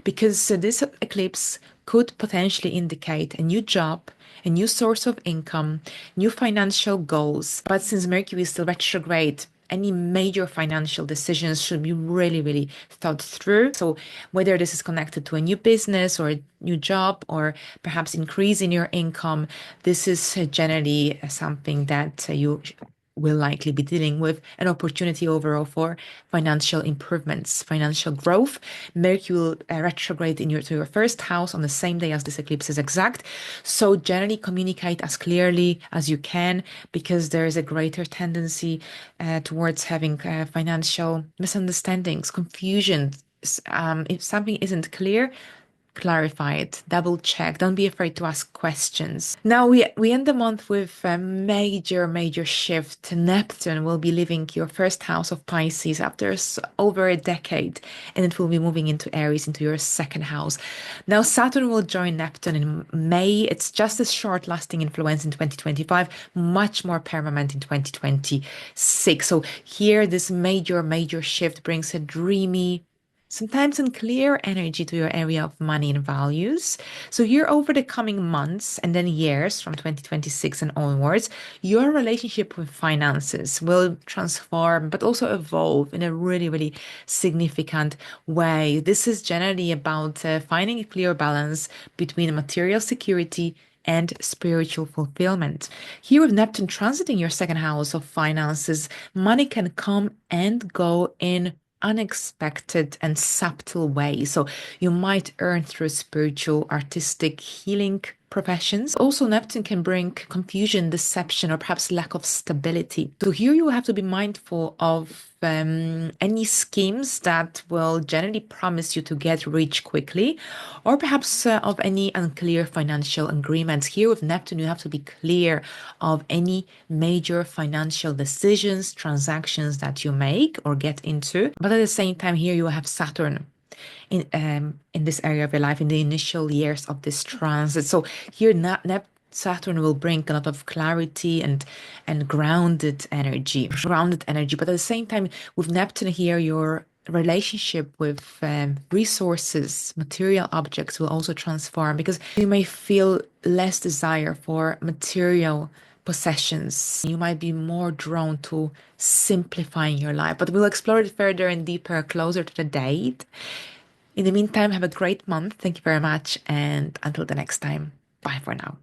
because this eclipse could potentially indicate a new job, a new source of income, new financial goals. But since Mercury is still retrograde, any major financial decisions should be really, really thought through. So whether this is connected to a new business or a new job or perhaps increasing your income, this is generally something that you will likely be dealing with an opportunity overall for financial improvements, financial growth. Mercury will retrograde to your first house on the same day as this eclipse is exact. So generally communicate as clearly as you can, because there is a greater tendency towards having financial misunderstandings, confusion. If something isn't clear, clarify it, double check. Don't be afraid to ask questions. Now we end the month with a major shift. Neptune will be leaving your first house of Pisces after over a decade, and it will be moving into Aries, into your second house. Now Saturn will join Neptune in May. It's just a short lasting influence in 2025, much more permanent in 2026. So here this major shift brings a dreamy, sometimes unclear energy to your area of money and values. So here over the coming months and then years from 2026 and onwards, your relationship with finances will transform, but also evolve in a really significant way. This is generally about finding a clear balance between material security and spiritual fulfillment. Here with Neptune transiting your second house of finances, money can come and go in unexpected and subtle way. So you might earn through spiritual, artistic, healing professions. Also, Neptune can bring confusion, deception, or perhaps lack of stability. So here you have to be mindful of any schemes that will generally promise you to get rich quickly, or perhaps of any unclear financial agreements. Here with Neptune, you have to be clear of any major financial decisions, transactions that you make or get into. But at the same time, here you have Saturn in this area of your life in the initial years of this transit. So here Saturn will bring a lot of clarity and grounded energy. But at the same time, with Neptune here, your relationship with resources, material objects will also transform, because you may feel less desire for material possessions. You might be more drawn to simplifying your life, but we'll explore it further and deeper closer to the date. In the meantime, have a great month. Thank you very much. And until the next time, bye for now.